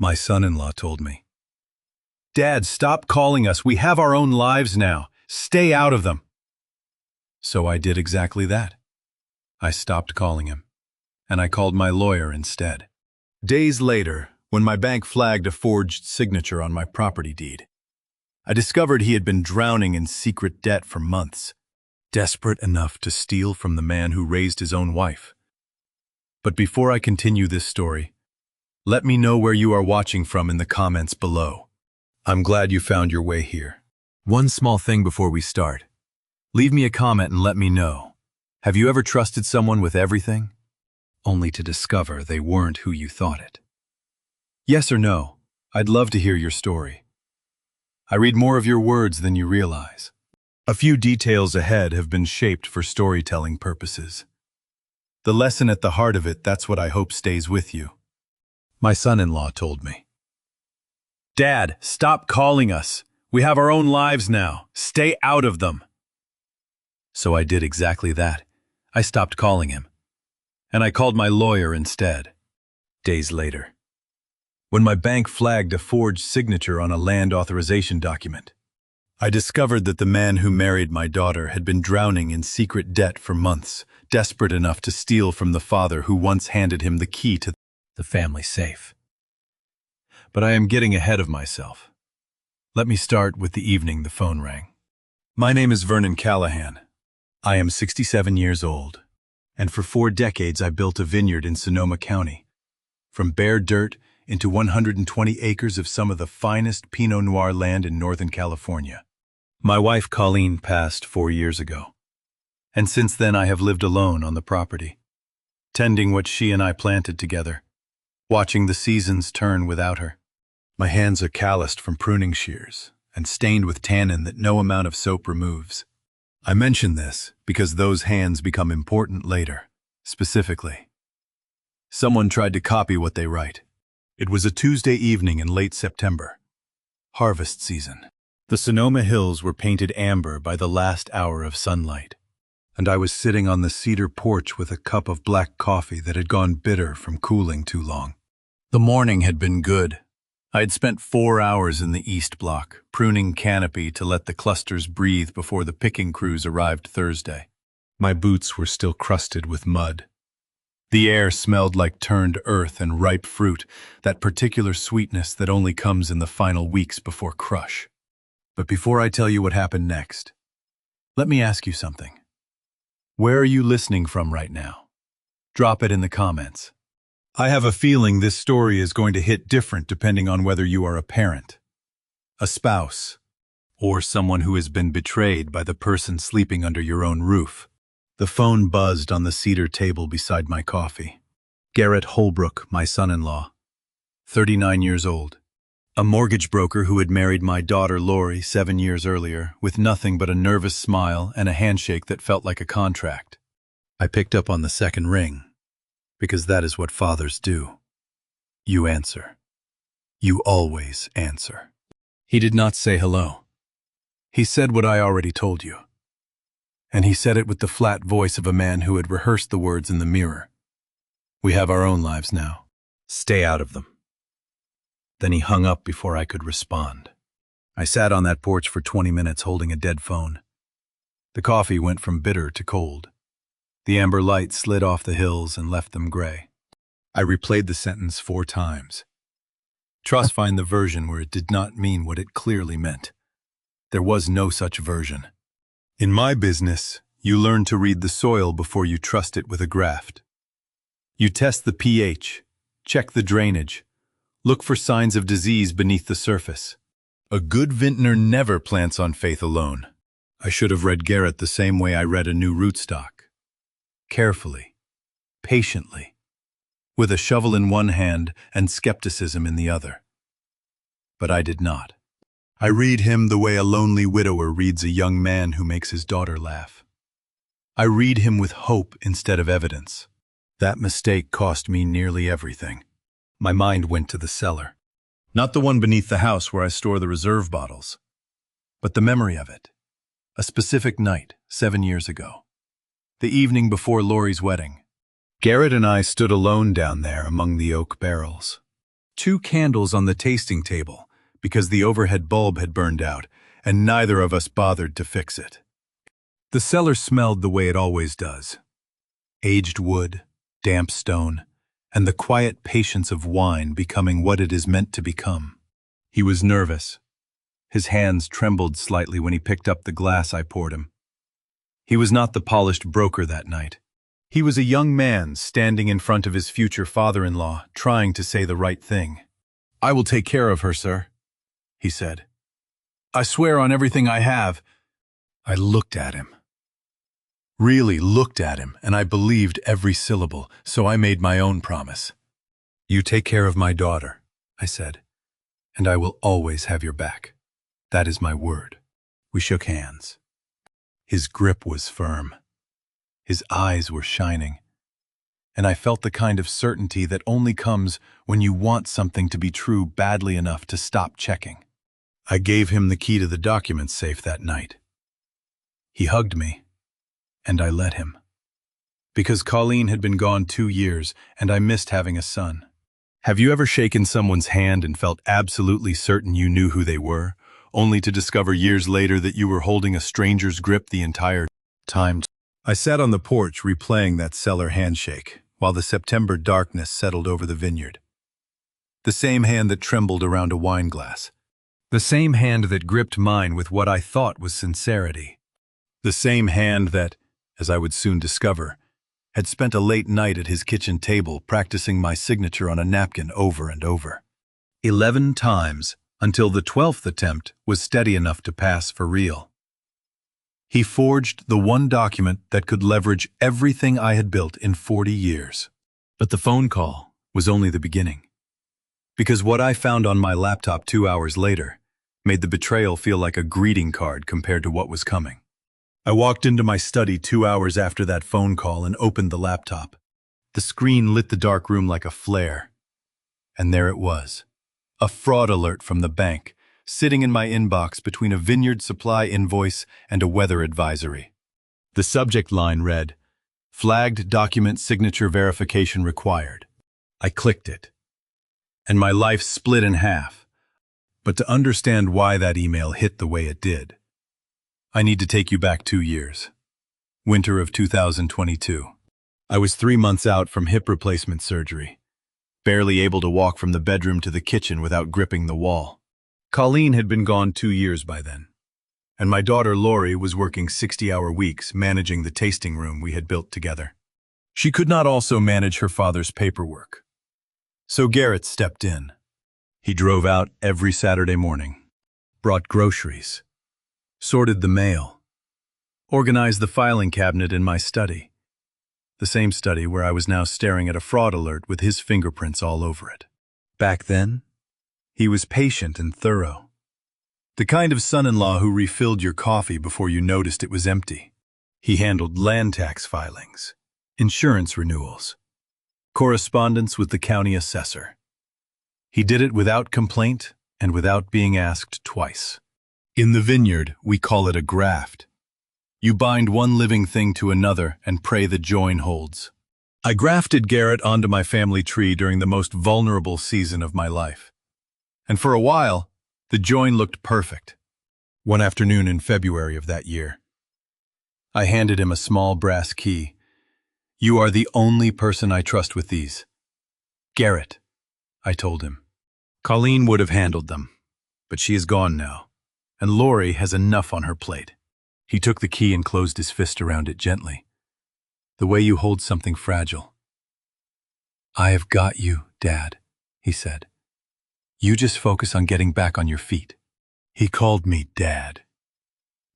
My son-in-law told me. "Dad, stop calling us. We have our own lives now. Stay out of them." So I did exactly that. I stopped calling him, and I called my lawyer instead. Days later, when my bank flagged a forged signature on my property deed, I discovered he had been drowning in secret debt for months, desperate enough to steal from the man who raised his own wife. But before I continue this story, let me know where you are watching from in the comments below. I'm glad you found your way here. One small thing before we start. Leave me a comment and let me know. Have you ever trusted someone with everything, only to discover they weren't who you thought it? Yes or no? I'd love to hear your story. I read more of your words than you realize. A few details ahead have been shaped for storytelling purposes. The lesson at the heart of it, that's what I hope stays with you. My son-in-law told me. "Dad, stop calling us. We have our own lives now. Stay out of them." So I did exactly that. I stopped calling him, and I called my lawyer instead. Days later, when my bank flagged a forged signature on a land authorization document, I discovered that the man who married my daughter had been drowning in secret debt for months, desperate enough to steal from the father who once handed him the key to the family safe. But I am getting ahead of myself. Let me start with the evening the phone rang. My name is Vernon Callahan. I am 67 years old, and for 4 decades I built a vineyard in Sonoma County, from bare dirt into 120 acres of some of the finest Pinot Noir land in Northern California. My wife Colleen passed 4 years ago, and since then I have lived alone on the property, tending what she and I planted together, watching the seasons turn without her. My hands are calloused from pruning shears and stained with tannin that no amount of soap removes. I mention this because those hands become important later. Specifically, someone tried to copy what they write. It was a Tuesday evening in late September, harvest season. The Sonoma Hills were painted amber by the last hour of sunlight, and I was sitting on the cedar porch with a cup of black coffee that had gone bitter from cooling too long. The morning had been good. I had spent 4 hours in the East Block, pruning canopy to let the clusters breathe before the picking crews arrived Thursday. My boots were still crusted with mud. The air smelled like turned earth and ripe fruit, that particular sweetness that only comes in the final weeks before crush. But before I tell you what happened next, let me ask you something. Where are you listening from right now? Drop it in the comments. I have a feeling this story is going to hit different depending on whether you are a parent, a spouse, or someone who has been betrayed by the person sleeping under your own roof. The phone buzzed on the cedar table beside my coffee. Garrett Holbrook, my son-in-law, 39 years old, a mortgage broker who had married my daughter Lori 7 years earlier with nothing but a nervous smile and a handshake that felt like a contract. I picked up on the second ring, because that is what fathers do. You answer. You always answer. He did not say hello. He said what I already told you. And he said it with the flat voice of a man who had rehearsed the words in the mirror. We have our own lives now. Stay out of them. Then he hung up before I could respond. I sat on that porch for 20 minutes holding a dead phone. The coffee went from bitter to cold. The amber light slid off the hills and left them gray. I replayed the sentence 4 times. Trust find the version where it did not mean what it clearly meant. There was no such version. In my business, you learn to read the soil before you trust it with a graft. You test the pH, check the drainage, look for signs of disease beneath the surface. A good vintner never plants on faith alone. I should have read Garrett the same way I read a new rootstock. Carefully, patiently, with a shovel in one hand and skepticism in the other. But I did not. I read him the way a lonely widower reads a young man who makes his daughter laugh. I read him with hope instead of evidence. That mistake cost me nearly everything. My mind went to the cellar. Not the one beneath the house where I store the reserve bottles, but the memory of it. A specific night, 7 years ago. The evening before Lori's wedding. Garrett and I stood alone down there among the oak barrels. 2 candles on the tasting table, because the overhead bulb had burned out, and neither of us bothered to fix it. The cellar smelled the way it always does. Aged wood, damp stone, and the quiet patience of wine becoming what it is meant to become. He was nervous. His hands trembled slightly when he picked up the glass I poured him. He was not the polished broker that night. He was a young man standing in front of his future father-in-law, trying to say the right thing. "I will take care of her, sir," he said. "I swear on everything I have." I looked at him. Really looked at him, and I believed every syllable, so I made my own promise. "You take care of my daughter," I said, "and I will always have your back. That is my word." We shook hands. His grip was firm. His eyes were shining. And I felt the kind of certainty that only comes when you want something to be true badly enough to stop checking. I gave him the key to the documents safe that night. He hugged me, and I let him. Because Colleen had been gone 2 years, and I missed having a son. Have you ever shaken someone's hand and felt absolutely certain you knew who they were, only to discover years later that you were holding a stranger's grip the entire time? I sat on the porch replaying that cellar handshake, while the September darkness settled over the vineyard. The same hand that trembled around a wine glass. The same hand that gripped mine with what I thought was sincerity. The same hand that, as I would soon discover, had spent a late night at his kitchen table practicing my signature on a napkin over and over. 11 times, until the 12th attempt was steady enough to pass for real. He forged the one document that could leverage everything I had built in 40 years. But the phone call was only the beginning. Because what I found on my laptop 2 hours later made the betrayal feel like a greeting card compared to what was coming. I walked into my study 2 hours after that phone call and opened the laptop. The screen lit the dark room like a flare. And there it was, a fraud alert from the bank, sitting in my inbox between a Vineyard Supply invoice and a weather advisory. The subject line read, "Flagged document signature verification required." I clicked it, and my life split in half. But to understand why that email hit the way it did, I need to take you back 2 years. Winter of 2022. I was 3 months out from hip replacement surgery, barely able to walk from the bedroom to the kitchen without gripping the wall. Colleen had been gone 2 years by then, and my daughter Lori was working 60-hour weeks managing the tasting room we had built together. She could not also manage her father's paperwork. So Garrett stepped in. He drove out every Saturday morning, brought groceries, sorted the mail, organized the filing cabinet in my study, the same study where I was now staring at a fraud alert with his fingerprints all over it. Back then, he was patient and thorough. The kind of son-in-law who refilled your coffee before you noticed it was empty. He handled land tax filings, insurance renewals, correspondence with the county assessor. He did it without complaint and without being asked twice. In the vineyard, we call it a graft. You bind one living thing to another and pray the join holds. I grafted Garrett onto my family tree during the most vulnerable season of my life. And for a while, the join looked perfect. One afternoon in February of that year, I handed him a small brass key. "You are the only person I trust with these." "Garrett," I told him. "Colleen would have handled them, but she is gone now, and Lori has enough on her plate." He took the key and closed his fist around it gently, the way you hold something fragile. "I have got you, Dad," he said. "You just focus on getting back on your feet." He called me Dad.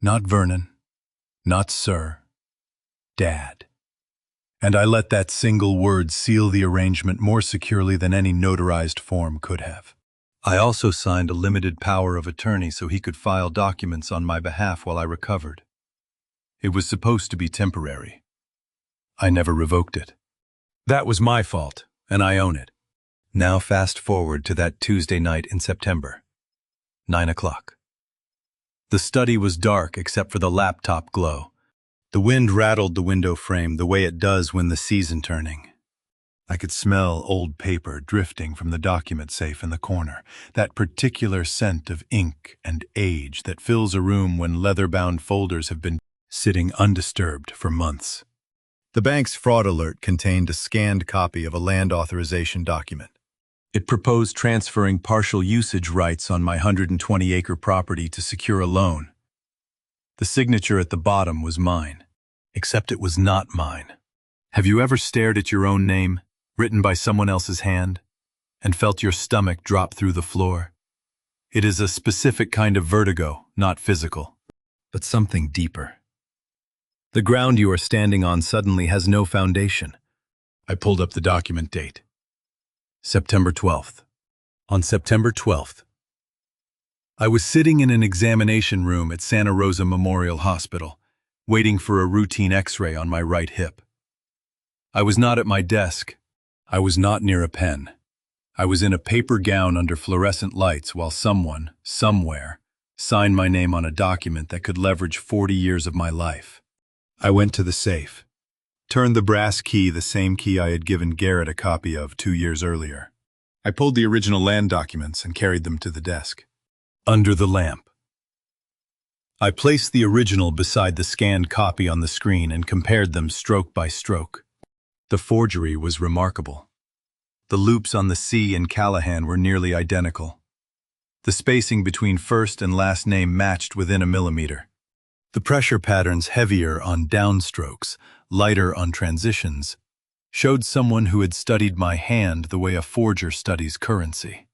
Not Vernon, not Sir, Dad. And I let that single word seal the arrangement more securely than any notarized form could have. I also signed a limited power of attorney so he could file documents on my behalf while I recovered. It was supposed to be temporary. I never revoked it. That was my fault, and I own it. Now fast forward to that Tuesday night in September. 9 o'clock. The study was dark except for the laptop glow. The wind rattled the window frame the way it does when the sea's turning. I could smell old paper drifting from the document safe in the corner, that particular scent of ink and age that fills a room when leather-bound folders have been sitting undisturbed for months. The bank's fraud alert contained a scanned copy of a land authorization document. It proposed transferring partial usage rights on my 120-acre property to secure a loan. The signature at the bottom was mine, except it was not mine. Have you ever stared at your own name, written by someone else's hand, and felt your stomach drop through the floor? It is a specific kind of vertigo, not physical, but something deeper. The ground you are standing on suddenly has no foundation. I pulled up the document date. September 12th. On September 12th, I was sitting in an examination room at Santa Rosa Memorial Hospital, waiting for a routine X-ray on my right hip. I was not at my desk. I was not near a pen. I was in a paper gown under fluorescent lights while someone, somewhere, signed my name on a document that could leverage 40 years of my life. I went to the safe, turned the brass key, the same key I had given Garrett a copy of 2 years earlier. I pulled the original land documents and carried them to the desk. Under the lamp. I placed the original beside the scanned copy on the screen and compared them stroke by stroke. The forgery was remarkable. The loops on the C in Callahan were nearly identical. The spacing between first and last name matched within a millimeter. The pressure patterns, heavier on downstrokes, lighter on transitions, showed someone who had studied my hand the way a forger studies currency.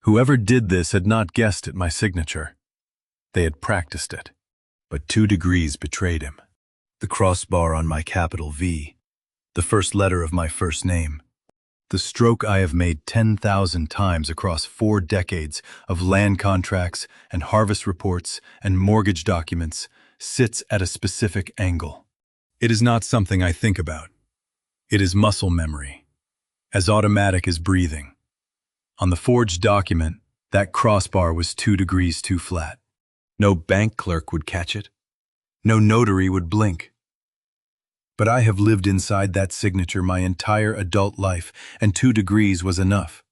Whoever did this had not guessed at my signature. They had practiced it. But 2 degrees betrayed him. The crossbar on my capital V, the first letter of my first name, the stroke I have made 10,000 times across 4 decades of land contracts and harvest reports and mortgage documents, sits at a specific angle. It is not something I think about. It is muscle memory, as automatic as breathing. On the forged document, that crossbar was 2 degrees too flat. No bank clerk would catch it. No notary would blink. But I have lived inside that signature my entire adult life, and 2 degrees was enough.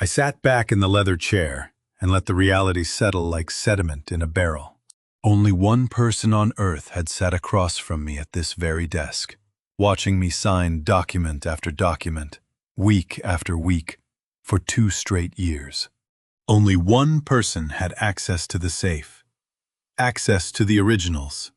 I sat back in the leather chair and let the reality settle like sediment in a barrel. Only one person on earth had sat across from me at this very desk, watching me sign document after document, week after week, for 2 straight years. Only one person had access to the safe, access to the originals,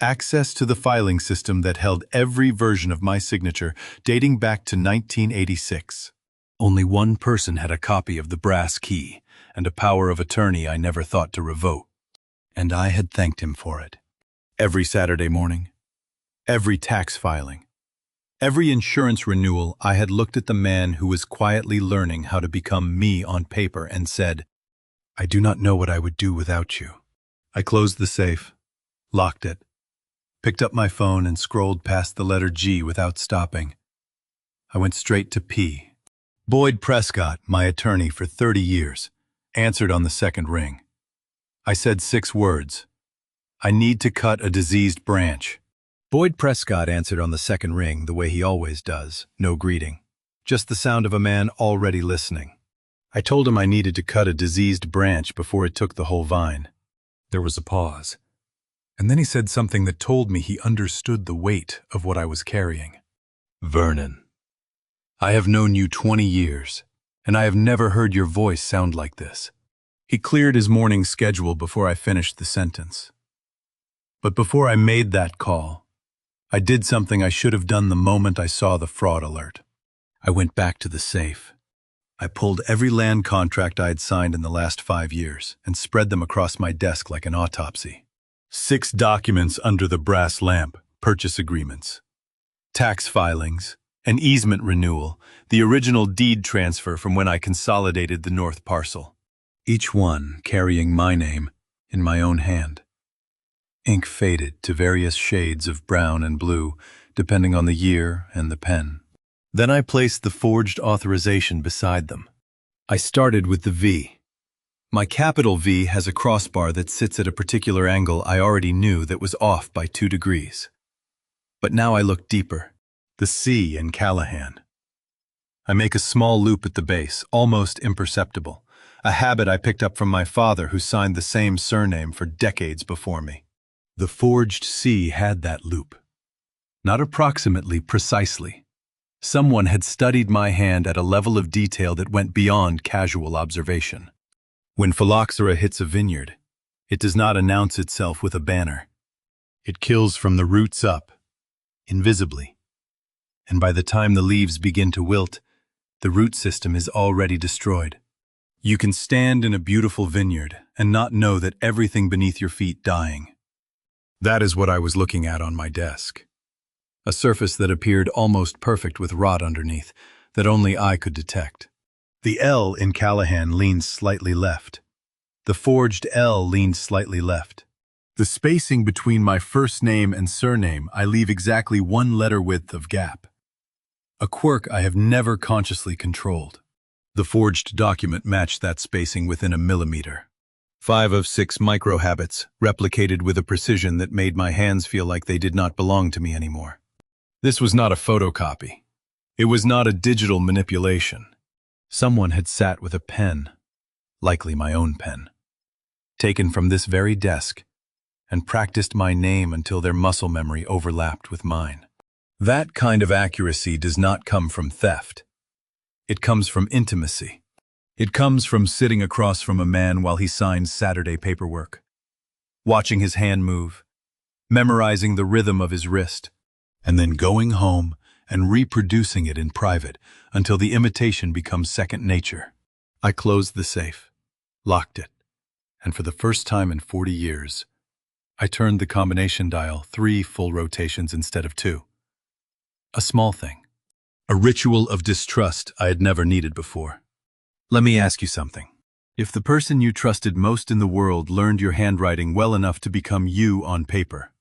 access to the filing system that held every version of my signature dating back to 1986. Only one person had a copy of the brass key and a power of attorney I never thought to revoke. And I had thanked him for it. Every Saturday morning, every tax filing, every insurance renewal, I had looked at the man who was quietly learning how to become me on paper and said, I do not know what I would do without you. I closed the safe, locked it, picked up my phone and scrolled past the letter G without stopping. I went straight to P. Boyd Prescott, my attorney for 30 years, answered on the second ring. I said 6 words. I need to cut a diseased branch. Boyd Prescott answered on the second ring the way he always does, no greeting. Just the sound of a man already listening. I told him I needed to cut a diseased branch before it took the whole vine. There was a pause. And then he said something that told me he understood the weight of what I was carrying. Vernon, I have known you 20 years, and I have never heard your voice sound like this. He cleared his morning schedule before I finished the sentence. But before I made that call, I did something I should have done the moment I saw the fraud alert. I went back to the safe. I pulled every land contract I had signed in the last 5 years and spread them across my desk like an autopsy. 6 documents under the brass lamp, purchase agreements, tax filings, an easement renewal, the original deed transfer from when I consolidated the north parcel. Each one carrying my name in my own hand. Ink faded to various shades of brown and blue, depending on the year and the pen. Then I placed the forged authorization beside them. I started with the V. My capital V has a crossbar that sits at a particular angle I already knew that was off by 2 degrees. But now I looked deeper. The C in Callahan. I make a small loop at the base, almost imperceptible, a habit I picked up from my father who signed the same surname for decades before me. The forged C had that loop. Not approximately, precisely. Someone had studied my hand at a level of detail that went beyond casual observation. When phylloxera hits a vineyard, it does not announce itself with a banner. It kills from the roots up, invisibly. And by the time the leaves begin to wilt, the root system is already destroyed. You can stand in a beautiful vineyard and not know that everything beneath your feet dying. That is what I was looking at on my desk. A surface that appeared almost perfect with rot underneath, that only I could detect. The L in Callahan leaned slightly left. The forged L leaned slightly left. The spacing between my first name and surname I leave exactly 1 letter width of gap. A quirk I have never consciously controlled. The forged document matched that spacing within a millimeter. 5 of 6 micro-habits, replicated with a precision that made my hands feel like they did not belong to me anymore. This was not a photocopy. It was not a digital manipulation. Someone had sat with a pen, likely my own pen, taken from this very desk, and practiced my name until their muscle memory overlapped with mine. That kind of accuracy does not come from theft. It comes from intimacy. It comes from sitting across from a man while he signs Saturday paperwork, watching his hand move, memorizing the rhythm of his wrist, and then going home and reproducing it in private until the imitation becomes second nature. I closed the safe, locked it, and for the first time in 40 years, I turned the combination dial 3 full rotations instead of 2. A small thing. A ritual of distrust I had never needed before. Let me ask you something. If the person you trusted most in the world learned your handwriting well enough to become you on paper,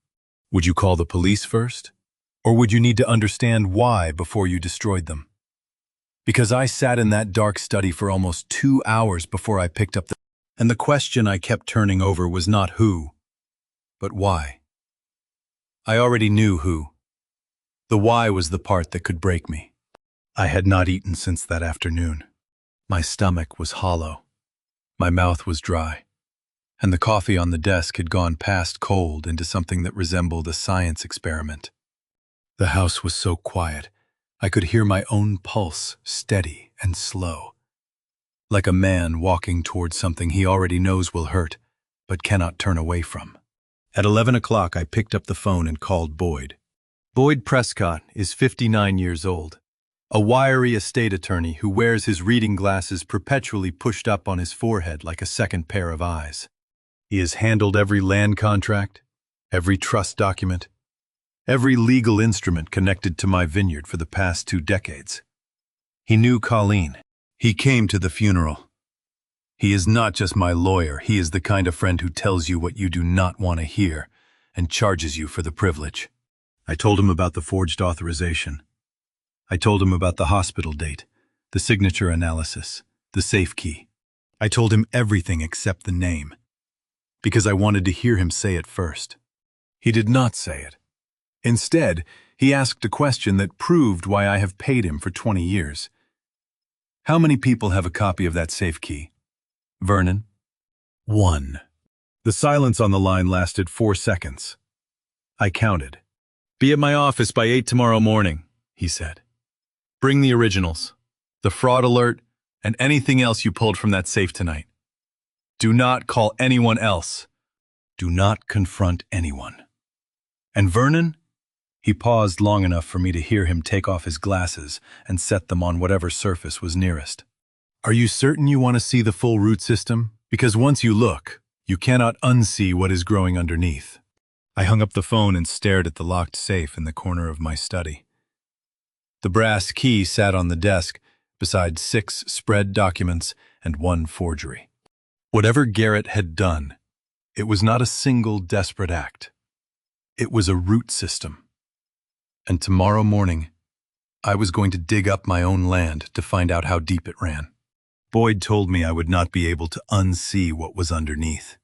would you call the police first? Or would you need to understand why before you destroyed them? Because I sat in that dark study for almost 2 hours before I picked up and the question I kept turning over was not who, but why. I already knew who. The why was the part that could break me. I had not eaten since that afternoon. My stomach was hollow. My mouth was dry. And the coffee on the desk had gone past cold into something that resembled a science experiment. The house was so quiet, I could hear my own pulse steady and slow, like a man walking towards something he already knows will hurt, but cannot turn away from. At 11 o'clock, I picked up the phone and called Boyd. Boyd Prescott is 59 years old, a wiry estate attorney who wears his reading glasses perpetually pushed up on his forehead like a second pair of eyes. He has handled every land contract, every trust document, every legal instrument connected to my vineyard for the past 2 decades. He knew Colleen. He came to the funeral. He is not just my lawyer, he is the kind of friend who tells you what you do not want to hear and charges you for the privilege. I told him about the forged authorization. I told him about the hospital date, the signature analysis, the safe key. I told him everything except the name, because I wanted to hear him say it first. He did not say it. Instead, he asked a question that proved why I have paid him for 20 years. How many people have a copy of that safe key? Vernon? 1. The silence on the line lasted 4 seconds. I counted. Be at my office by 8 tomorrow morning, he said. Bring the originals, the fraud alert, and anything else you pulled from that safe tonight. Do not call anyone else. Do not confront anyone. And Vernon? He paused long enough for me to hear him take off his glasses and set them on whatever surface was nearest. Are you certain you want to see the full root system? Because once you look, you cannot unsee what is growing underneath. I hung up the phone and stared at the locked safe in the corner of my study. The brass key sat on the desk beside 6 spread documents and 1 forgery. Whatever Garrett had done, it was not a single desperate act. It was a root system. And tomorrow morning, I was going to dig up my own land to find out how deep it ran. Boyd told me I would not be able to unsee what was underneath.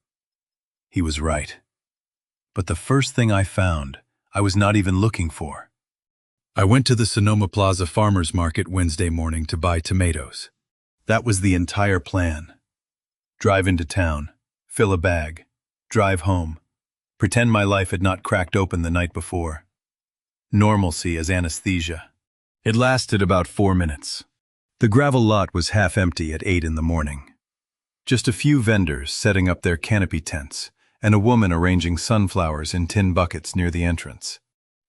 He was right. But the first thing I found, I was not even looking for. I went to the Sonoma Plaza Farmers Market Wednesday morning to buy tomatoes. That was the entire plan. Drive into town, fill a bag, drive home, pretend my life had not cracked open the night before. Normalcy as anesthesia. It lasted about 4 minutes. The gravel lot was half empty at 8 in the morning. Just a few vendors setting up their canopy tents, and a woman arranging sunflowers in tin buckets near the entrance.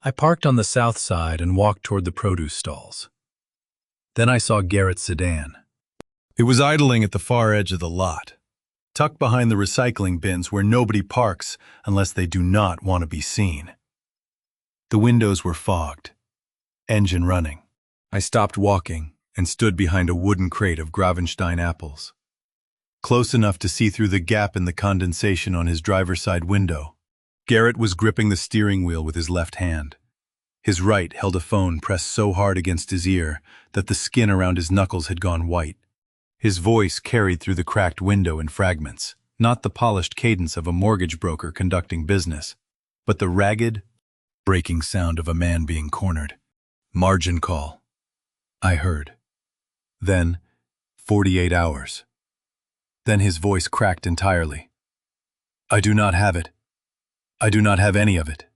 I parked on the south side and walked toward the produce stalls. Then I saw Garrett's sedan. It was idling at the far edge of the lot, tucked behind the recycling bins where nobody parks unless they do not want to be seen. The windows were fogged, engine running. I stopped walking and stood behind a wooden crate of Gravenstein apples. Close enough to see through the gap in the condensation on his driver's side window. Garrett was gripping the steering wheel with his left hand. His right held a phone pressed so hard against his ear that the skin around his knuckles had gone white. His voice carried through the cracked window in fragments, not the polished cadence of a mortgage broker conducting business, but the ragged, breaking sound of a man being cornered. Margin call. I heard. Then, 48 hours. Then his voice cracked entirely. I do not have it. I do not have any of it.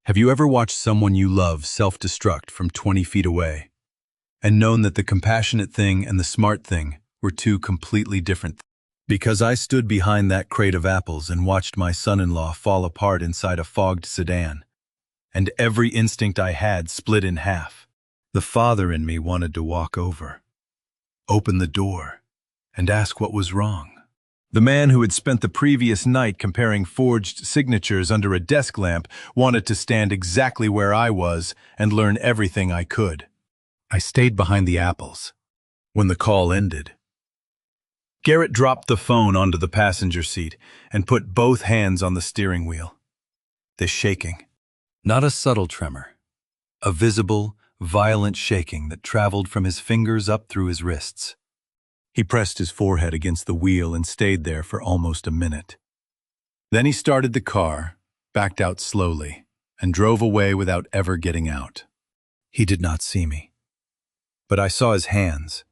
Have you ever watched someone you love self-destruct from 20 feet away, and known that the compassionate thing and the smart thing were two completely different things? Because I stood behind that crate of apples and watched my son-in-law fall apart inside a fogged sedan, and every instinct I had split in half. The father in me wanted to walk over, open the door, and ask what was wrong. The man who had spent the previous night comparing forged signatures under a desk lamp wanted to stand exactly where I was and learn everything I could. I stayed behind the apples. When the call ended, Garrett dropped the phone onto the passenger seat and put both hands on the steering wheel. The shaking. Not a subtle tremor. A visible, violent shaking that traveled from his fingers up through his wrists. He pressed his forehead against the wheel and stayed there for almost a minute. Then he started the car, backed out slowly, and drove away without ever getting out. He did not see me. But I saw his hands.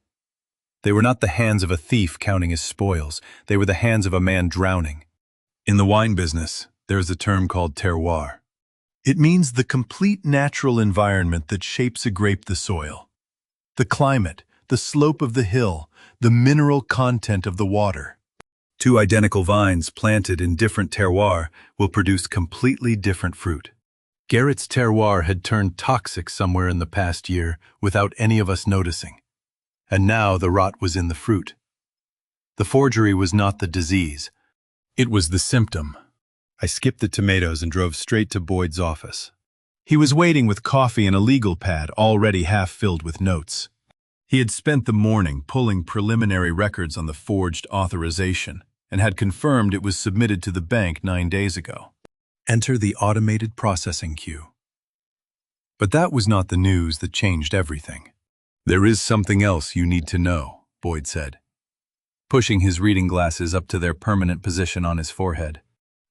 They were not the hands of a thief counting his spoils. They were the hands of a man drowning. In the wine business, there is a term called terroir. It means the complete natural environment that shapes a grape the soil. The climate, the slope of the hill, the mineral content of the water. Two identical vines planted in different terroir will produce completely different fruit. Garrett's terroir had turned toxic somewhere in the past year without any of us noticing. And now the rot was in the fruit. The forgery was not the disease. It was the symptom. I skipped the tomatoes and drove straight to Boyd's office. He was waiting with coffee and a legal pad already half filled with notes. He had spent the morning pulling preliminary records on the forged authorization and had confirmed it was submitted to the bank 9 days ago. Enter the automated processing queue. But that was not the news that changed everything. There is something else you need to know, Boyd said, pushing his reading glasses up to their permanent position on his forehead.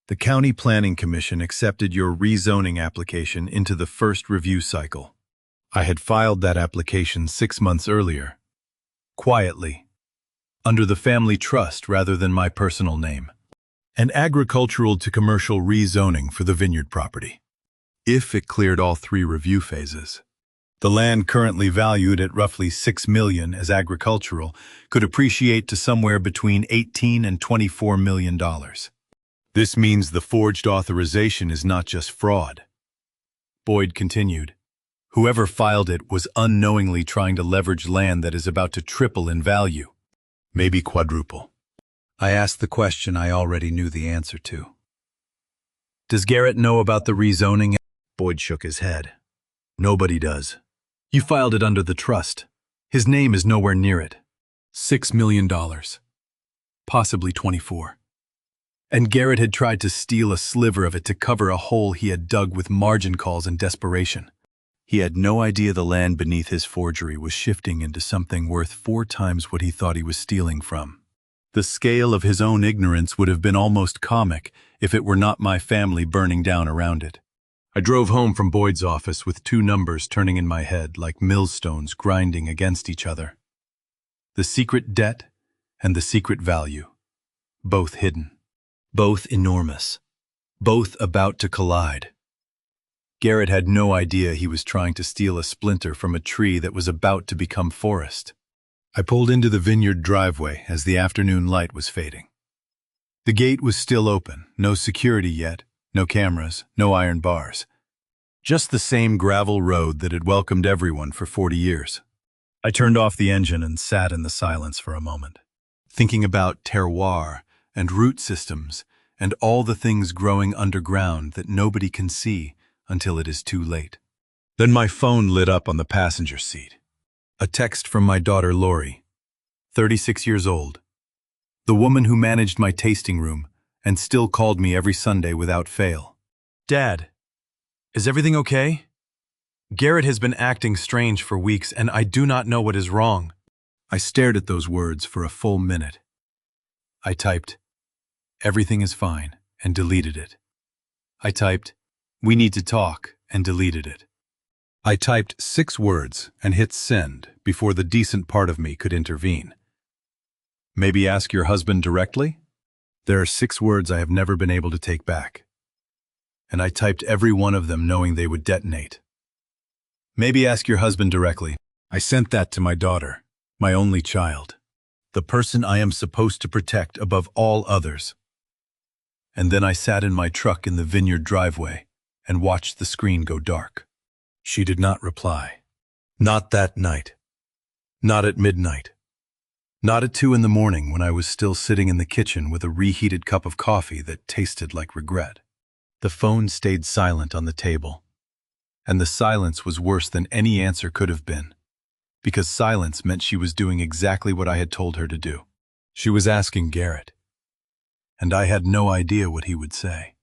The County Planning Commission accepted your rezoning application into the first review cycle. I had filed that application 6 months earlier, quietly, under the family trust rather than my personal name, an agricultural to commercial rezoning for the vineyard property. If it cleared all 3 review phases, the land currently valued at roughly $6 million as agricultural could appreciate to somewhere between $18 and $24 million. This means the forged authorization is not just fraud. Boyd continued. Whoever filed it was unknowingly trying to leverage land that is about to triple in value, maybe quadruple. I asked the question I already knew the answer to. Does Garrett know about the rezoning? Boyd shook his head. Nobody does. You filed it under the trust. His name is nowhere near it. $6 million. Possibly 24. And Garrett had tried to steal a sliver of it to cover a hole he had dug with margin calls and desperation. He had no idea the land beneath his forgery was shifting into something worth 4 times what he thought he was stealing from. The scale of his own ignorance would have been almost comic if it were not my family burning down around it. I drove home from Boyd's office with two numbers turning in my head like millstones grinding against each other. The secret debt and the secret value, both hidden, both enormous, both about to collide. Garrett had no idea he was trying to steal a splinter from a tree that was about to become forest. I pulled into the vineyard driveway as the afternoon light was fading. The gate was still open, no security yet, no cameras, no iron bars. Just the same gravel road that had welcomed everyone for 40 years. I turned off the engine and sat in the silence for a moment, thinking about terroir and root systems and all the things growing underground that nobody can see until it is too late. Then my phone lit up on the passenger seat. A text from my daughter Lori, 36 years old, the woman who managed my tasting room and still called me every Sunday without fail. Dad, is everything okay? Garrett has been acting strange for weeks and I do not know what is wrong. I stared at those words for a full minute. I typed, "Everything is fine," and deleted it. I typed, "We need to talk," and deleted it. I typed 6 words and hit send before the decent part of me could intervene. Maybe ask your husband directly? There are 6 words I have never been able to take back. And I typed every one of them knowing they would detonate. Maybe ask your husband directly. I sent that to my daughter, my only child, the person I am supposed to protect above all others. And then I sat in my truck in the vineyard driveway and watched the screen go dark. She did not reply. Not that night. Not at midnight. Not at 2 in the morning when I was still sitting in the kitchen with a reheated cup of coffee that tasted like regret. The phone stayed silent on the table. And the silence was worse than any answer could have been, because silence meant she was doing exactly what I had told her to do. She was asking Garrett. And I had no idea what he would say,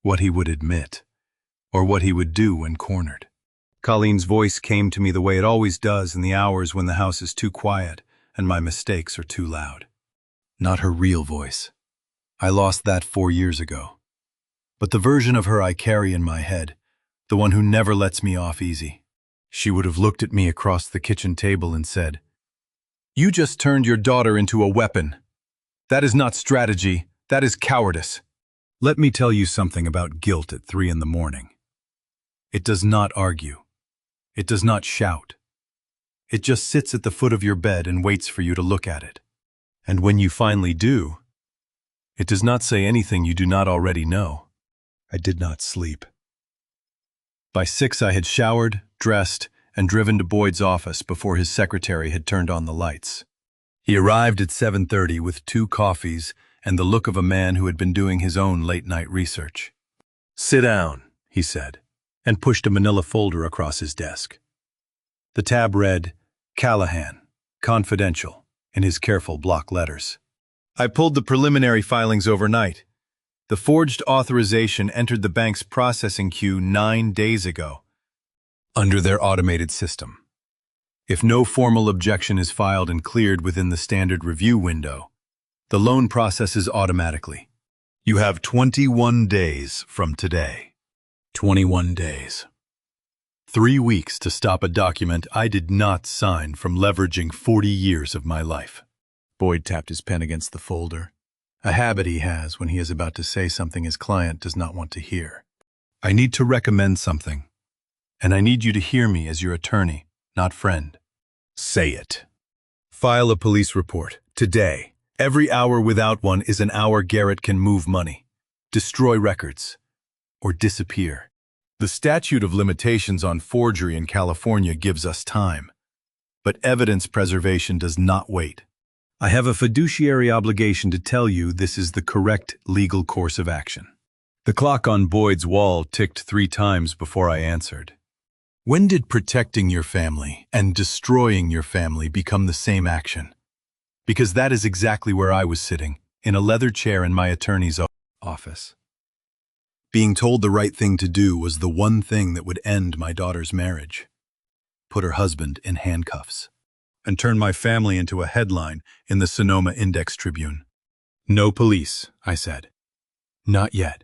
what he would admit, or what he would do when cornered. Colleen's voice came to me the way it always does in the hours when the house is too quiet and my mistakes are too loud. Not her real voice. I lost that 4 years ago. But the version of her I carry in my head, the one who never lets me off easy. She would have looked at me across the kitchen table and said, "You just turned your daughter into a weapon. That is not strategy, that is cowardice." Let me tell you something about guilt at 3 in the morning. It does not argue. It does not shout. It just sits at the foot of your bed and waits for you to look at it. And when you finally do, it does not say anything you do not already know. I did not sleep. By 6 I had showered, dressed, and driven to Boyd's office before his secretary had turned on the lights. He arrived at 7:30 with 2 coffees and the look of a man who had been doing his own late-night research. "Sit down," he said, and pushed a manila folder across his desk. The tab read, "Callahan, Confidential," in his careful block letters. I pulled the preliminary filings overnight. The forged authorization entered the bank's processing queue 9 days ago, under their automated system. If no formal objection is filed and cleared within the standard review window, the loan processes automatically. You have 21 days from today. 21 days. 3 weeks to stop a document I did not sign from leveraging 40 years of my life. Boyd tapped his pen against the folder, a habit he has when he is about to say something his client does not want to hear. "I need to recommend something, and I need you to hear me as your attorney, not friend." "Say it." "File a police report, today. Every hour without one is an hour Garrett can move money, destroy records, or disappear. The statute of limitations on forgery in California gives us time, but evidence preservation does not wait. I have a fiduciary obligation to tell you this is the correct legal course of action." The clock on Boyd's wall ticked 3 times before I answered. When did protecting your family and destroying your family become the same action? Because that is exactly where I was sitting, in a leather chair in my attorney's office. Being told the right thing to do was the one thing that would end my daughter's marriage, put her husband in handcuffs, and turn my family into a headline in the Sonoma Index-Tribune. "No police," I said. "Not yet."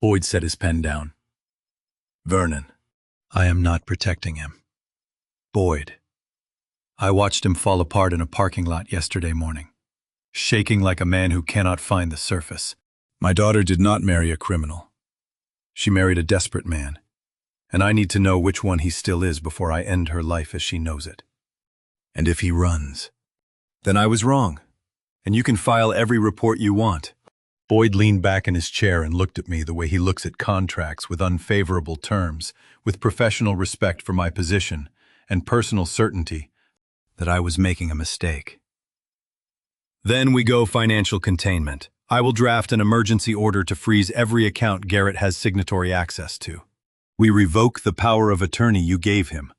Boyd set his pen down. Vernon. I am not protecting him. Boyd. I watched him fall apart in a parking lot yesterday morning, shaking like a man who cannot find the surface. My daughter did not marry a criminal. She married a desperate man, and I need to know which one he still is before I end her life as she knows it. And if he runs, then I was wrong, and you can file every report you want. Boyd leaned back in his chair and looked at me the way he looks at contracts with unfavorable terms, with professional respect for my position and personal certainty that I was making a mistake. Then we go financial containment. I will draft an emergency order to freeze every account Garrett has signatory access to. We revoke the power of attorney you gave him,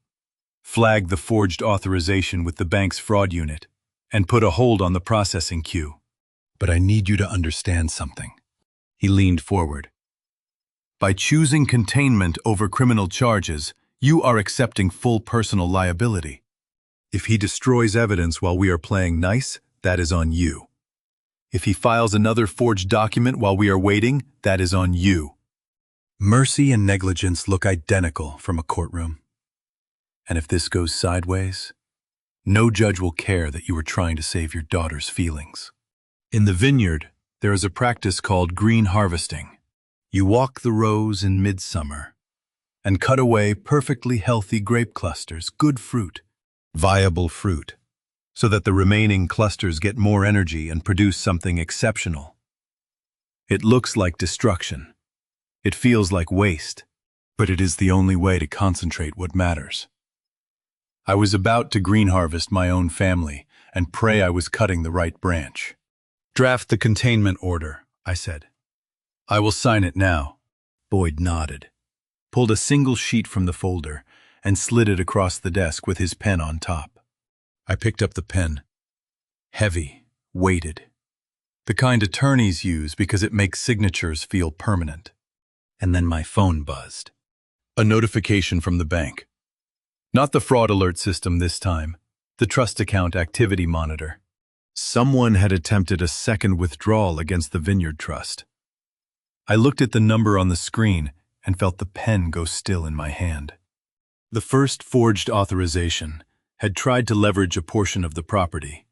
flag the forged authorization with the bank's fraud unit, and put a hold on the processing queue. But I need you to understand something. He leaned forward. By choosing containment over criminal charges, you are accepting full personal liability. If he destroys evidence while we are playing nice, that is on you. If he files another forged document while we are waiting, that is on you. Mercy and negligence look identical from a courtroom. And if this goes sideways, no judge will care that you were trying to save your daughter's feelings. In the vineyard, there is a practice called green harvesting. You walk the rows in midsummer and cut away perfectly healthy grape clusters, good fruit, viable fruit, so that the remaining clusters get more energy and produce something exceptional. It looks like destruction. It feels like waste, but it is the only way to concentrate what matters. I was about to green harvest my own family and pray I was cutting the right branch. Draft the containment order, I said. I will sign it now. Boyd nodded, pulled a single sheet from the folder, and slid it across the desk with his pen on top. I picked up the pen. Heavy, weighted. The kind attorneys use because it makes signatures feel permanent. And then my phone buzzed. A notification from the bank. Not the fraud alert system this time, the trust account activity monitor. Someone had attempted a second withdrawal against the Vineyard Trust. I looked at the number on the screen and felt the pen go still in my hand. The first forged authorization had tried to leverage a portion of the property.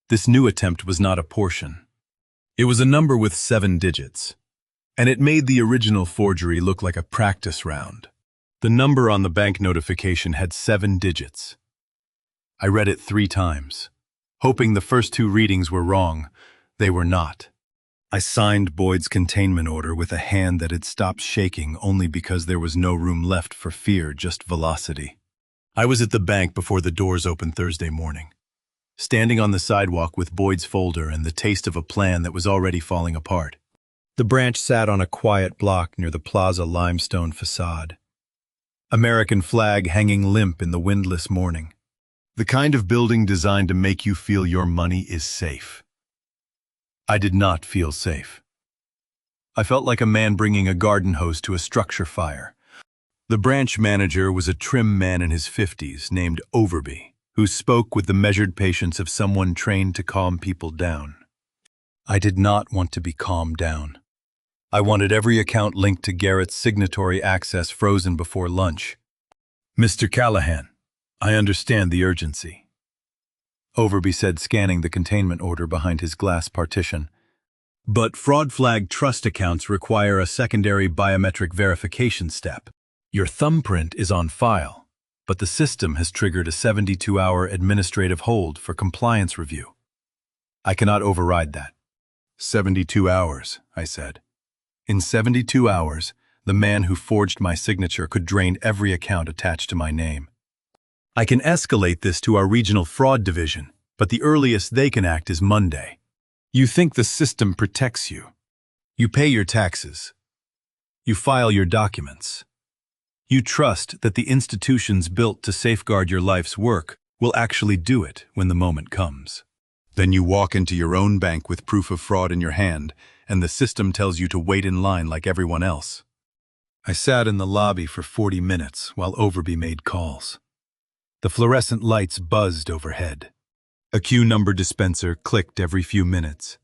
This new attempt was not a portion. It was a number with 7 digits, and it made the original forgery look like a practice round. The number on the bank notification had 7 digits. I read it 3 times. Hoping the first 2 readings were wrong, they were not. I signed Boyd's containment order with a hand that had stopped shaking only because there was no room left for fear, just velocity. I was at the bank before the doors opened Thursday morning, standing on the sidewalk with Boyd's folder and the taste of a plan that was already falling apart. The branch sat on a quiet block near the plaza limestone facade. American flag hanging limp in the windless morning. The kind of building designed to make you feel your money is safe. I did not feel safe. I felt like a man bringing a garden hose to a structure fire. The branch manager was a trim man in his 50s named Overby, who spoke with the measured patience of someone trained to calm people down. I did not want to be calmed down. I wanted every account linked to Garrett's signatory access frozen before lunch. Mr. Callahan, I understand the urgency, Overby said, scanning the containment order behind his glass partition. But fraud-flagged trust accounts require a secondary biometric verification step. Your thumbprint is on file, but the system has triggered a 72-hour administrative hold for compliance review. I cannot override that. 72 hours, I said. In 72 hours, the man who forged my signature could drain every account attached to my name. I can escalate this to our regional fraud division, but the earliest they can act is Monday. You think the system protects you. You pay your taxes. You file your documents. You trust that the institutions built to safeguard your life's work will actually do it when the moment comes. Then you walk into your own bank with proof of fraud in your hand, and the system tells you to wait in line like everyone else. I sat in the lobby for 40 minutes while Overby made calls. The fluorescent lights buzzed overhead. A queue number dispenser clicked every few minutes,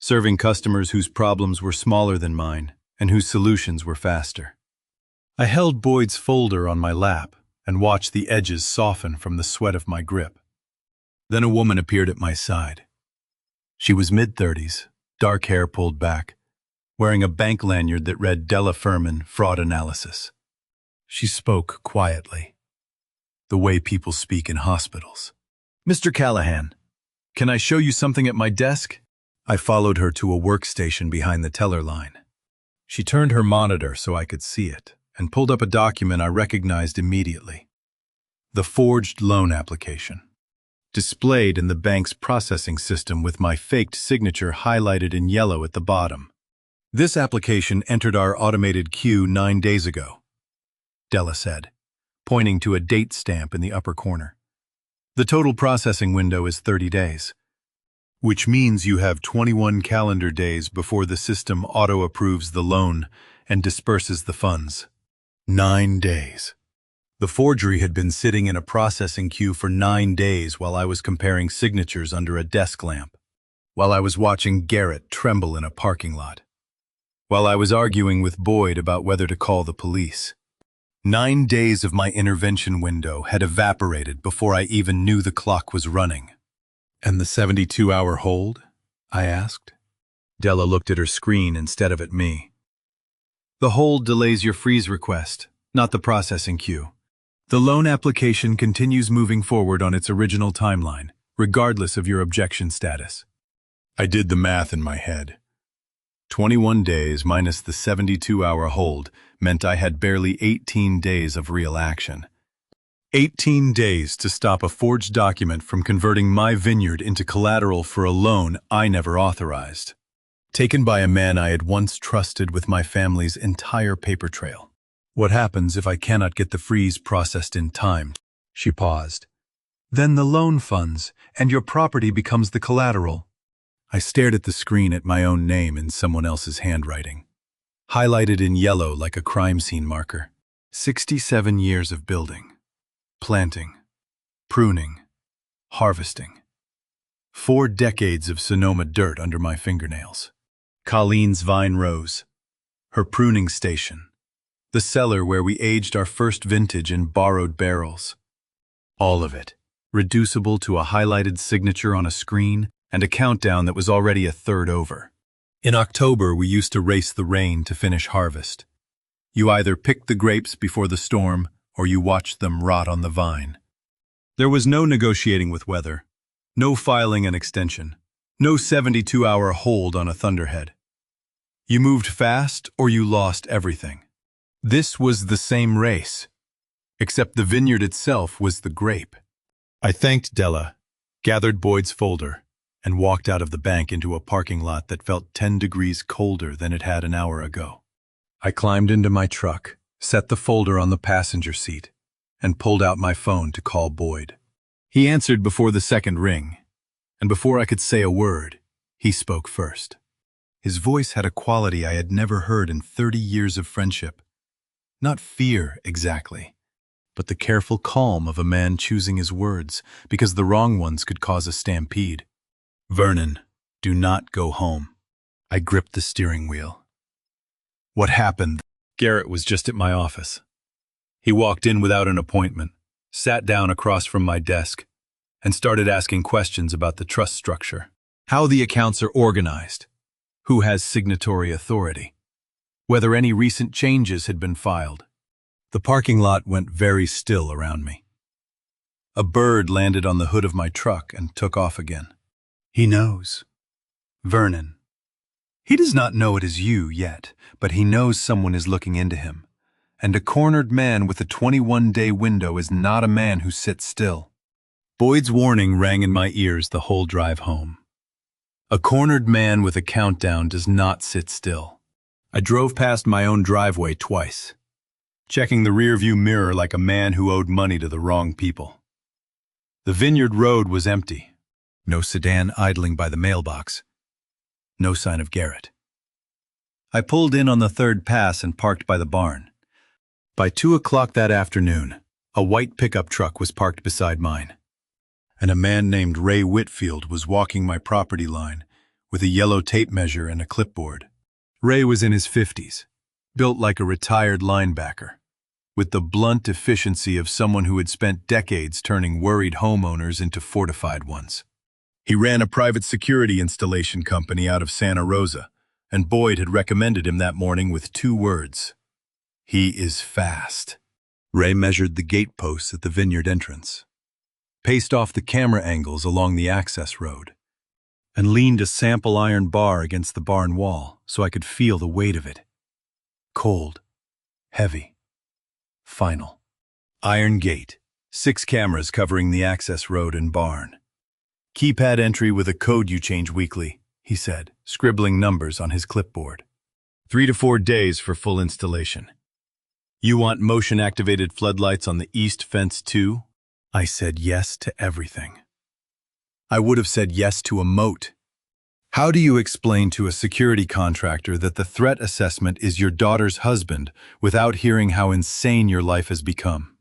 serving customers whose problems were smaller than mine and whose solutions were faster. I held Boyd's folder on my lap and watched the edges soften from the sweat of my grip. Then a woman appeared at my side. She was mid-30s, dark hair pulled back, wearing a bank lanyard that read Della Furman Fraud Analysis. She spoke quietly, the way people speak in hospitals. "Mr. Callahan, can I show you something at my desk?" I followed her to a workstation behind the teller line. She turned her monitor so I could see it and pulled up a document I recognized immediately. The forged loan application, displayed in the bank's processing system with my faked signature highlighted in yellow at the bottom. "This application entered our automated queue 9 days ago," Della said, pointing to a date stamp in the upper corner. "The total processing window is 30 days, which means you have 21 calendar days before the system auto-approves the loan and disperses the funds." 9 days. The forgery had been sitting in a processing queue for 9 days while I was comparing signatures under a desk lamp, while I was watching Garrett tremble in a parking lot, while I was arguing with Boyd about whether to call the police. 9 days of my intervention window had evaporated before I even knew the clock was running. "And the 72-hour hold?" I asked. Della looked at her screen instead of at me. "The hold delays your freeze request, not the processing queue. The loan application continues moving forward on its original timeline, regardless of your objection status." I did the math in my head. 21 days minus the 72-hour hold meant I had barely 18 days of real action. 18 days to stop a forged document from converting my vineyard into collateral for a loan I never authorized, taken by a man I had once trusted with my family's entire paper trail. "What happens if I cannot get the freeze processed in time?" She paused. "Then the loan funds, and your property becomes the collateral." I stared at the screen at my own name in someone else's handwriting, highlighted in yellow like a crime scene marker. 67 years of building, planting, pruning, harvesting. 4 decades of Sonoma dirt under my fingernails. Colleen's vine rose, her pruning station, the cellar where we aged our first vintage in borrowed barrels. All of it, reducible to a highlighted signature on a screen and a countdown that was already a third over. In October, we used to race the rain to finish harvest. You either picked the grapes before the storm, or you watched them rot on the vine. There was no negotiating with weather, no filing an extension, no 72-hour hold on a thunderhead. You moved fast or you lost everything. This was the same race, except the vineyard itself was the grape. I thanked Della, gathered Boyd's folder, and walked out of the bank into a parking lot that felt 10 degrees colder than it had an hour ago. I climbed into my truck, set the folder on the passenger seat, and pulled out my phone to call Boyd. He answered before the second ring, and before I could say a word, he spoke first. His voice had a quality I had never heard in 30 years of friendship. Not fear, exactly, but the careful calm of a man choosing his words, because the wrong ones could cause a stampede. "Vernon, do not go home." I gripped the steering wheel. "What happened?" Garrett was just at my office. He walked in without an appointment, sat down across from my desk, and started asking questions about the trust structure, how the accounts are organized, who has signatory authority, whether any recent changes had been filed. The parking lot went very still around me. A bird landed on the hood of my truck and took off again. "He knows. Vernon. He does not know it is you yet, but he knows someone is looking into him. And a cornered man with a 21-day window is not a man who sits still." Boyd's warning rang in my ears the whole drive home. A cornered man with a countdown does not sit still. I drove past my own driveway twice, checking the rearview mirror like a man who owed money to the wrong people. The vineyard road was empty. No sedan idling by the mailbox. No sign of Garrett. I pulled in on the third pass and parked by the barn. By 2 o'clock that afternoon, a white pickup truck was parked beside mine, and a man named Ray Whitfield was walking my property line with a yellow tape measure and a clipboard. Ray was in his 50s, built like a retired linebacker, with the blunt efficiency of someone who had spent decades turning worried homeowners into fortified ones. He ran a private security installation company out of Santa Rosa, and Boyd had recommended him that morning with 2 words. He is fast. Ray measured the gate posts at the vineyard entrance, paced off the camera angles along the access road, and leaned a sample iron bar against the barn wall so I could feel the weight of it. Cold, heavy, final. Iron gate, 6 cameras covering the access road and barn. Keypad entry with a code you change weekly, he said, scribbling numbers on his clipboard. 3 to 4 days for full installation. You want motion-activated floodlights on the east fence too? I said yes to everything. I would have said yes to a moat. How do you explain to a security contractor that the threat assessment is your daughter's husband without hearing how insane your life has become?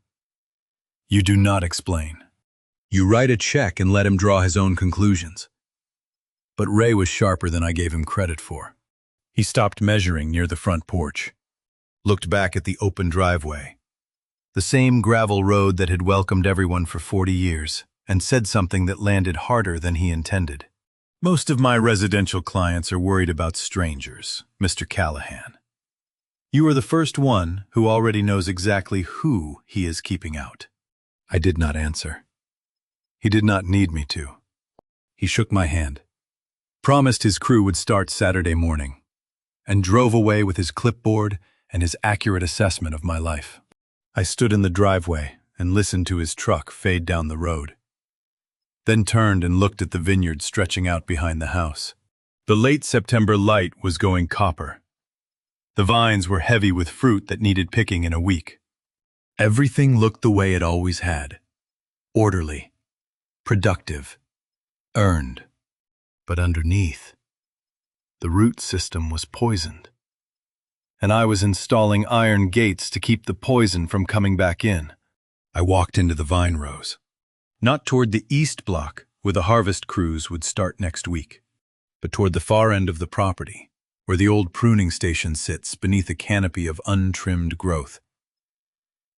You do not explain. You write a check and let him draw his own conclusions. But Ray was sharper than I gave him credit for. He stopped measuring near the front porch, looked back at the open driveway, the same gravel road that had welcomed everyone for 40 years, and said something that landed harder than he intended. Most of my residential clients are worried about strangers, Mr. Callahan. You are the first one who already knows exactly who he is keeping out. I did not answer. He did not need me to. He shook my hand, promised his crew would start Saturday morning, and drove away with his clipboard and his accurate assessment of my life. I stood in the driveway and listened to his truck fade down the road, then turned and looked at the vineyard stretching out behind the house. The late September light was going copper. The vines were heavy with fruit that needed picking in a week. Everything looked the way it always had. Orderly, productive, earned. But underneath, the root system was poisoned. And I was installing iron gates to keep the poison from coming back in. I walked into the vine rows. Not toward the east block, where the harvest crews would start next week, but toward the far end of the property, where the old pruning station sits beneath a canopy of untrimmed growth.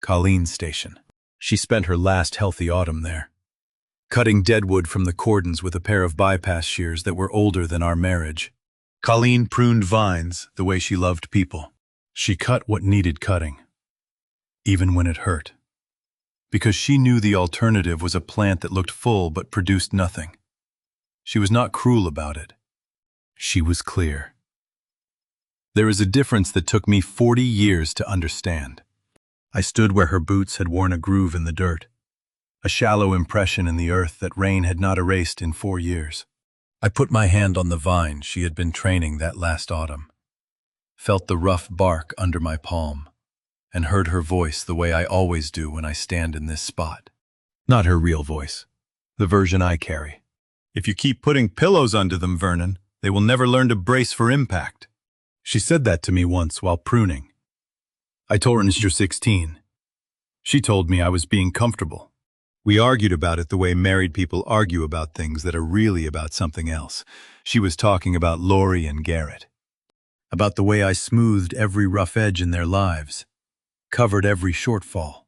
Colleen's station. She spent her last healthy autumn there, cutting deadwood from the cordons with a pair of bypass shears that were older than our marriage. Colleen pruned vines the way she loved people. She cut what needed cutting, even when it hurt, because she knew the alternative was a plant that looked full but produced nothing. She was not cruel about it. She was clear. There is a difference that took me 40 years to understand. I stood where her boots had worn a groove in the dirt, a shallow impression in the earth that rain had not erased in 4 years. I put my hand on the vine she had been training that last autumn, felt the rough bark under my palm, and heard her voice the way I always do when I stand in this spot. Not her real voice, the version I carry. If you keep putting pillows under them, Vernon, they will never learn to brace for impact. She said that to me once while pruning. I told her you're 16. She told me I was being comfortable. We argued about it the way married people argue about things that are really about something else. She was talking about Lori and Garrett, about the way I smoothed every rough edge in their lives, covered every shortfall,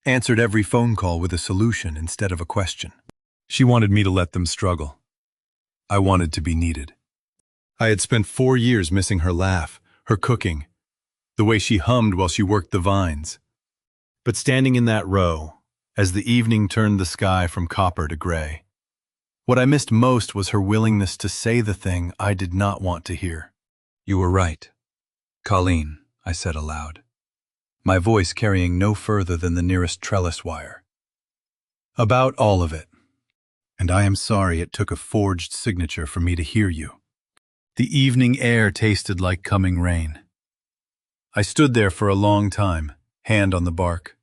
answered every phone call with a solution instead of a question. She wanted me to let them struggle. I wanted to be needed. I had spent 4 years missing her laugh, her cooking, the way she hummed while she worked the vines. But standing in that row, as the evening turned the sky from copper to gray, what I missed most was her willingness to say the thing I did not want to hear. You were right, Colleen, I said aloud, my voice carrying no further than the nearest trellis wire. About all of it. And I am sorry it took a forged signature for me to hear you. The evening air tasted like coming rain. I stood there for a long time, hand on the bark,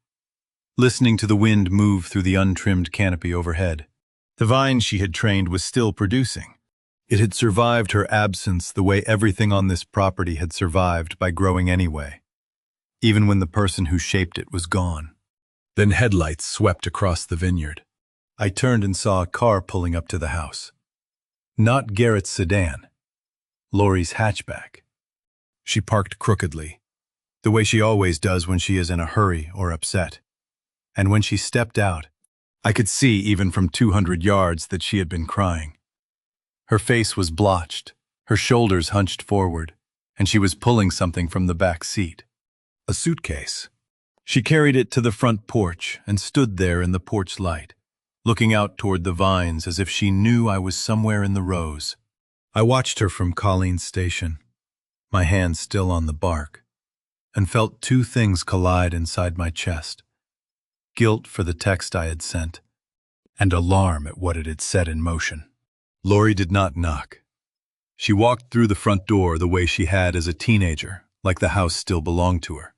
listening to the wind move through the untrimmed canopy overhead. The vine she had trained was still producing. It had survived her absence the way everything on this property had survived by growing anyway, even when the person who shaped it was gone. Then headlights swept across the vineyard. I turned and saw a car pulling up to the house. Not Garrett's sedan, Lori's hatchback. She parked crookedly, the way she always does when she is in a hurry or upset. And when she stepped out, I could see even from 200 yards that she had been crying. Her face was blotched, her shoulders hunched forward, and she was pulling something from the back seat. A suitcase. She carried it to the front porch and stood there in the porch light, looking out toward the vines as if she knew I was somewhere in the rows. I watched her from Colleen's station, my hand still on the bark, and felt two things collide inside my chest: guilt for the text I had sent, and alarm at what it had set in motion. Lori did not knock. She walked through the front door the way she had as a teenager, like the house still belonged to her.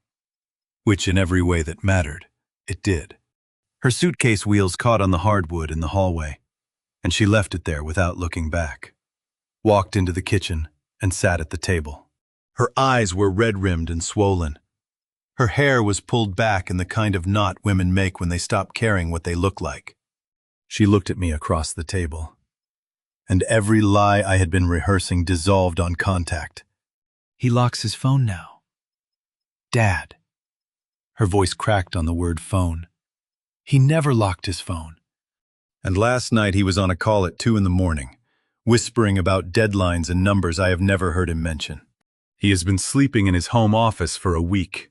Which, in every way that mattered, it did. Her suitcase wheels caught on the hardwood in the hallway, and she left it there without looking back. Walked into the kitchen and sat at the table. Her eyes were red-rimmed and swollen. Her hair was pulled back in the kind of knot women make when they stop caring what they look like. She looked at me across the table, and every lie I had been rehearsing dissolved on contact. He locks his phone now. Dad. Her voice cracked on the word phone. He never locked his phone. And last night he was on a call at 2 a.m, whispering about deadlines and numbers I have never heard him mention. He has been sleeping in his home office for a week.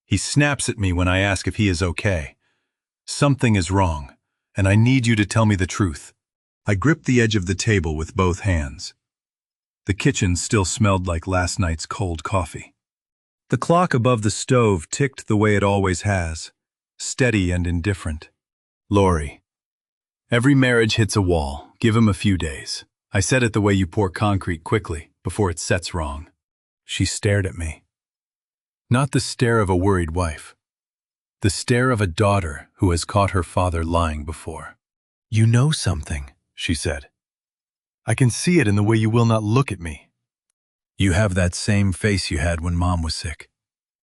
He snaps at me when I ask if he is okay. Something is wrong, and I need you to tell me the truth. I gripped the edge of the table with both hands. The kitchen still smelled like last night's cold coffee. The clock above the stove ticked the way it always has, steady and indifferent. Lori, every marriage hits a wall. Give him a few days. I said it the way you pour concrete quickly, before it sets wrong. She stared at me. Not the stare of a worried wife. The stare of a daughter who has caught her father lying before. You know something, she said. I can see it in the way you will not look at me. You have that same face you had when Mom was sick,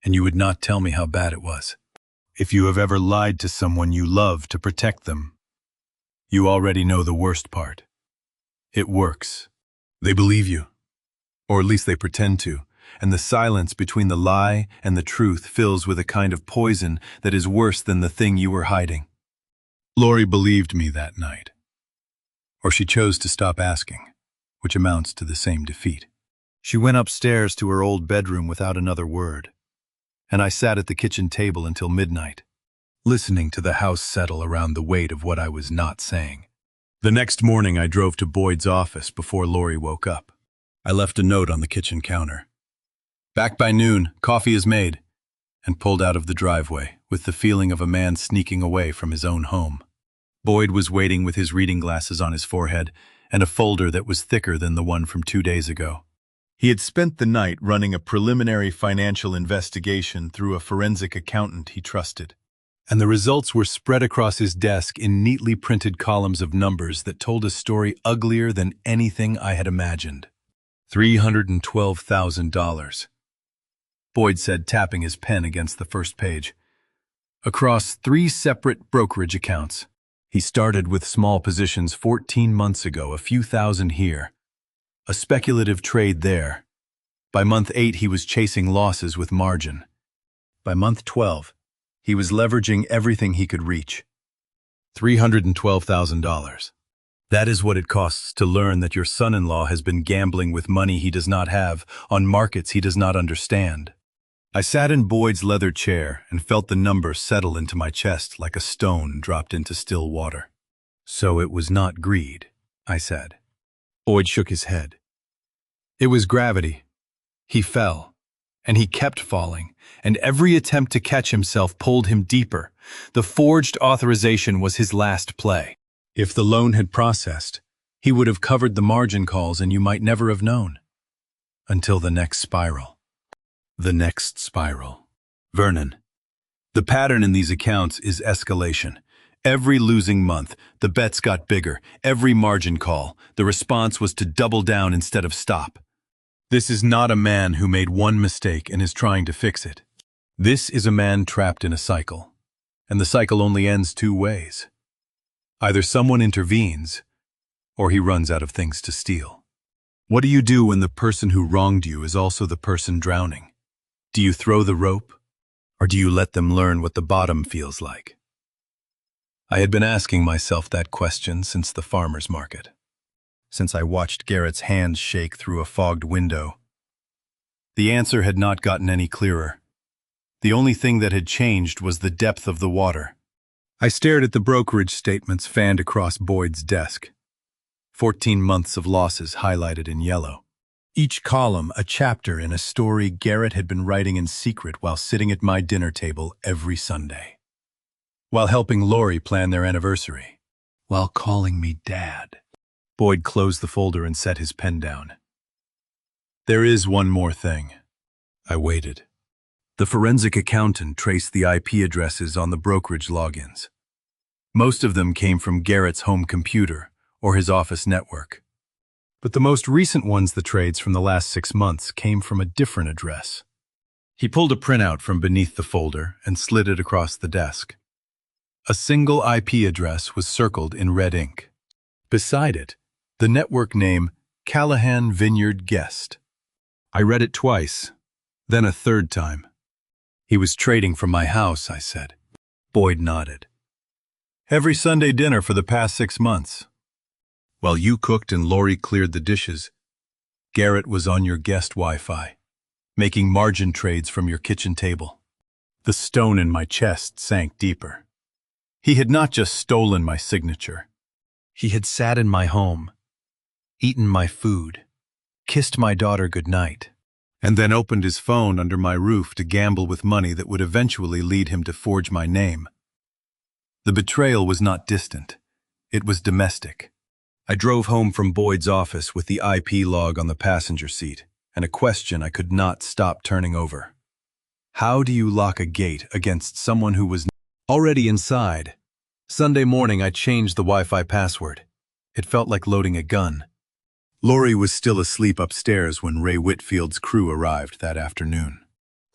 and you would not tell me how bad it was. If you have ever lied to someone you love to protect them, you already know the worst part. It works. They believe you, or at least they pretend to, and the silence between the lie and the truth fills with a kind of poison that is worse than the thing you were hiding. Lori believed me that night. Or she chose to stop asking, which amounts to the same defeat. She went upstairs to her old bedroom without another word, and I sat at the kitchen table until midnight, listening to the house settle around the weight of what I was not saying. The next morning I drove to Boyd's office before Lori woke up. I left a note on the kitchen counter. Back by noon, coffee is made, and pulled out of the driveway with the feeling of a man sneaking away from his own home. Boyd was waiting with his reading glasses on his forehead and a folder that was thicker than the one from 2 days ago. He had spent the night running a preliminary financial investigation through a forensic accountant he trusted, and the results were spread across his desk in neatly printed columns of numbers that told a story uglier than anything I had imagined. $312,000. Boyd said, tapping his pen against the first page. Across 3 separate brokerage accounts. He started with small positions 14 months ago, a few thousand here. A speculative trade there. By month 8, he was chasing losses with margin. By month 12, he was leveraging everything he could reach. $312,000. That is what it costs to learn that your son-in-law has been gambling with money he does not have on markets he does not understand. I sat in Boyd's leather chair and felt the number settle into my chest like a stone dropped into still water. So it was not greed, I said. Boyd shook his head. It was gravity. He fell, and he kept falling, and every attempt to catch himself pulled him deeper. The forged authorization was his last play. If the loan had processed, he would have covered the margin calls and you might never have known. Until the next spiral. The next spiral. Vernon. The pattern in these accounts is escalation. Every losing month, the bets got bigger. Every margin call, the response was to double down instead of stop. This is not a man who made one mistake and is trying to fix it. This is a man trapped in a cycle. And the cycle only ends 2 ways. Either someone intervenes, or he runs out of things to steal. What do you do when the person who wronged you is also the person drowning? Do you throw the rope, or do you let them learn what the bottom feels like? I had been asking myself that question since the farmer's market, since I watched Garrett's hands shake through a fogged window. The answer had not gotten any clearer. The only thing that had changed was the depth of the water. I stared at the brokerage statements fanned across Boyd's desk. 14 months of losses highlighted in yellow. Each column a chapter in a story Garrett had been writing in secret while sitting at my dinner table every Sunday. While helping Lori plan their anniversary. While calling me Dad. Boyd closed the folder and set his pen down. There is one more thing. I waited. The forensic accountant traced the IP addresses on the brokerage logins. Most of them came from Garrett's home computer or his office network. But the most recent ones, the trades from the last 6 months, came from a different address. He pulled a printout from beneath the folder and slid it across the desk. A single IP address was circled in red ink. Beside it, the network name Callahan Vineyard Guest. I read it twice, then a third time. He was trading from my house, I said. Boyd nodded. Every Sunday dinner for the past 6 months. While you cooked and Lori cleared the dishes, Garrett was on your guest Wi-Fi, making margin trades from your kitchen table. The stone in my chest sank deeper. He had not just stolen my signature. He had sat in my home, eaten my food, kissed my daughter goodnight, and then opened his phone under my roof to gamble with money that would eventually lead him to forge my name. The betrayal was not distant. It was domestic. I drove home from Boyd's office with the IP log on the passenger seat and a question I could not stop turning over. How do you lock a gate against someone who was already inside? Sunday morning, I changed the Wi-Fi password. It felt like loading a gun. Lori was still asleep upstairs when Ray Whitfield's crew arrived that afternoon.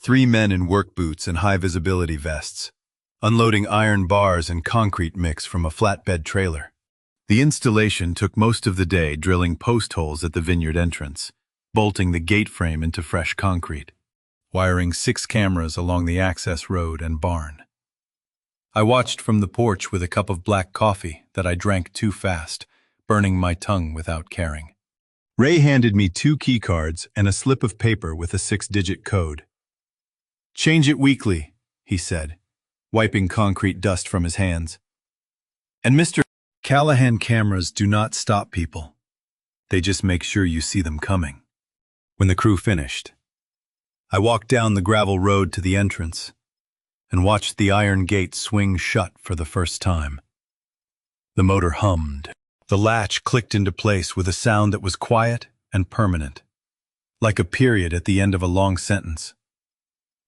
3 men in work boots and high-visibility vests, unloading iron bars and concrete mix from a flatbed trailer. The installation took most of the day drilling post holes at the vineyard entrance, bolting the gate frame into fresh concrete, wiring 6 cameras along the access road and barn. I watched from the porch with a cup of black coffee that I drank too fast, burning my tongue without caring. Ray handed me 2 key cards and a slip of paper with a 6-digit code. Change it weekly, he said, wiping concrete dust from his hands. And Mr. Callahan cameras do not stop people. They just make sure you see them coming. When the crew finished, I walked down the gravel road to the entrance and watched the iron gate swing shut for the first time. The motor hummed. The latch clicked into place with a sound that was quiet and permanent, like a period at the end of a long sentence.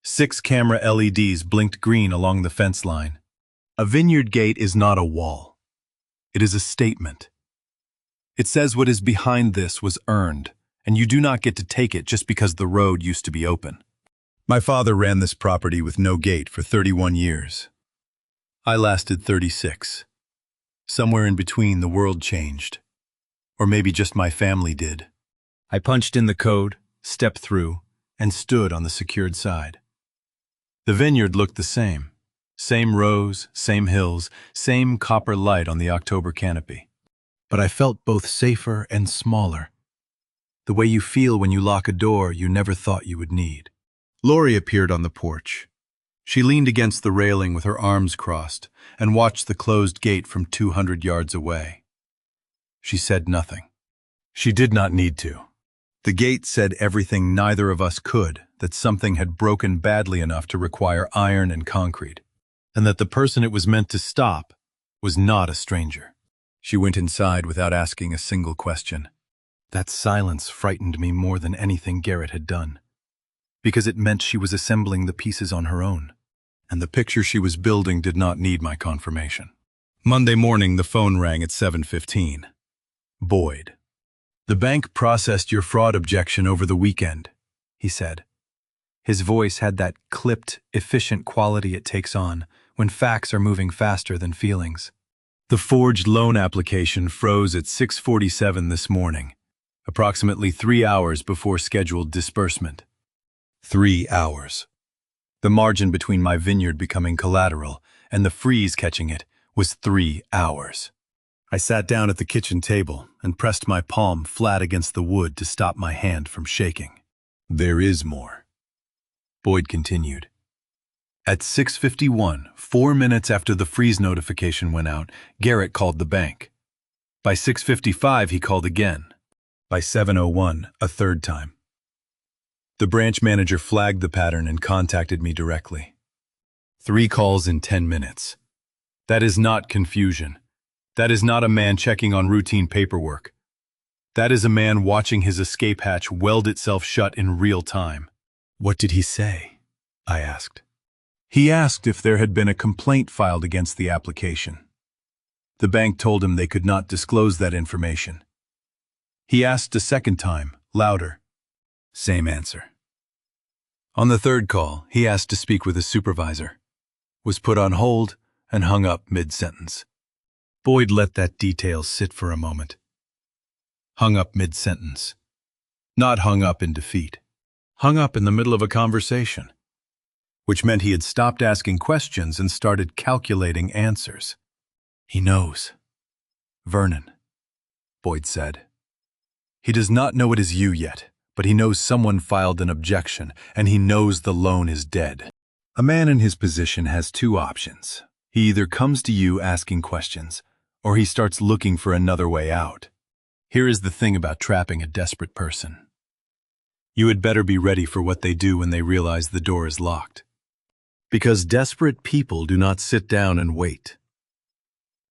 6 camera LEDs blinked green along the fence line. A vineyard gate is not a wall. It is a statement. It says what is behind this was earned, and you do not get to take it just because the road used to be open. My father ran this property with no gate for 31 years. I lasted 36. Somewhere in between, the world changed. Or maybe just my family did. I punched in the code, stepped through, and stood on the secured side. The vineyard looked the same. Same rows, same hills, same copper light on the October canopy. But I felt both safer and smaller. The way you feel when you lock a door you never thought you would need. Lori appeared on the porch. She leaned against the railing with her arms crossed and watched the closed gate from 200 yards away. She said nothing. She did not need to. The gate said everything neither of us could, that something had broken badly enough to require iron and concrete, and that the person it was meant to stop was not a stranger. She went inside without asking a single question. That silence frightened me more than anything Garrett had done, because it meant she was assembling the pieces on her own, and the picture she was building did not need my confirmation. Monday morning, the phone rang at 7:15. Boyd. The bank processed your fraud objection over the weekend, he said. His voice had that clipped, efficient quality it takes on when facts are moving faster than feelings. The forged loan application froze at 6:47 this morning, approximately 3 hours before scheduled disbursement. 3 hours. The margin between my vineyard becoming collateral and the freeze catching it was 3 hours. I sat down at the kitchen table and pressed my palm flat against the wood to stop my hand from shaking. There is more. Boyd continued. At 6:51, 4 minutes after the freeze notification went out, Garrett called the bank. By 6:55, he called again. By 7:01, a third time. The branch manager flagged the pattern and contacted me directly. 3 calls in 10 minutes. That is not confusion. That is not a man checking on routine paperwork. That is a man watching his escape hatch weld itself shut in real time. What did he say? I asked. He asked if there had been a complaint filed against the application. The bank told him they could not disclose that information. He asked a second time, louder. Same answer. On the third call, he asked to speak with his supervisor, was put on hold, and hung up mid-sentence. Boyd let that detail sit for a moment. Hung up mid-sentence. Not hung up in defeat. Hung up in the middle of a conversation, which meant he had stopped asking questions and started calculating answers. He knows. Vernon, Boyd said. He does not know it is you yet, but he knows someone filed an objection, and he knows the loan is dead. A man in his position has 2 options. He either comes to you asking questions, or he starts looking for another way out. Here is the thing about trapping a desperate person. You had better be ready for what they do when they realize the door is locked. Because desperate people do not sit down and wait.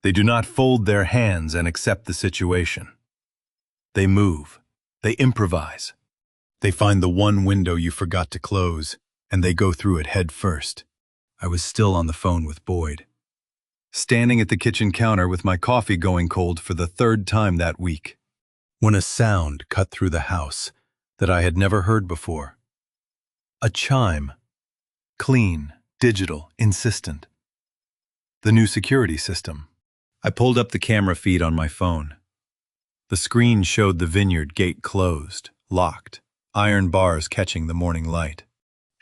They do not fold their hands and accept the situation. They move. They improvise. They find the one window you forgot to close, and they go through it head first. I was still on the phone with Boyd, standing at the kitchen counter with my coffee going cold for the 3rd time that week, when a sound cut through the house that I had never heard before. A chime. Clean, digital, insistent. The new security system. I pulled up the camera feed on my phone. The screen showed the vineyard gate closed, locked, iron bars catching the morning light.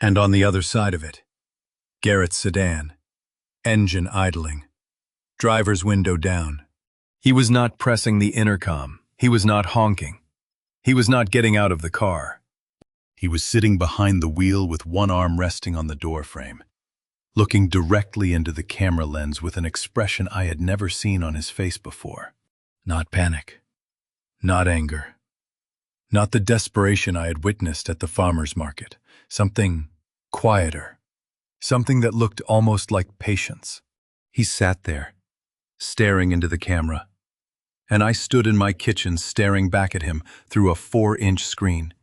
And on the other side of it, Garrett's sedan, engine idling, driver's window down. He was not pressing the intercom. He was not honking. He was not getting out of the car. He was sitting behind the wheel with one arm resting on the doorframe, looking directly into the camera lens with an expression I had never seen on his face before. Not panic. Not anger. Not the desperation I had witnessed at the farmer's market. Something quieter. Something that looked almost like patience. He sat there, staring into the camera, and I stood in my kitchen staring back at him through a 4-inch screen.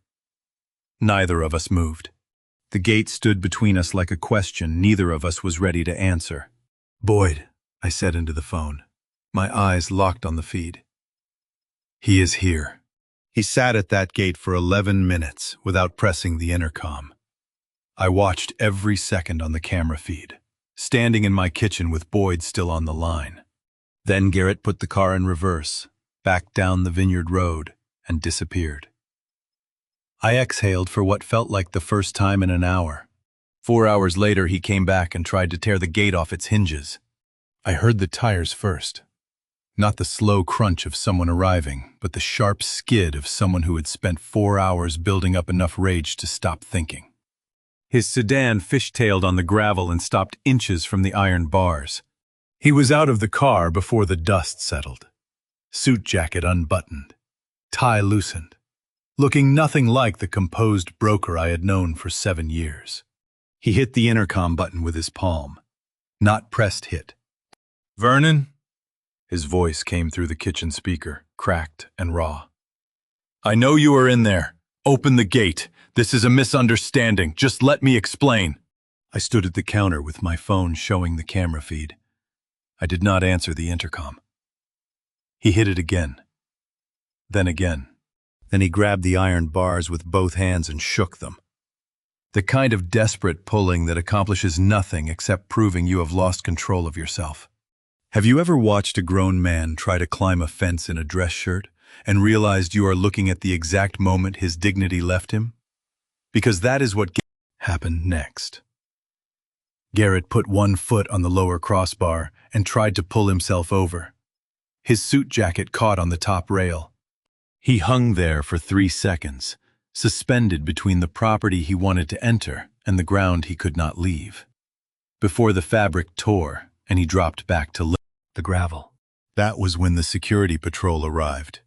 Neither of us moved. The gate stood between us like a question neither of us was ready to answer. Boyd, I said into the phone, my eyes locked on the feed. He is here. He sat at that gate for 11 minutes without pressing the intercom. I watched every second on the camera feed, standing in my kitchen with Boyd still on the line. Then Garrett put the car in reverse, backed down the vineyard road, and disappeared. I exhaled for what felt like the first time in an hour. 4 hours later, he came back and tried to tear the gate off its hinges. I heard the tires first. Not the slow crunch of someone arriving, but the sharp skid of someone who had spent 4 hours building up enough rage to stop thinking. His sedan fishtailed on the gravel and stopped inches from the iron bars. He was out of the car before the dust settled. Suit jacket unbuttoned, tie loosened, looking nothing like the composed broker I had known for 7 years. He hit the intercom button with his palm. Not pressed hit. Vernon? His voice came through the kitchen speaker, cracked and raw. I know you are in there. Open the gate. This is a misunderstanding. Just let me explain. I stood at the counter with my phone showing the camera feed. I did not answer the intercom. He hit it again. Then again. Then he grabbed the iron bars with both hands and shook them. The kind of desperate pulling that accomplishes nothing except proving you have lost control of yourself. Have you ever watched a grown man try to climb a fence in a dress shirt and realized you are looking at the exact moment his dignity left him? Because that is what happened next. Garrett put one foot on the lower crossbar and tried to pull himself over. His suit jacket caught on the top rail. He hung there for 3 seconds, suspended between the property he wanted to enter and the ground he could not leave, before the fabric tore and he dropped back to the gravel. That was when the security patrol arrived.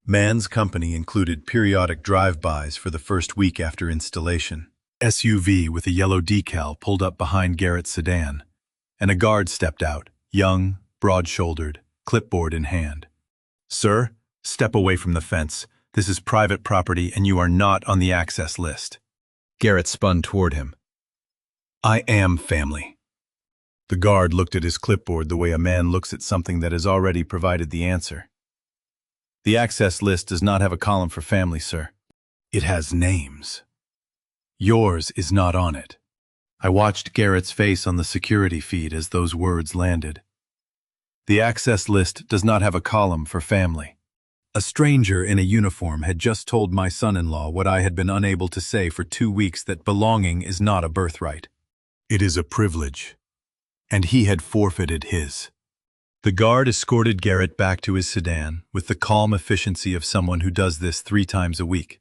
Mann's company included periodic drive-bys for the first week after installation. SUV with a yellow decal pulled up behind Garrett's sedan, and a guard stepped out, young, broad-shouldered, clipboard in hand. "Sir, step away from the fence. This is private property and you are not on the access list." Garrett spun toward him. "I am family." The guard looked at his clipboard the way a man looks at something that has already provided the answer. "The access list does not have a column for family, sir. It has names. Yours is not on it." I watched Garrett's face on the security feed as those words landed. The access list does not have a column for family. A stranger in a uniform had just told my son-in-law what I had been unable to say for 2 weeks, that belonging is not a birthright. It is a privilege. And he had forfeited his. The guard escorted Garrett back to his sedan with the calm efficiency of someone who does this 3 times a week.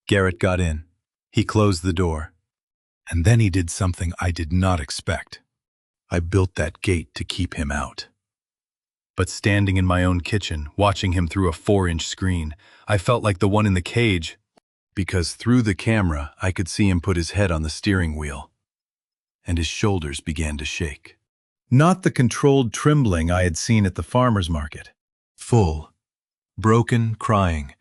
Garrett got in. He closed the door. And then he did something I did not expect. I built that gate to keep him out. But standing in my own kitchen, watching him through a 4-inch screen, I felt like the one in the cage, because through the camera I could see him put his head on the steering wheel, and his shoulders began to shake. Not the controlled trembling I had seen at the farmer's market. Full, broken crying,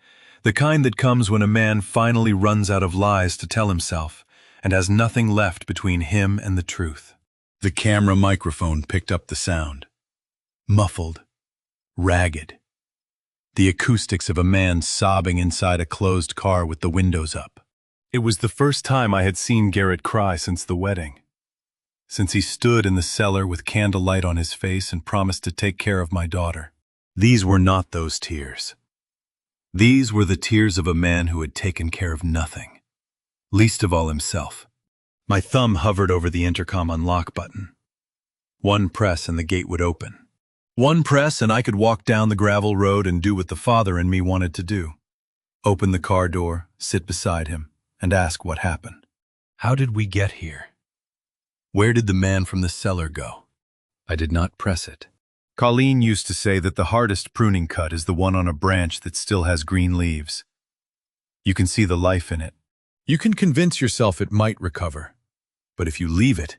the kind that comes when a man finally runs out of lies to tell himself and has nothing left between him and the truth. The camera microphone picked up the sound. Muffled, ragged. The acoustics of a man sobbing inside a closed car with the windows up. It was the first time I had seen Garrett cry since the wedding. Since he stood in the cellar with candlelight on his face and promised to take care of my daughter. These were not those tears. These were the tears of a man who had taken care of nothing, least of all himself. My thumb hovered over the intercom unlock button. One press and the gate would open. One press and I could walk down the gravel road and do what the father in me wanted to do. Open the car door, sit beside him, and ask what happened. How did we get here? Where did the man from the cellar go? I did not press it. Colleen used to say that the hardest pruning cut is the one on a branch that still has green leaves. You can see the life in it. You can convince yourself it might recover. But if you leave it,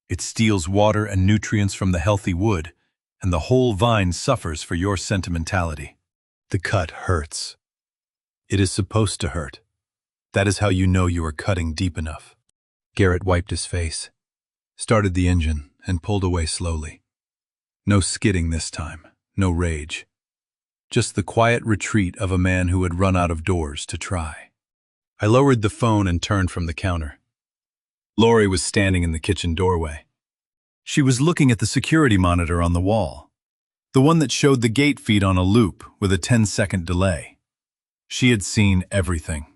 it steals water and nutrients from the healthy wood, and the whole vine suffers for your sentimentality. The cut hurts. It is supposed to hurt. That is how you know you are cutting deep enough. Garrett wiped his face, started the engine, and pulled away slowly. No skidding this time, no rage. Just the quiet retreat of a man who had run out of doors to try. I lowered the phone and turned from the counter. Lori was standing in the kitchen doorway. She was looking at the security monitor on the wall, the one that showed the gate feed on a loop with a 10-second delay. She had seen everything.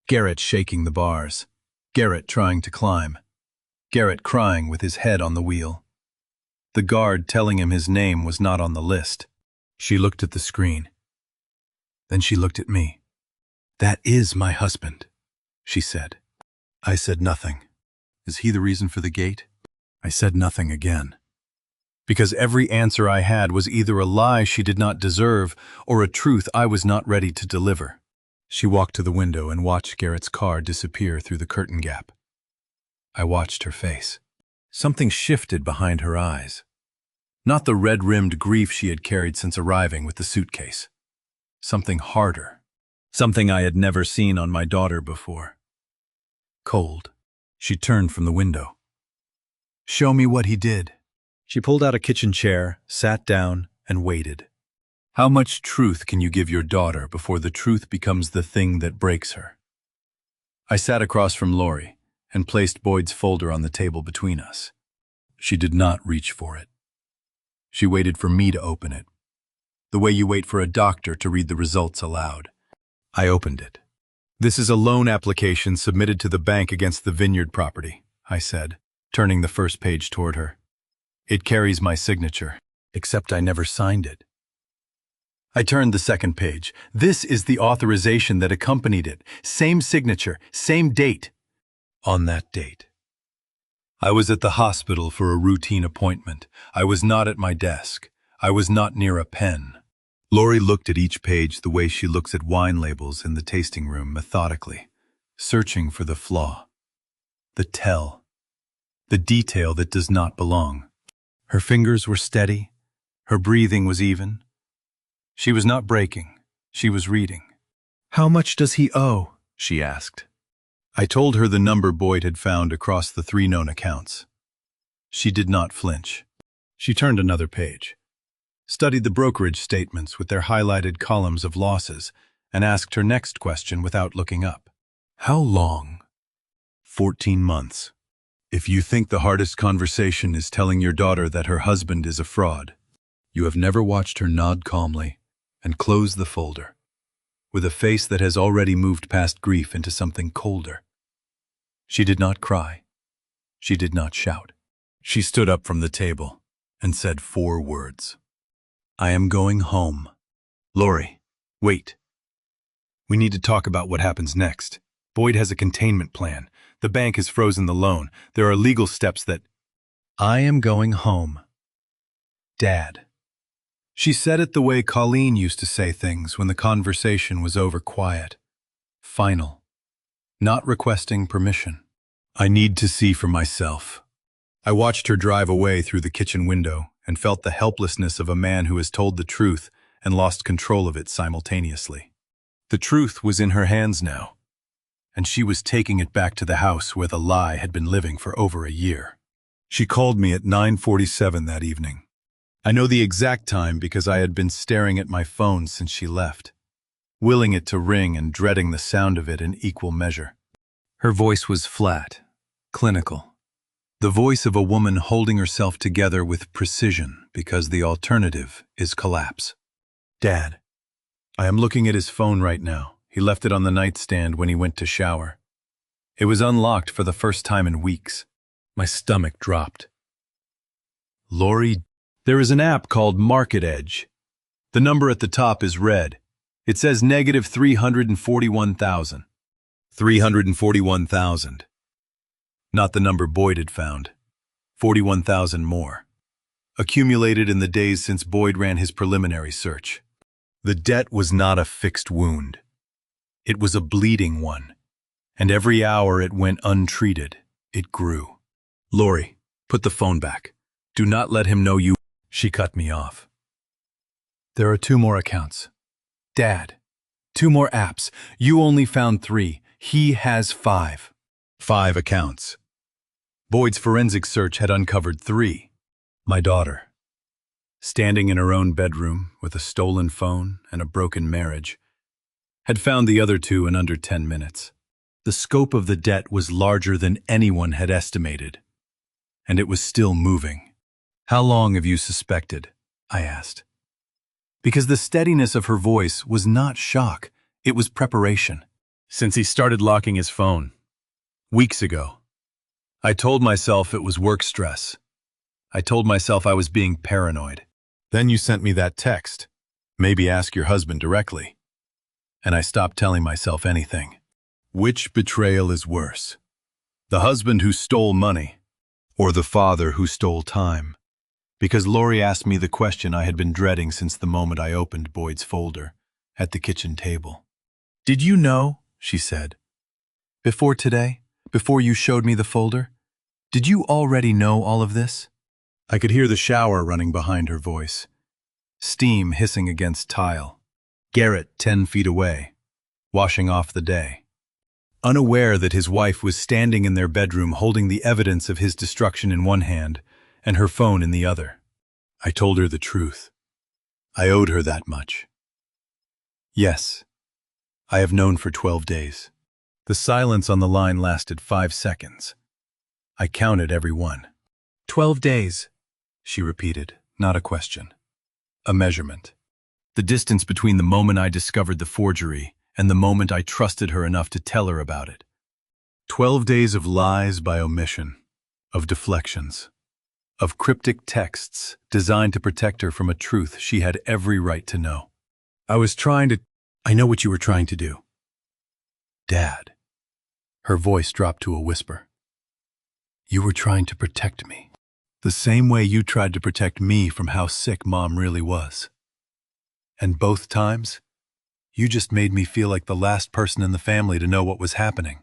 Garrett shaking the bars, Garrett trying to climb, Garrett crying with his head on the wheel. The guard telling him his name was not on the list. She looked at the screen. Then she looked at me. "That is my husband," she said. I said nothing. Is he the reason for the gate? I said nothing again. Because every answer I had was either a lie she did not deserve or a truth I was not ready to deliver. She walked to the window and watched Garrett's car disappear through the curtain gap. I watched her face. Something shifted behind her eyes. Not the red-rimmed grief she had carried since arriving with the suitcase. Something harder. Something I had never seen on my daughter before. Cold. She turned from the window. "Show me what he did." She pulled out a kitchen chair, sat down, and waited. How much truth can you give your daughter before the truth becomes the thing that breaks her? I sat across from Lori and placed Boyd's folder on the table between us. She did not reach for it. She waited for me to open it, the way you wait for a doctor to read the results aloud. I opened it. "This is a loan application submitted to the bank against the vineyard property," I said, turning the first page toward her. "It carries my signature, except I never signed it." I turned the second page. "This is the authorization that accompanied it. Same signature, same date." On that date, I was at the hospital for a routine appointment. I was not at my desk. I was not near a pen. Lori looked at each page the way she looks at wine labels in the tasting room, methodically, searching for the flaw, the tell, the detail that does not belong. Her fingers were steady. Her breathing was even. She was not breaking. She was reading. "How much does he owe?" she asked. I told her the number Boyd had found across the 3 known accounts. She did not flinch. She turned another page, studied the brokerage statements with their highlighted columns of losses, and asked her next question without looking up. "How long?" 14 months. If you think the hardest conversation is telling your daughter that her husband is a fraud, you have never watched her nod calmly and close the folder, with a face that has already moved past grief into something colder. She did not cry. She did not shout. She stood up from the table and said 4 words. "I am going home." "Lori, wait. We need to talk about what happens next. Boyd has a containment plan. The bank has frozen the loan. There are legal steps that—" "I am going home. Dad." She said it the way Colleen used to say things when the conversation was over, quiet, final, not requesting permission. "I need to see for myself." I watched her drive away through the kitchen window and felt the helplessness of a man who has told the truth and lost control of it simultaneously. The truth was in her hands now, and she was taking it back to the house where the lie had been living for over a year. She called me at 9:47 that evening. I know the exact time because I had been staring at my phone since she left, willing it to ring and dreading the sound of it in equal measure. Her voice was flat, clinical. The voice of a woman holding herself together with precision because the alternative is collapse. "Dad, I am looking at his phone right now. He left it on the nightstand when he went to shower. It was unlocked for the first time in weeks." My stomach dropped. "Lori, there is an app called Market Edge. The number at the top is red. It says negative 341,000. 341,000. Not the number Boyd had found. 41,000 more. Accumulated in the days since Boyd ran his preliminary search. The debt was not a fixed wound. It was a bleeding one. And every hour it went untreated, it grew. "Lori, put the phone back. Do not let him know you—" She cut me off. "There are 2 more accounts. Dad, 2 more apps. You only found 3. He has 5. 5 accounts. Boyd's forensic search had uncovered 3. My daughter, standing in her own bedroom with a stolen phone and a broken marriage, had found the other 2 in under 10 minutes. The scope of the debt was larger than anyone had estimated, and it was still moving. "How long have you suspected?" I asked. Because the steadiness of her voice was not shock, it was preparation. "Since he started locking his phone. Weeks ago. I told myself it was work stress. I told myself I was being paranoid. Then you sent me that text. Maybe ask your husband directly. And I stopped telling myself anything. Which betrayal is worse? The husband who stole money, or the father who stole time? Because Lori asked me the question I had been dreading since the moment I opened Boyd's folder at the kitchen table. "Did you know?" she said. "Before today? Before you showed me the folder? Did you already know all of this?" I could hear the shower running behind her voice, steam hissing against tile. Garrett 10 feet away, washing off the day. Unaware that his wife was standing in their bedroom holding the evidence of his destruction in one hand and her phone in the other. I told her the truth. I owed her that much. "Yes, I have known for 12 days. The silence on the line lasted 5 seconds. I counted every one. 12 days, she repeated, not a question. A measurement. The distance between the moment I discovered the forgery and the moment I trusted her enough to tell her about it. 12 days of lies by omission, of deflections, of cryptic texts designed to protect her from a truth she had every right to know. I know what you were trying to do. Dad. Her voice dropped to a whisper. You were trying to protect me. The same way you tried to protect me from how sick Mom really was. And both times, you just made me feel like the last person in the family to know what was happening.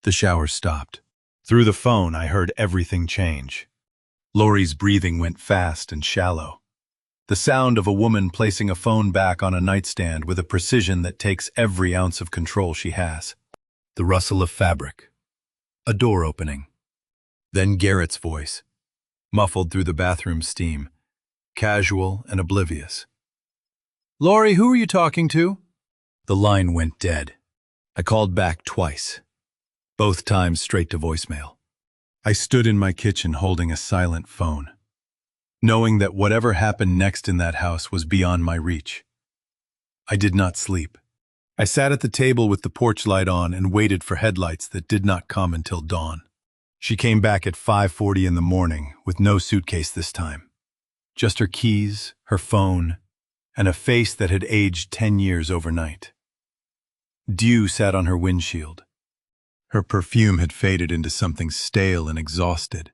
The shower stopped. Through the phone, I heard everything change. Lori's breathing went fast and shallow. The sound of a woman placing a phone back on a nightstand with a precision that takes every ounce of control she has. The rustle of fabric. A door opening. Then Garrett's voice, muffled through the bathroom steam, casual and oblivious. Lori, who are you talking to? The line went dead. I called back twice, both times straight to voicemail. I stood in my kitchen holding a silent phone, knowing that whatever happened next in that house was beyond my reach. I did not sleep. I sat at the table with the porch light on and waited for headlights that did not come until dawn. She came back at 5:40 in the morning with no suitcase this time. Just her keys, her phone, and a face that had aged 10 years overnight. Dew sat on her windshield. Her perfume had faded into something stale and exhausted.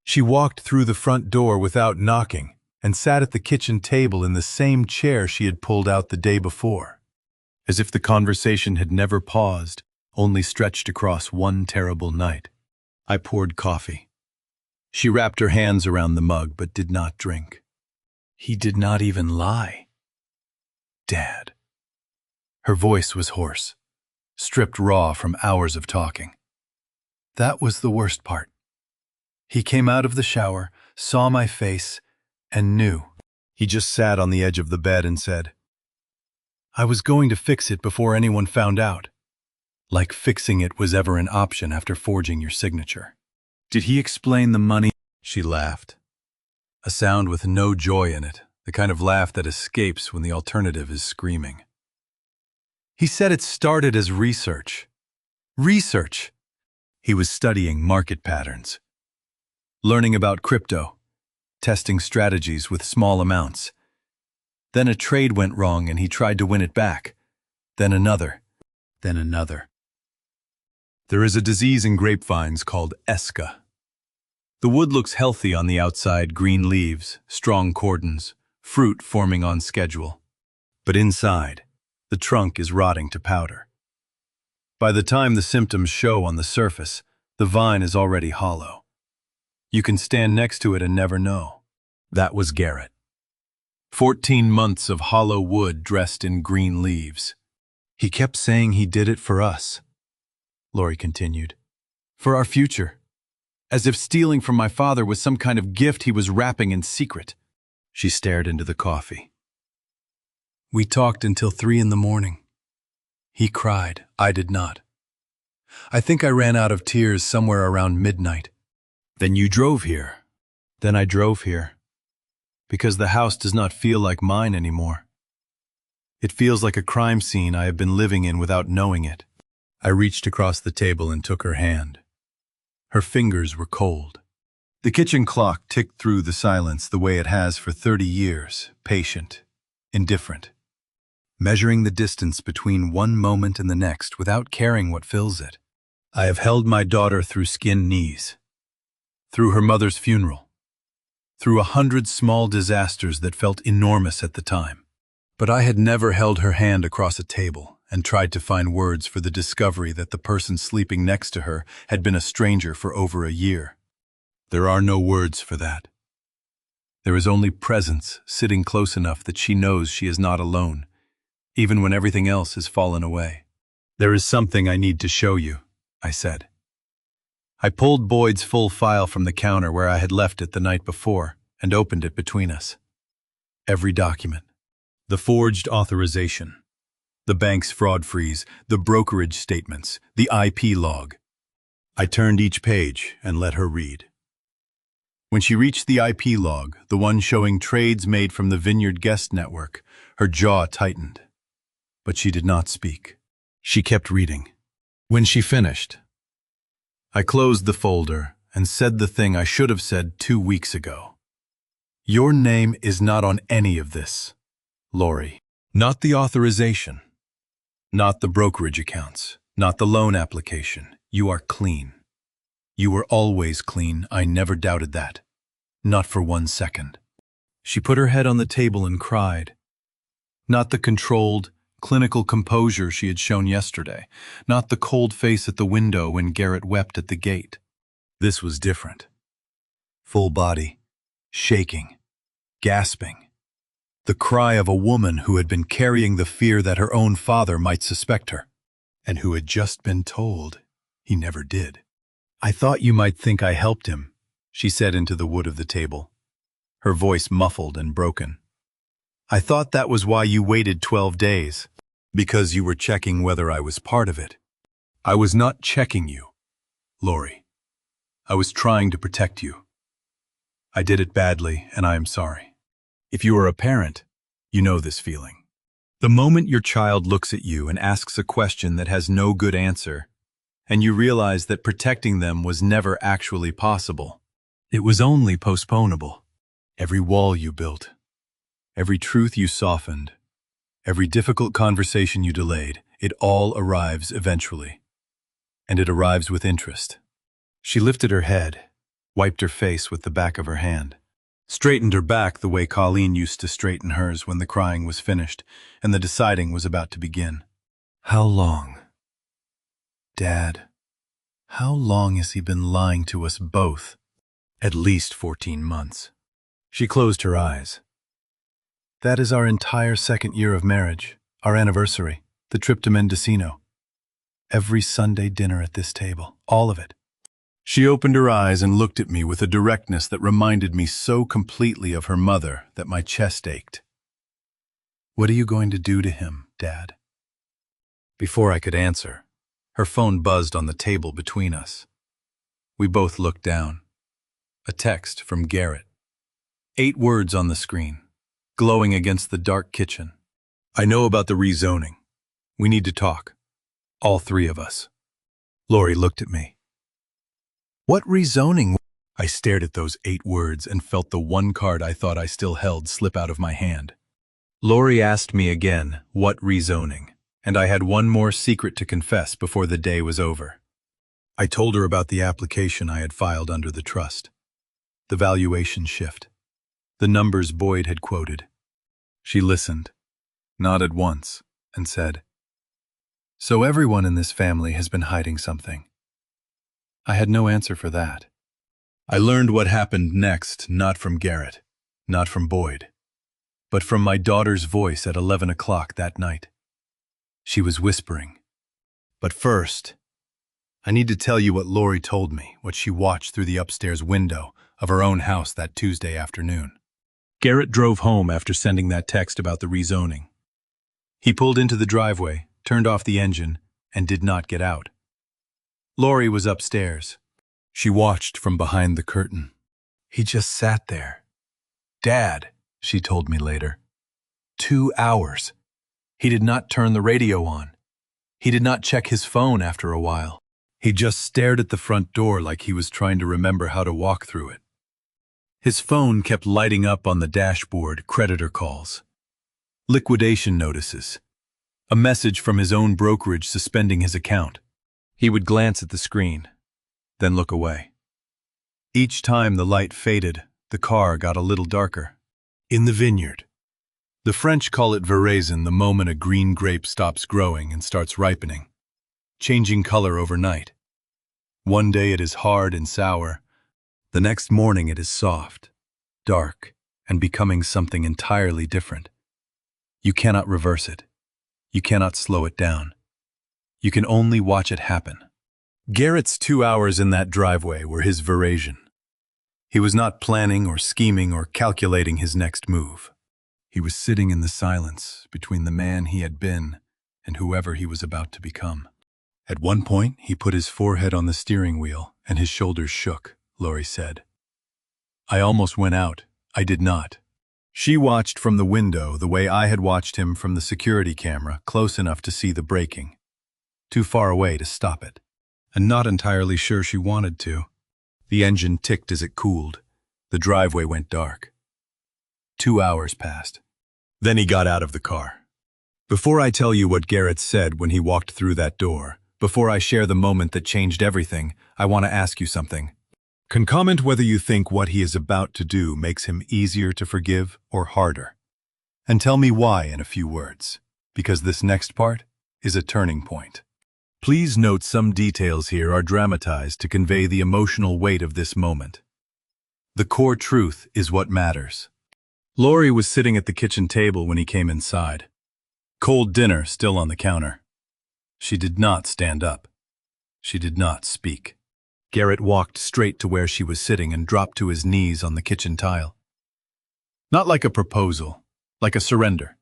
She walked through the front door without knocking and sat at the kitchen table in the same chair she had pulled out the day before, as if the conversation had never paused, only stretched across one terrible night. I poured coffee. She wrapped her hands around the mug but did not drink. He did not even lie. Dad. Her voice was hoarse, stripped raw from hours of talking. That was the worst part. He came out of the shower, saw my face, and knew. He just sat on the edge of the bed and said, I was going to fix it before anyone found out. Like fixing it was ever an option after forging your signature. Did he explain the money? She laughed. A sound with no joy in it, the kind of laugh that escapes when the alternative is screaming. He said it started as research. Research! He was studying market patterns, learning about crypto, testing strategies with small amounts. Then a trade went wrong and he tried to win it back. Then another. Then another. There is a disease in grapevines called esca. The wood looks healthy on the outside, green leaves, strong cordons, fruit forming on schedule. But inside, the trunk is rotting to powder. By the time the symptoms show on the surface, the vine is already hollow. You can stand next to it and never know. That was Garrett. 14 months of hollow wood dressed in green leaves. He kept saying he did it for us, Lori continued. For our future. As if stealing from my father was some kind of gift he was wrapping in secret. She stared into the coffee. We talked until 3 in the morning. He cried. I did not. I think I ran out of tears somewhere around midnight. Then you drove here. Then I drove here. Because the house does not feel like mine anymore. It feels like a crime scene I have been living in without knowing it. I reached across the table and took her hand. Her fingers were cold. The kitchen clock ticked through the silence the way it has for 30 years, patient, indifferent, measuring the distance between one moment and the next without caring what fills it. I have held my daughter through skinned knees, through her mother's funeral, through 100 small disasters that felt enormous at the time. But I had never held her hand across a table and tried to find words for the discovery that the person sleeping next to her had been a stranger for over a year. There are no words for that. There is only presence sitting close enough that she knows she is not alone, even when everything else has fallen away. There is something I need to show you, I said. I pulled Boyd's full file from the counter where I had left it the night before and opened it between us. Every document. The forged authorization, the bank's fraud freeze, the brokerage statements, the IP log. I turned each page and let her read. When she reached the IP log, the one showing trades made from the Vineyard Guest Network, her jaw tightened. But she did not speak. She kept reading. When she finished, I closed the folder and said the thing I should have said 2 weeks ago. Your name is not on any of this, Lori. Not the authorization. Not the brokerage accounts. Not the loan application. You are clean. You were always clean. I never doubted that. Not for 1 second. She put her head on the table and cried. Not the controlled, clinical composure she had shown yesterday. Not the cold face at the window when Garrett wept at the gate. This was different. Full body, shaking, gasping. The cry of a woman who had been carrying the fear that her own father might suspect her, and who had just been told he never did. I thought you might think I helped him, she said into the wood of the table, her voice muffled and broken. I thought that was why you waited 12 days, because you were checking whether I was part of it. I was not checking you, Lori. I was trying to protect you. I did it badly, and I am sorry. If you are a parent, you know this feeling. The moment your child looks at you and asks a question that has no good answer, and you realize that protecting them was never actually possible. It was only postponable. Every wall you built, every truth you softened, every difficult conversation you delayed, it all arrives eventually. And it arrives with interest. She lifted her head, wiped her face with the back of her hand, straightened her back the way Colleen used to straighten hers when the crying was finished and the deciding was about to begin. How long? Dad, how long has he been lying to us both? At least 14 months. She closed her eyes. That is our entire 2nd year of marriage, our anniversary, the trip to Mendocino. Every Sunday dinner at this table, all of it. She opened her eyes and looked at me with a directness that reminded me so completely of her mother that my chest ached. What are you going to do to him, Dad? Before I could answer, her phone buzzed on the table between us. We both looked down. A text from Garrett. 8 words on the screen, glowing against the dark kitchen. I know about the rezoning. We need to talk. All 3 of us. Lori looked at me. What rezoning? I stared at those 8 words and felt the one card I thought I still held slip out of my hand. Lori asked me again, what rezoning? And I had one more secret to confess before the day was over. I told her about the application I had filed under the trust. The valuation shift. The numbers Boyd had quoted. She listened, nodded once, and said, So everyone in this family has been hiding something. I had no answer for that. I learned what happened next, not from Garrett, not from Boyd, but from my daughter's voice at 11 o'clock that night. She was whispering. But first, I need to tell you what Lori told me, what she watched through the upstairs window of her own house that Tuesday afternoon. Garrett drove home after sending that text about the rezoning. He pulled into the driveway, turned off the engine, and did not get out. Lori was upstairs. She watched from behind the curtain. He just sat there. Dad, she told me later. 2 hours. He did not turn the radio on. He did not check his phone after a while. He just stared at the front door like he was trying to remember how to walk through it. His phone kept lighting up on the dashboard, creditor calls, liquidation notices, a message from his own brokerage suspending his account. He would glance at the screen, then look away. Each time the light faded, the car got a little darker. In the vineyard. The French call it veraison the moment a green grape stops growing and starts ripening, changing color overnight. One day it is hard and sour. The next morning it is soft, dark, and becoming something entirely different. You cannot reverse it. You cannot slow it down. You can only watch it happen. Garrett's 2 hours in that driveway were his veraison. He was not planning or scheming or calculating his next move. He was sitting in the silence between the man he had been and whoever he was about to become. At one point, he put his forehead on the steering wheel and his shoulders shook, Lori said. I almost went out. I did not. She watched from the window the way I had watched him from the security camera, close enough to see the braking. too far away to stop it, and not entirely sure she wanted to. The engine ticked as it cooled. The driveway went dark. 2 hours passed. Then he got out of the car. Before I tell you what Garrett said when he walked through that door, before I share the moment that changed everything, I want to ask you something. Can comment whether you think what he is about to do makes him easier to forgive or harder. And tell me why in a few words, because this next part is a turning point. Please note some details here are dramatized to convey the emotional weight of this moment. The core truth is what matters. Lori was sitting at the kitchen table when he came inside. Cold dinner still on the counter. She did not stand up. She did not speak. Garrett walked straight to where she was sitting and dropped to his knees on the kitchen tile. Not like a proposal, like a surrender.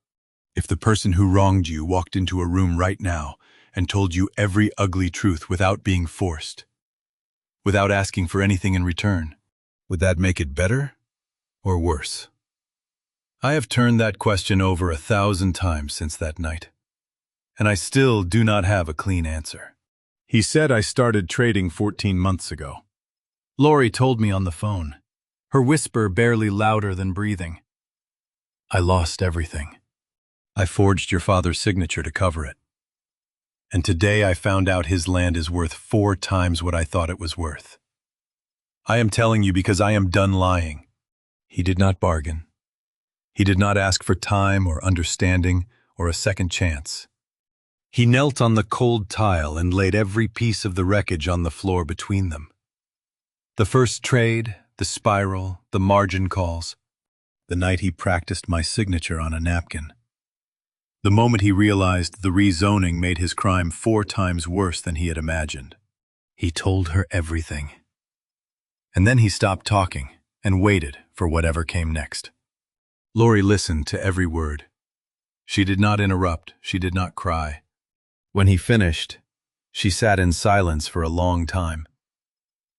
If the person who wronged you walked into a room right now and told you every ugly truth without being forced, without asking for anything in return, would that make it better or worse? I have turned that question over 1,000 times since that night, and I still do not have a clean answer. He said I started trading 14 months ago. Lori told me on the phone, her whisper barely louder than breathing. I lost everything. I forged your father's signature to cover it. And today I found out his land is worth 4 times what I thought it was worth. I am telling you because I am done lying. He did not bargain. He did not ask for time or understanding or a second chance. He knelt on the cold tile and laid every piece of the wreckage on the floor between them. The first trade, the spiral, the margin calls. The night he practiced my signature on a napkin. The moment he realized the rezoning made his crime 4 times worse than he had imagined. He told her everything. And then he stopped talking and waited for whatever came next. Lori listened to every word. She did not interrupt, she did not cry. When he finished, she sat in silence for a long time.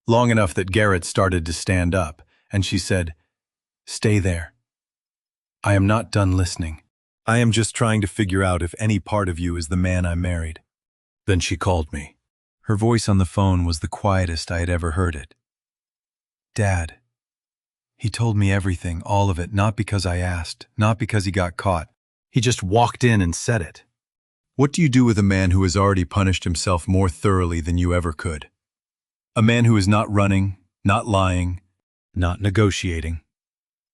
Long enough that Garrett started to stand up, and she said, "Stay there. I am not done listening. I am just trying to figure out if any part of you is the man I married." Then she called me. Her voice on the phone was the quietest I had ever heard it. "Dad, he told me everything, all of it, not because I asked, not because he got caught. He just walked in and said it." What do you do with a man who has already punished himself more thoroughly than you ever could? A man who is not running, not lying, not negotiating,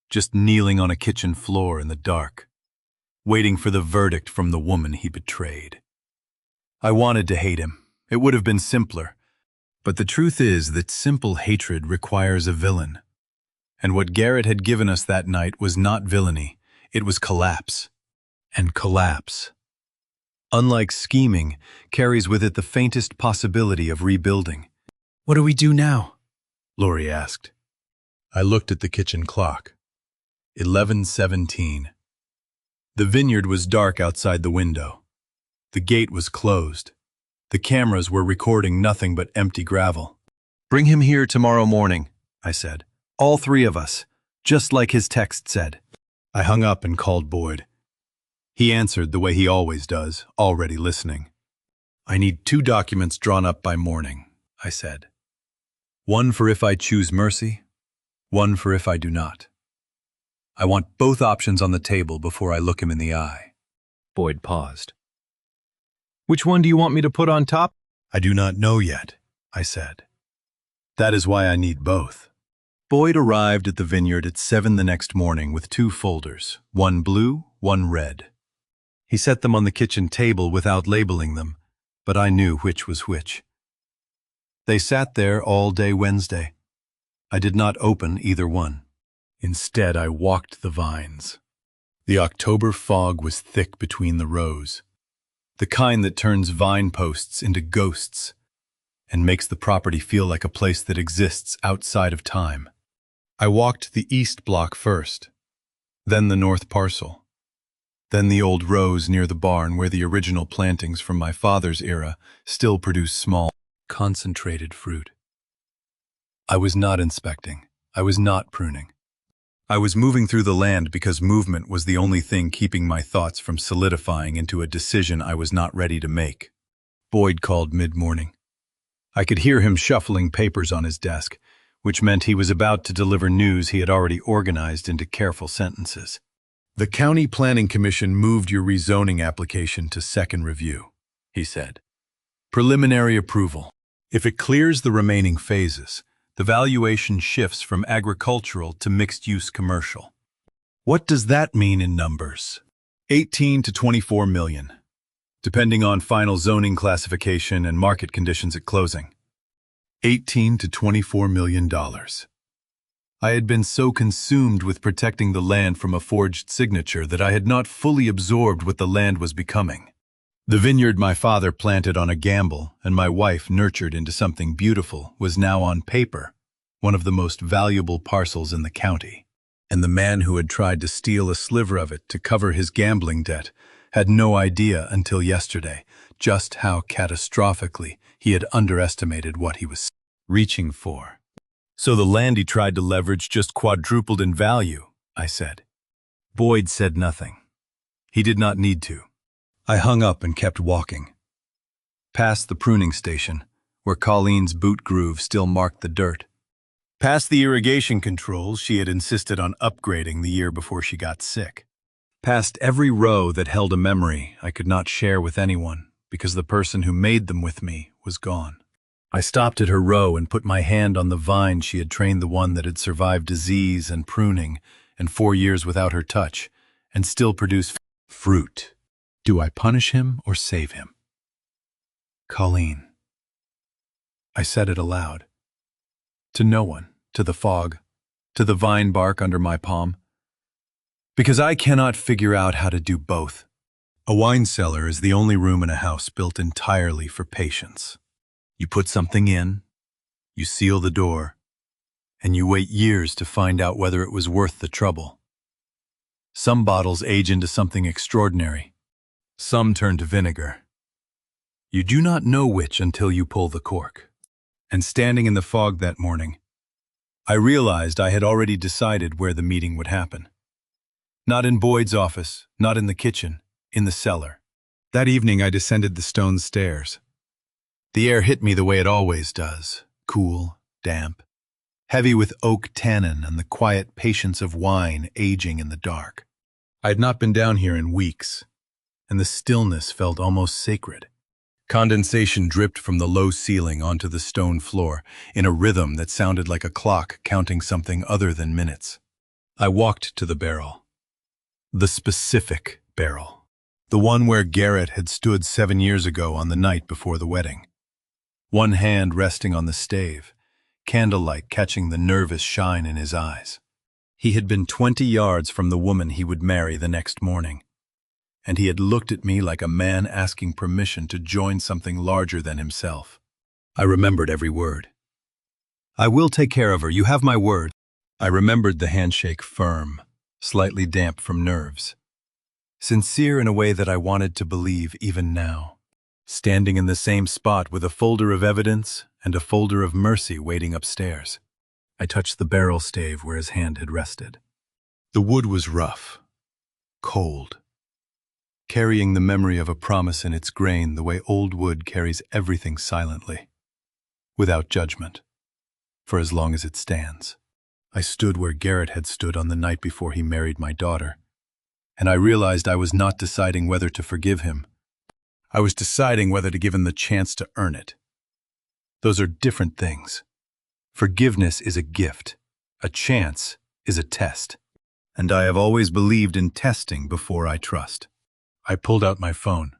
just kneeling on a kitchen floor in the dark, waiting for the verdict from the woman he betrayed. I wanted to hate him. It would have been simpler. But the truth is that simple hatred requires a villain. And what Garrett had given us that night was not villainy, it was collapse. And collapse, unlike scheming, carries with it the faintest possibility of rebuilding. "What do we do now?" Lori asked. I looked at the kitchen clock. 11:17. The vineyard was dark outside the window. The gate was closed. The cameras were recording nothing but empty gravel. "Bring him here tomorrow morning," I said. "All 3 of us, just like his text said." I hung up and called Boyd. He answered the way he always does, already listening. "I need 2 documents drawn up by morning," I said. "One for if I choose mercy, one for if I do not. I want both options on the table before I look him in the eye." Boyd paused. "Which one do you want me to put on top?" "I do not know yet," I said. "That is why I need both." Boyd arrived at the vineyard at 7 the next morning with 2 folders, one blue, one red. He set them on the kitchen table without labeling them, but I knew which was which. They sat there all day Wednesday. I did not open either one. Instead, I walked the vines. The October fog was thick between the rows, the kind that turns vine posts into ghosts and makes the property feel like a place that exists outside of time. I walked the east block first, then the north parcel. Then the old rows near the barn where the original plantings from my father's era still produce small, concentrated fruit. I was not inspecting. I was not pruning. I was moving through the land because movement was the only thing keeping my thoughts from solidifying into a decision I was not ready to make. Boyd called mid-morning. I could hear him shuffling papers on his desk, which meant he was about to deliver news he had already organized into careful sentences. "The County Planning Commission moved your rezoning application to second review," he said. "Preliminary approval. If it clears the remaining phases, the valuation shifts from agricultural to mixed-use commercial." "What does that mean in numbers?" 18 to 24 million, depending on final zoning classification and market conditions at closing. 18 to 24 million dollars. I had been so consumed with protecting the land from a forged signature that I had not fully absorbed what the land was becoming. The vineyard my father planted on a gamble and my wife nurtured into something beautiful was now on paper one of the most valuable parcels in the county. And the man who had tried to steal a sliver of it to cover his gambling debt had no idea until yesterday just how catastrophically he had underestimated what he was reaching for. "So the land he tried to leverage just quadrupled in value," I said. Boyd said nothing. He did not need to. I hung up and kept walking. Past the pruning station, where Colleen's boot groove still marked the dirt. Past the irrigation controls she had insisted on upgrading the year before she got sick. Past every row that held a memory I could not share with anyone because the person who made them with me was gone. I stopped at her row and put my hand on the vine she had trained, the one that had survived disease and pruning and 4 years without her touch and still produced fruit. Do I punish him or save him? "Colleen." I said it aloud. To no one. To the fog, to the vine bark under my palm. Because I cannot figure out how to do both. A wine cellar is the only room in a house built entirely for patience. You put something in, you seal the door, and you wait years to find out whether it was worth the trouble. Some bottles age into something extraordinary. Some turn to vinegar. You do not know which until you pull the cork. And standing in the fog that morning, I realized I had already decided where the meeting would happen. Not in Boyd's office, not in the kitchen, in the cellar. That evening I descended the stone stairs. The air hit me the way it always does, cool, damp, heavy with oak tannin and the quiet patience of wine aging in the dark. I had not been down here in weeks, and the stillness felt almost sacred. Condensation dripped from the low ceiling onto the stone floor in a rhythm that sounded like a clock counting something other than minutes. I walked to the barrel. The specific barrel. The one where Garrett had stood 7 years ago on the night before the wedding. One hand resting on the stave, candlelight catching the nervous shine in his eyes. He had been 20 yards from the woman he would marry the next morning. And he had looked at me like a man asking permission to join something larger than himself. I remembered every word. "I will take care of her, you have my word." I remembered the handshake firm, slightly damp from nerves. Sincere in a way that I wanted to believe even now. Standing in the same spot with a folder of evidence and a folder of mercy waiting upstairs. I touched the barrel stave where his hand had rested. The wood was rough, cold, carrying the memory of a promise in its grain the way old wood carries everything silently, without judgment, for as long as it stands. I stood where Garrett had stood on the night before he married my daughter, and I realized I was not deciding whether to forgive him. I was deciding whether to give him the chance to earn it. Those are different things. Forgiveness is a gift. A chance is a test. And I have always believed in testing before I trust. I pulled out my phone.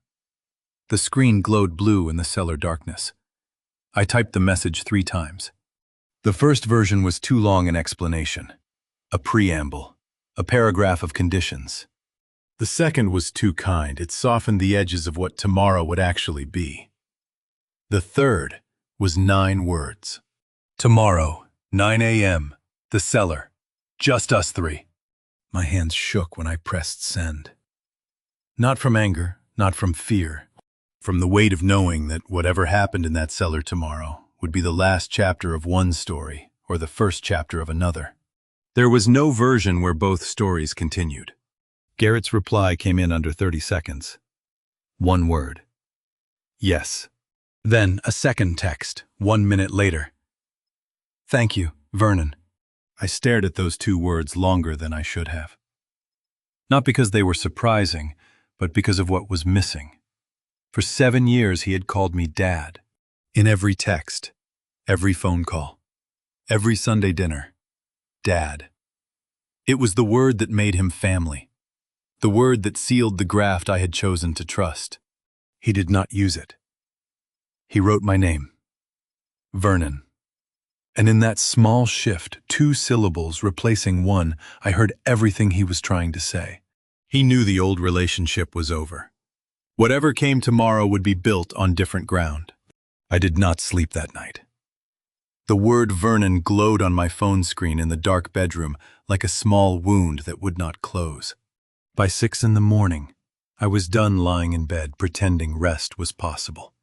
The screen glowed blue in the cellar darkness. I typed the message 3 times. The first version was too long an explanation, a preamble, a paragraph of conditions. The second was too kind. It softened the edges of what tomorrow would actually be. The third was 9 words. Tomorrow, 9 a.m., the cellar. Just us 3. My hands shook when I pressed send. Not from anger, not from fear, from the weight of knowing that whatever happened in that cellar tomorrow would be the last chapter of one story or the first chapter of another. There was no version where both stories continued. Garrett's reply came in under 30 seconds. 1 word. Yes. Then a second text, 1 minute later. Thank you, Vernon. I stared at those 2 words longer than I should have. Not because they were surprising, but because of what was missing. For 7 years he had called me Dad. In every text, every phone call, every Sunday dinner. Dad. It was the word that made him family. The word that sealed the graft I had chosen to trust. He did not use it. He wrote my name. Vernon. And in that small shift, 2 syllables replacing 1, I heard everything he was trying to say. He knew the old relationship was over. Whatever came tomorrow would be built on different ground. I did not sleep that night. The word Vernon glowed on my phone screen in the dark bedroom like a small wound that would not close. By 6 in the morning, I was done lying in bed pretending rest was possible.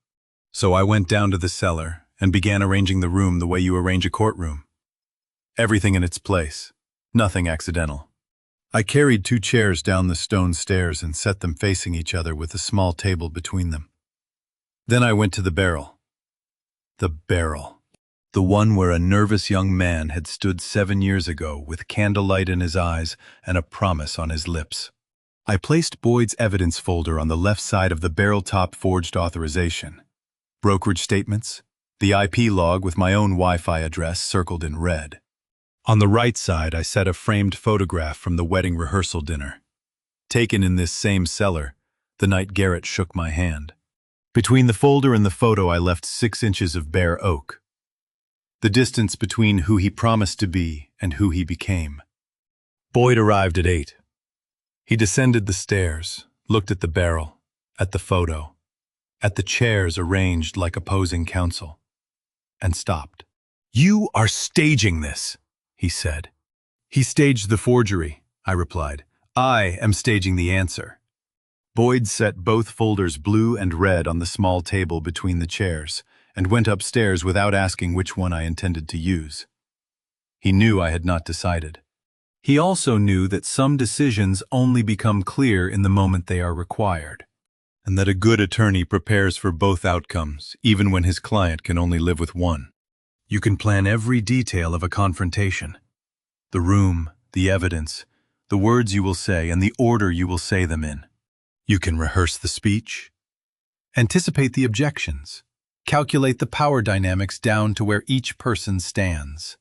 So I went down to the cellar and began arranging the room the way you arrange a courtroom. Everything in its place, nothing accidental. I carried 2 chairs down the stone stairs and set them facing each other with a small table between them. Then I went to the barrel. The barrel. The one where a nervous young man had stood 7 years ago with candlelight in his eyes and a promise on his lips. I placed Boyd's evidence folder on the left side of the barrel-top forged authorization. Brokerage statements, the IP log with my own Wi-Fi address circled in red. On the right side, I set a framed photograph from the wedding rehearsal dinner. Taken in this same cellar, the night Garrett shook my hand. Between the folder and the photo, I left 6 inches of bare oak. The distance between who he promised to be and who he became. Boyd arrived at 8. He descended the stairs, looked at the barrel, at the photo, at the chairs arranged like opposing counsel, and stopped. "You are staging this," he said. "He staged the forgery," I replied. "I am staging the answer." Boyd set both folders blue and red on the small table between the chairs, and went upstairs without asking which one I intended to use. He knew I had not decided. He also knew that some decisions only become clear in the moment they are required, and that a good attorney prepares for both outcomes, even when his client can only live with one. You can plan every detail of a confrontation. The room, the evidence, the words you will say, and the order you will say them in. You can rehearse the speech, anticipate the objections, calculate the power dynamics down to where each person stands.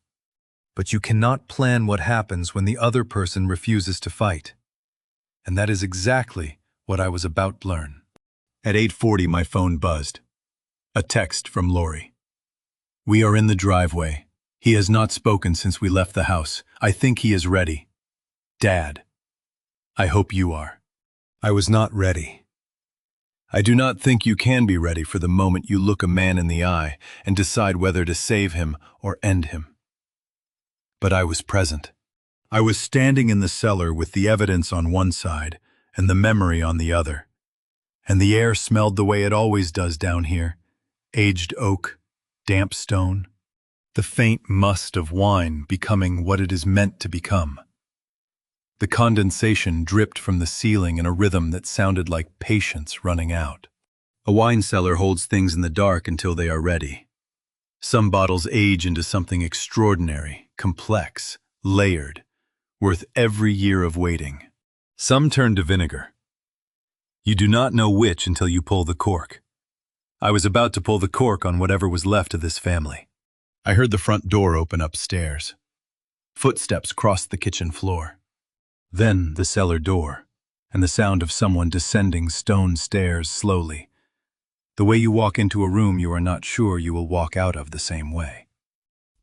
But you cannot plan what happens when the other person refuses to fight. And that is exactly what I was about to learn. At 8:40, my phone buzzed. A text from Lori. "We are in the driveway. He has not spoken since we left the house. I think he is ready. Dad. I hope you are." I was not ready. I do not think you can be ready for the moment you look a man in the eye and decide whether to save him or end him. But I was present. I was standing in the cellar with the evidence on one side and the memory on the other. And the air smelled the way it always does down here. Aged oak, damp stone, the faint must of wine becoming what it is meant to become. The condensation dripped from the ceiling in a rhythm that sounded like patience running out. A wine cellar holds things in the dark until they are ready. Some bottles age into something extraordinary, complex, layered, worth every year of waiting. Some turn to vinegar. You do not know which until you pull the cork. I was about to pull the cork on whatever was left of this family. I heard the front door open upstairs. Footsteps crossed the kitchen floor. Then the cellar door, and the sound of someone descending stone stairs slowly. The way you walk into a room you are not sure you will walk out of the same way.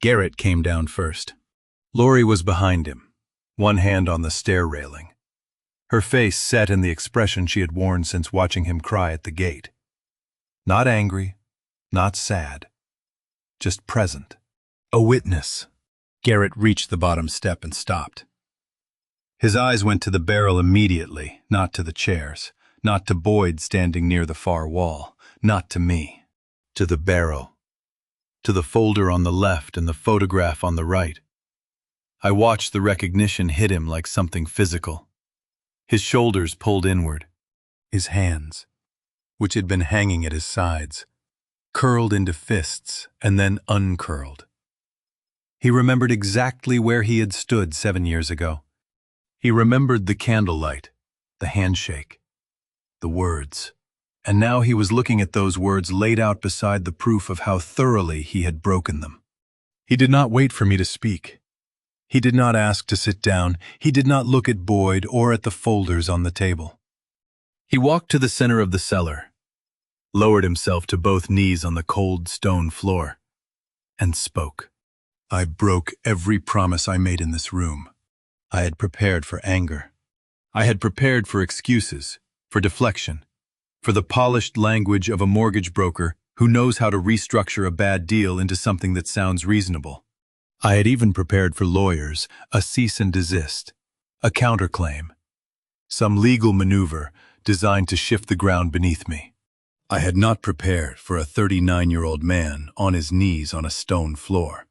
Garrett came down first. Lori was behind him, one hand on the stair railing. Her face set in the expression she had worn since watching him cry at the gate. Not angry, not sad, just present. A witness. Garrett reached the bottom step and stopped. His eyes went to the barrel immediately, not to the chairs, not to Boyd standing near the far wall, not to me. To the barrel. To the folder on the left and the photograph on the right. I watched the recognition hit him like something physical. His shoulders pulled inward. His hands, which had been hanging at his sides, curled into fists and then uncurled. He remembered exactly where he had stood 7 years ago. He remembered the candlelight, the handshake, the words. And now he was looking at those words laid out beside the proof of how thoroughly he had broken them. He did not wait for me to speak. He did not ask to sit down. He did not look at Boyd or at the folders on the table. He walked to the center of the cellar, lowered himself to both knees on the cold stone floor, and spoke. I broke every promise I made in this room. I had prepared for anger. I had prepared for excuses, for deflection, for the polished language of a mortgage broker who knows how to restructure a bad deal into something that sounds reasonable. I had even prepared for lawyers, a cease and desist, a counterclaim, some legal maneuver designed to shift the ground beneath me. I had not prepared for a 39-year-old man on his knees on a stone floor,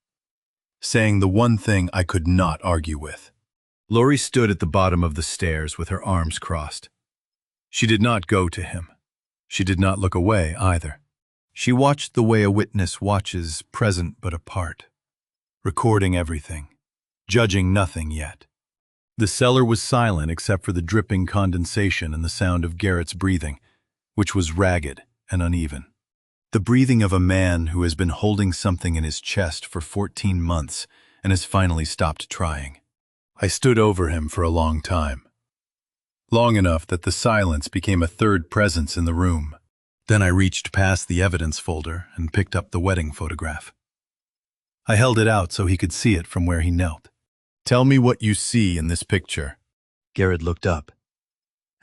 saying the one thing I could not argue with. Lori stood at the bottom of the stairs with her arms crossed. She did not go to him. She did not look away either. She watched the way a witness watches, present but apart, recording everything, judging nothing yet. The cellar was silent except for the dripping condensation and the sound of Garrett's breathing, which was ragged and uneven. The breathing of a man who has been holding something in his chest for 14 months and has finally stopped trying. I stood over him for a long time. Long enough that the silence became a third presence in the room. Then I reached past the evidence folder and picked up the wedding photograph. I held it out so he could see it from where he knelt. Tell me what you see in this picture. Garrett looked up,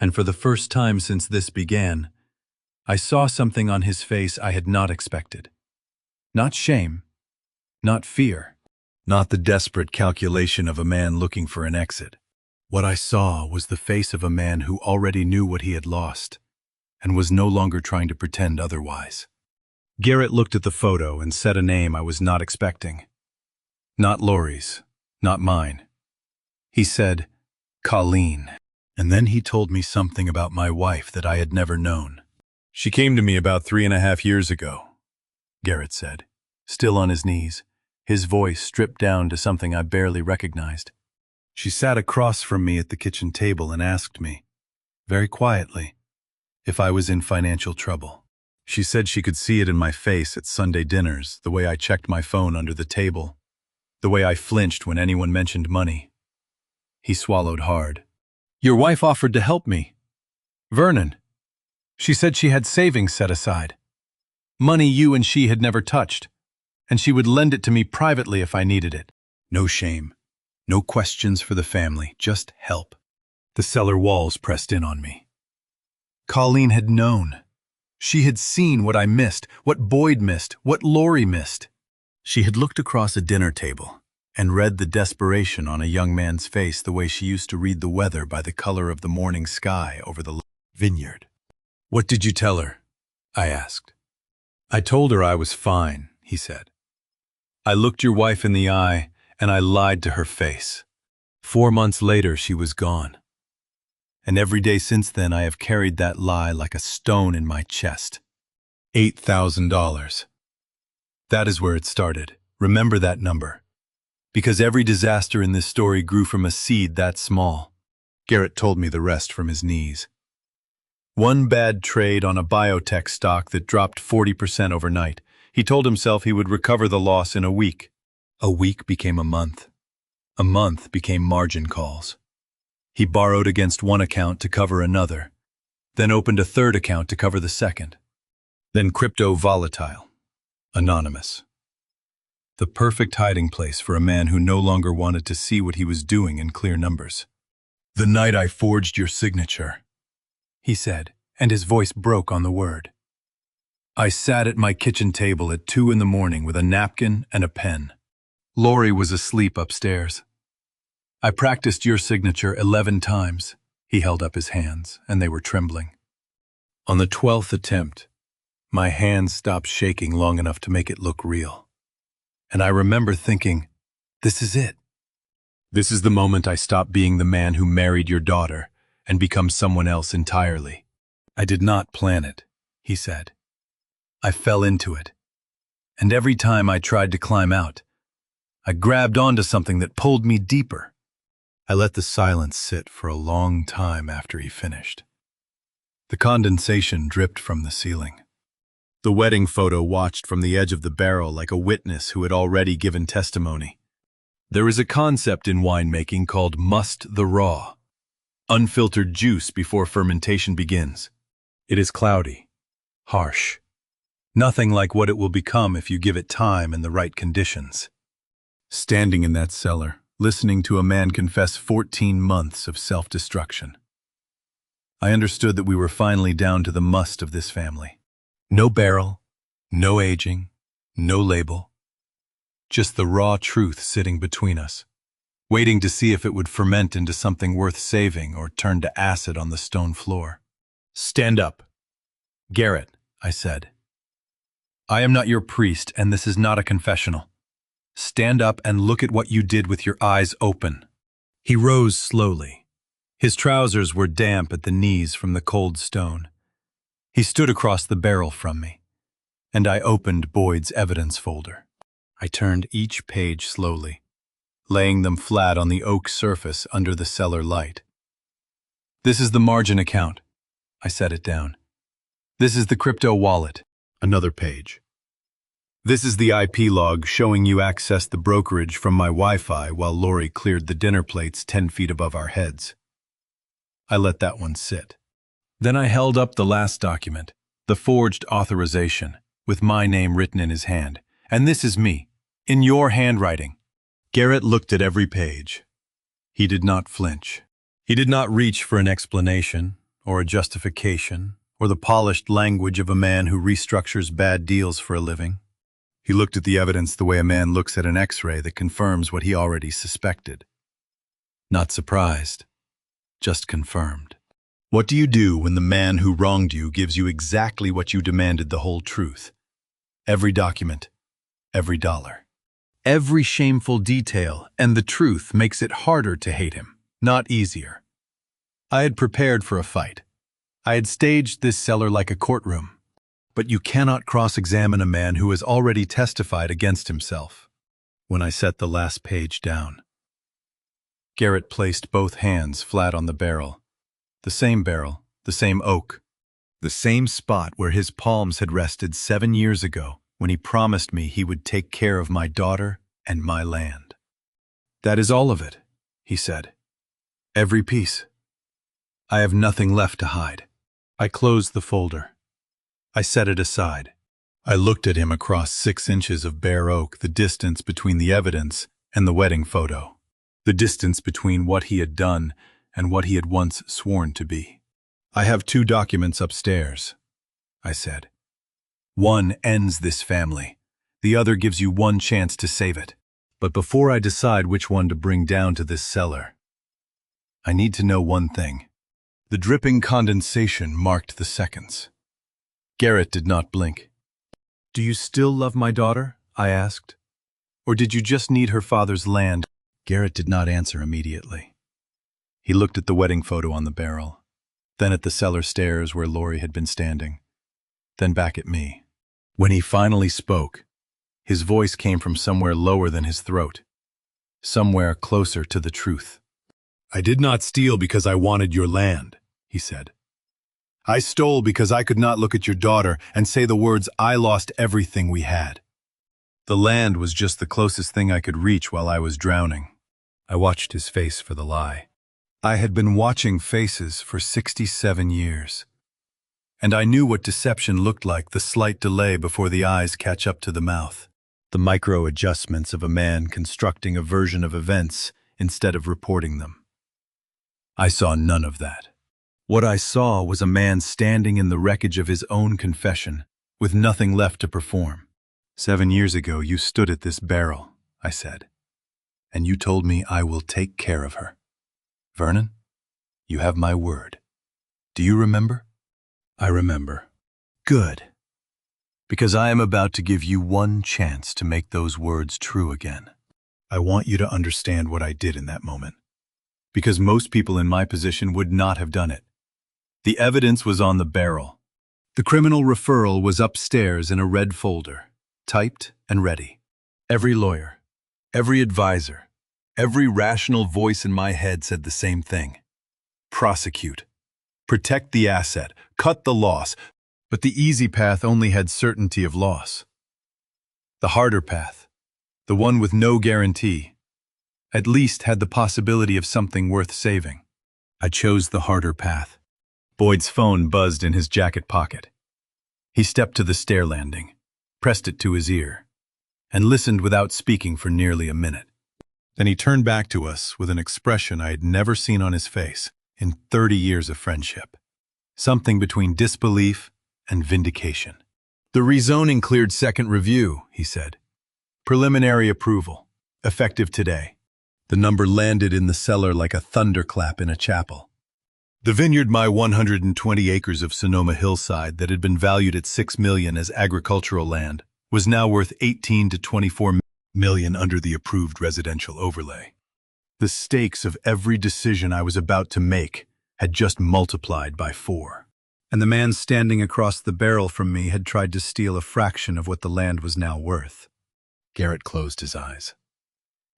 and for the first time since this began, I saw something on his face I had not expected. Not shame, not fear, not the desperate calculation of a man looking for an exit. What I saw was the face of a man who already knew what he had lost and was no longer trying to pretend otherwise. Garrett looked at the photo and said a name I was not expecting. Not Lori's, not mine. He said, Colleen, and then he told me something about my wife that I had never known. She came to me about 3.5 years ago, Garrett said, still on his knees, his voice stripped down to something I barely recognized. She sat across from me at the kitchen table and asked me, very quietly, if I was in financial trouble. She said she could see it in my face at Sunday dinners, the way I checked my phone under the table, the way I flinched when anyone mentioned money. He swallowed hard. Your wife offered to help me. Vernon. She said she had savings set aside. Money you and she had never touched, and she would lend it to me privately if I needed it. No shame. No questions for the family, just help. The cellar walls pressed in on me. Colleen had known. She had seen what I missed, what Boyd missed, what Lori missed. She had looked across a dinner table and read the desperation on a young man's face the way she used to read the weather by the color of the morning sky over the vineyard. What did you tell her? I asked. I told her I was fine, he said. I looked your wife in the eye and I lied to her face. 4 months later, she was gone. And every day since then, I have carried that lie like a stone in my chest. $8,000. That is where it started. Remember that number. Because every disaster in this story grew from a seed that small. Garrett told me the rest from his knees. One bad trade on a biotech stock that dropped 40% overnight. He told himself he would recover the loss in a week. A week became a month. A month became margin calls. He borrowed against one account to cover another, then opened a third account to cover the second. Then crypto volatile, anonymous. The perfect hiding place for a man who no longer wanted to see what he was doing in clear numbers. The night I forged your signature, he said, and his voice broke on the word. I sat at my kitchen table at 2 a.m. with a napkin and a pen. Lori was asleep upstairs. I practiced your signature 11 times. He held up his hands, and they were trembling. On the 12th attempt, my hands stopped shaking long enough to make it look real. And I remember thinking, this is it. This is the moment I stop being the man who married your daughter and become someone else entirely. I did not plan it, he said. I fell into it, and every time I tried to climb out, I grabbed onto something that pulled me deeper. I let the silence sit for a long time after he finished. The condensation dripped from the ceiling. The wedding photo watched from the edge of the barrel like a witness who had already given testimony. There is a concept in winemaking called must the raw, unfiltered juice before fermentation begins. It is cloudy, harsh, nothing like what it will become if you give it time and the right conditions. Standing in that cellar, listening to a man confess 14 months of self-destruction, I understood that we were finally down to the must of this family. No barrel, no aging, no label. Just the raw truth sitting between us, waiting to see if it would ferment into something worth saving or turn to acid on the stone floor. "Stand up. Garrett," I said. "I am not your priest, and this is not a confessional. Stand up and look at what you did with your eyes open." He rose slowly. His trousers were damp at the knees from the cold stone. He stood across the barrel from me, and I opened Boyd's evidence folder. I turned each page slowly, laying them flat on the oak surface under the cellar light. "This is the margin account." I set it down. "This is the crypto wallet." Another page. "This is the IP log showing you accessed the brokerage from my Wi-Fi while Lori cleared the dinner plates 10 feet above our heads." I let that one sit. Then I held up the last document, the forged authorization, with my name written in his hand. "And this is me, in your handwriting." Garrett looked at every page. He did not flinch. He did not reach for an explanation, or a justification, or the polished language of a man who restructures bad deals for a living. He looked at the evidence the way a man looks at an X-ray that confirms what he already suspected. Not surprised, just confirmed. What do you do when the man who wronged you gives you exactly what you demanded, the whole truth? Every document, every dollar, every shameful detail, and the truth makes it harder to hate him, not easier. I had prepared for a fight. I had staged this cellar like a courtroom. But you cannot cross-examine a man who has already testified against himself. When I set the last page down, Garrett placed both hands flat on the barrel. The same oak, the same spot where his palms had rested 7 years ago when he promised me he would take care of my daughter and my land. "That is all of it," he said. "Every piece. I have nothing left to hide." I closed the folder. I set it aside. I looked at him across 6 inches of bare oak, the distance between the evidence and the wedding photo, the distance between what he had done and what he had once sworn to be. "I have 2 documents upstairs," I said. "One ends this family. The other gives you one chance to save it. But before I decide which one to bring down to this cellar, I need to know one thing." The dripping condensation marked the seconds. Garrett did not blink. "Do you still love my daughter?" I asked. "Or did you just need her father's land?" Garrett did not answer immediately. He looked at the wedding photo on the barrel, then at the cellar stairs where Lori had been standing, then back at me. When he finally spoke, his voice came from somewhere lower than his throat, somewhere closer to the truth. "I did not steal because I wanted your land," he said. "I stole because I could not look at your daughter and say the words, 'I lost everything we had.' The land was just the closest thing I could reach while I was drowning." I watched his face for the lie. I had been watching faces for 67 years. And I knew what deception looked like, the slight delay before the eyes catch up to the mouth. The micro-adjustments of a man constructing a version of events instead of reporting them. I saw none of that. What I saw was a man standing in the wreckage of his own confession, with nothing left to perform. 7 years ago, you stood at this barrel," I said, "and you told me I will take care of her. Vernon, you have my word. Do you remember?" "I remember." "Good. Because I am about to give you one chance to make those words true again. I want you to understand what I did in that moment. Because most people in my position would not have done it. The evidence was on the barrel. The criminal referral was upstairs in a red folder, typed and ready. Every lawyer, every advisor, every rational voice in my head said the same thing. Prosecute. Protect the asset. Cut the loss. But the easy path only had certainty of loss. The harder path, the one with no guarantee, at least had the possibility of something worth saving. I chose the harder path. Boyd's phone buzzed in his jacket pocket. He stepped to the stair landing, pressed it to his ear, and listened without speaking for nearly a minute. Then he turned back to us with an expression I had never seen on his face in 30 years of friendship. Something between disbelief and vindication. The rezoning cleared second review, he said. Preliminary approval, effective today. The number landed in the cellar like a thunderclap in a chapel. The vineyard, my 120 acres of Sonoma hillside that had been valued at $6 million as agricultural land, was now worth $18 to $24 million under the approved residential overlay. The stakes of every decision I was about to make had just multiplied by 4. And the man standing across the barrel from me had tried to steal a fraction of what the land was now worth. Garrett closed his eyes.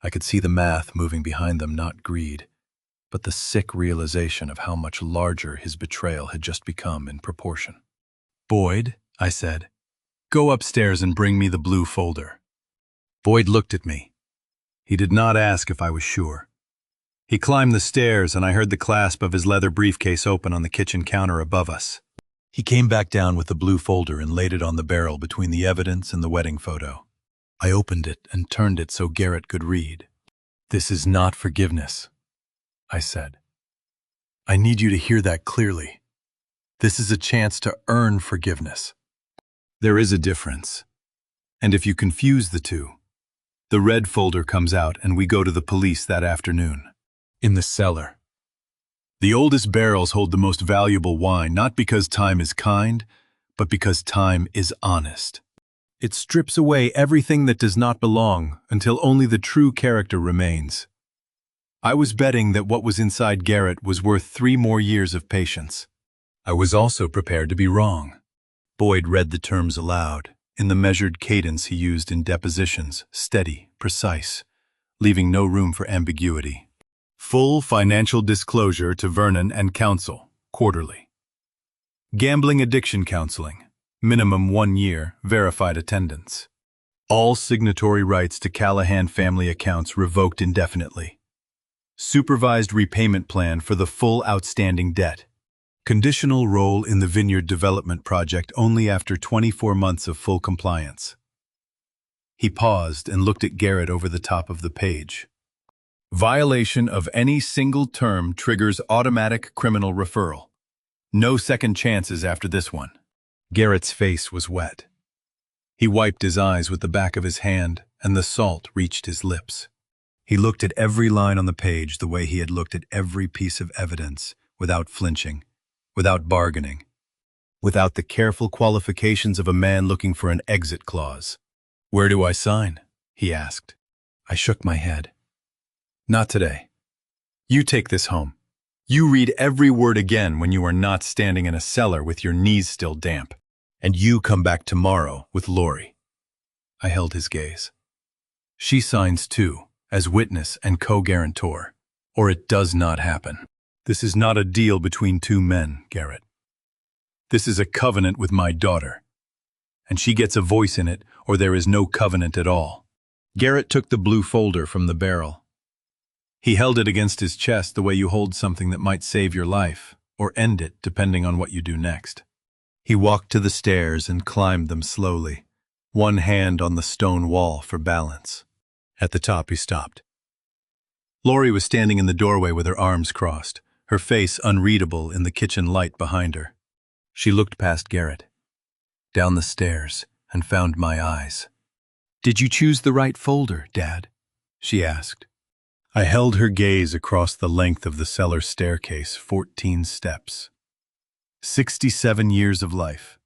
I could see the math moving behind them, not greed, but the sick realization of how much larger his betrayal had just become in proportion. "Boyd," I said, "go upstairs and bring me the blue folder." Boyd looked at me. He did not ask if I was sure. He climbed the stairs, and I heard the clasp of his leather briefcase open on the kitchen counter above us. He came back down with the blue folder and laid it on the barrel between the evidence and the wedding photo. I opened it and turned it so Garrett could read. "This is not forgiveness," I said. "I need you to hear that clearly. This is a chance to earn forgiveness. There is a difference. And if you confuse the two, the red folder comes out and we go to the police that afternoon. In the cellar. The oldest barrels hold the most valuable wine, not because time is kind, but because time is honest. It strips away everything that does not belong until only the true character remains. I was betting that what was inside Garrett was worth 3 more years of patience. I was also prepared to be wrong. Boyd read the terms aloud, in the measured cadence he used in depositions, steady, precise, leaving no room for ambiguity. Full financial disclosure to Vernon and counsel, quarterly. Gambling addiction counseling, minimum 1 year, verified attendance. All signatory rights to Callahan family accounts revoked indefinitely. Supervised repayment plan for the full outstanding debt. Conditional role in the vineyard development project only after 24 months of full compliance. He paused and looked at Garrett over the top of the page. Violation of any single term triggers automatic criminal referral. No second chances after this one. Garrett's face was wet. He wiped his eyes with the back of his hand, and the salt reached his lips. He looked at every line on the page the way he had looked at every piece of evidence, without flinching, without bargaining, without the careful qualifications of a man looking for an exit clause. "Where do I sign?" he asked. I shook my head. "Not today. You take this home. You read every word again when you are not standing in a cellar with your knees still damp. And you come back tomorrow with Lori." I held his gaze. "She signs too, as witness and co-guarantor, or it does not happen. This is not a deal between 2 men, Garrett. This is a covenant with my daughter. And she gets a voice in it, or there is no covenant at all." Garrett took the blue folder from the barrel. He held it against his chest the way you hold something that might save your life, or end it depending on what you do next. He walked to the stairs and climbed them slowly, one hand on the stone wall for balance. At the top he stopped. Lori was standing in the doorway with her arms crossed, her face unreadable in the kitchen light behind her. She looked past Garrett, down the stairs, and found my eyes. "Did you choose the right folder, Dad?" she asked. I held her gaze across the length of the cellar staircase, 14 steps. 67 years of life,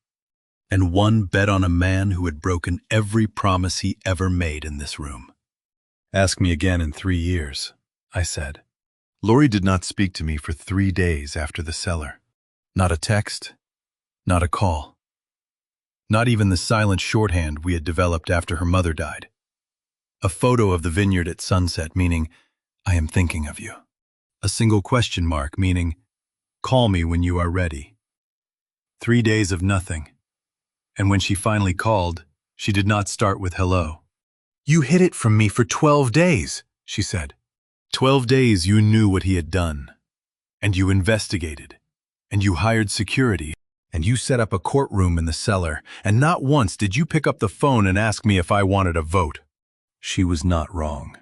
and one bet on a man who had broken every promise he ever made in this room. "Ask me again in 3 years, I said. Lori did not speak to me for 3 days after the cellar. Not a text, not a call. Not even the silent shorthand we had developed after her mother died. A photo of the vineyard at sunset, meaning, I am thinking of you. A single question mark, meaning, call me when you are ready. 3 days of nothing. And when she finally called, she did not start with hello. You hid it from me for 12 days, she said. 12 days you knew what he had done. And you investigated. And you hired security. And you set up a courtroom in the cellar. And not once did you pick up the phone and ask me if I wanted a vote. She was not wrong.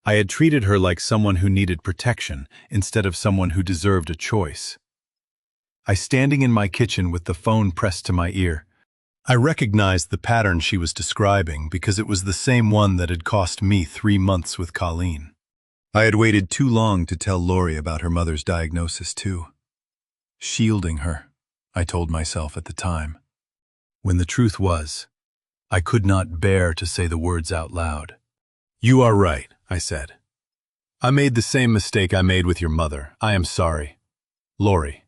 I had treated her like someone who needed protection instead of someone who deserved a choice. I standing in my kitchen with the phone pressed to my ear. I recognized the pattern she was describing because it was the same one that had cost me 3 months with Colleen. I had waited too long to tell Lori about her mother's diagnosis too. Shielding her, I told myself at the time. When the truth was, I could not bear to say the words out loud. You are right, I said. I made the same mistake I made with your mother. I am sorry. Lori,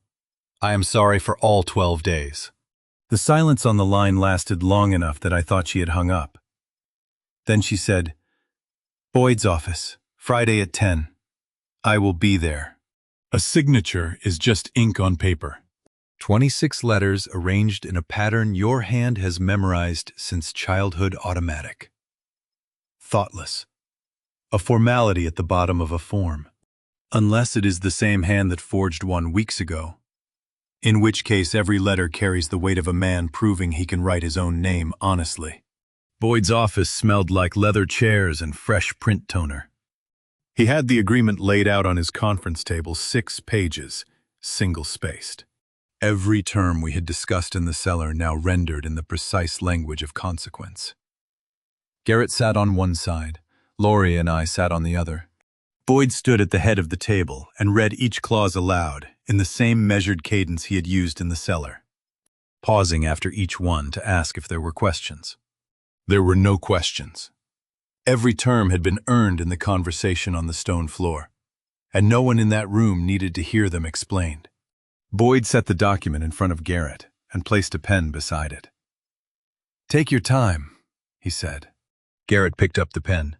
I am sorry for all 12 days. The silence on the line lasted long enough that I thought she had hung up. Then she said, Boyd's office, Friday at 10. I will be there. A signature is just ink on paper. 26 letters arranged in a pattern your hand has memorized since childhood automatic. Thoughtless. A formality at the bottom of a form. Unless it is the same hand that forged one weeks ago. In which case every letter carries the weight of a man proving he can write his own name honestly. Boyd's office smelled like leather chairs and fresh print toner. He had the agreement laid out on his conference table, 6 pages, single-spaced. Every term we had discussed in the cellar now rendered in the precise language of consequence. Garrett sat on one side. Lori and I sat on the other. Boyd stood at the head of the table and read each clause aloud in the same measured cadence he had used in the cellar, pausing after each one to ask if there were questions. There were no questions. Every term had been earned in the conversation on the stone floor, and no one in that room needed to hear them explained. Boyd set the document in front of Garrett and placed a pen beside it. Take your time, he said. Garrett picked up the pen.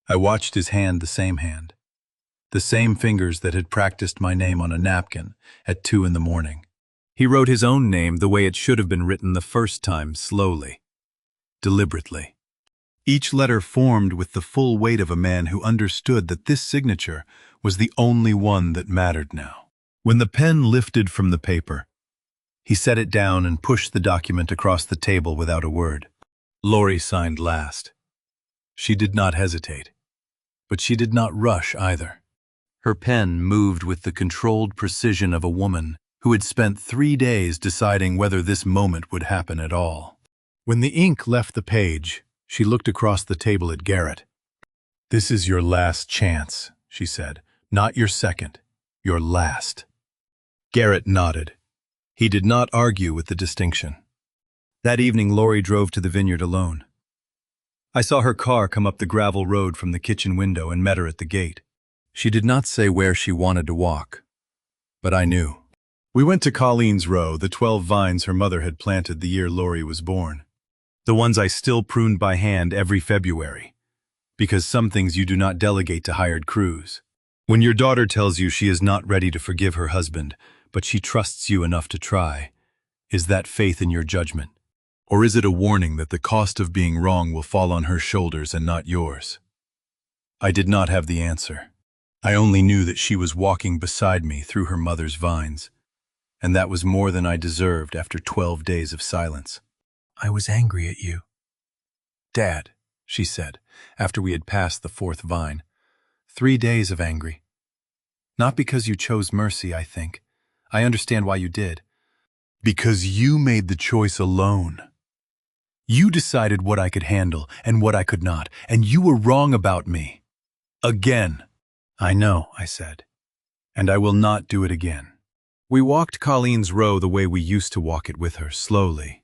I watched his hand, the same fingers that had practiced my name on a napkin at 2 in the morning. He wrote his own name the way it should have been written the first time, slowly, deliberately. Each letter formed with the full weight of a man who understood that this signature was the only one that mattered now. When the pen lifted from the paper, he set it down and pushed the document across the table without a word. Lori signed last. She did not hesitate, but she did not rush either. Her pen moved with the controlled precision of a woman who had spent 3 days deciding whether this moment would happen at all. When the ink left the page, she looked across the table at Garrett. This is your last chance, she said. Not your second, your last. Garrett nodded. He did not argue with the distinction. That evening, Lori drove to the vineyard alone. I saw her car come up the gravel road from the kitchen window and met her at the gate. She did not say where she wanted to walk, but I knew. We went to Colleen's row, the 12 vines her mother had planted the year Lori was born. The ones I still pruned by hand every February, because some things you do not delegate to hired crews. When your daughter tells you she is not ready to forgive her husband, but she trusts you enough to try, is that faith in your judgment? Or is it a warning that the cost of being wrong will fall on her shoulders and not yours? I did not have the answer. I only knew that she was walking beside me through her mother's vines, and that was more than I deserved after 12 days of silence. I was angry at you. Dad, she said, after we had passed the 4th vine. 3 days of angry. Not because you chose mercy, I think. I understand why you did. Because you made the choice alone. You decided what I could handle and what I could not, and you were wrong about me. Again. I know, I said, and I will not do it again. We walked Colleen's row the way we used to walk it with her, slowly,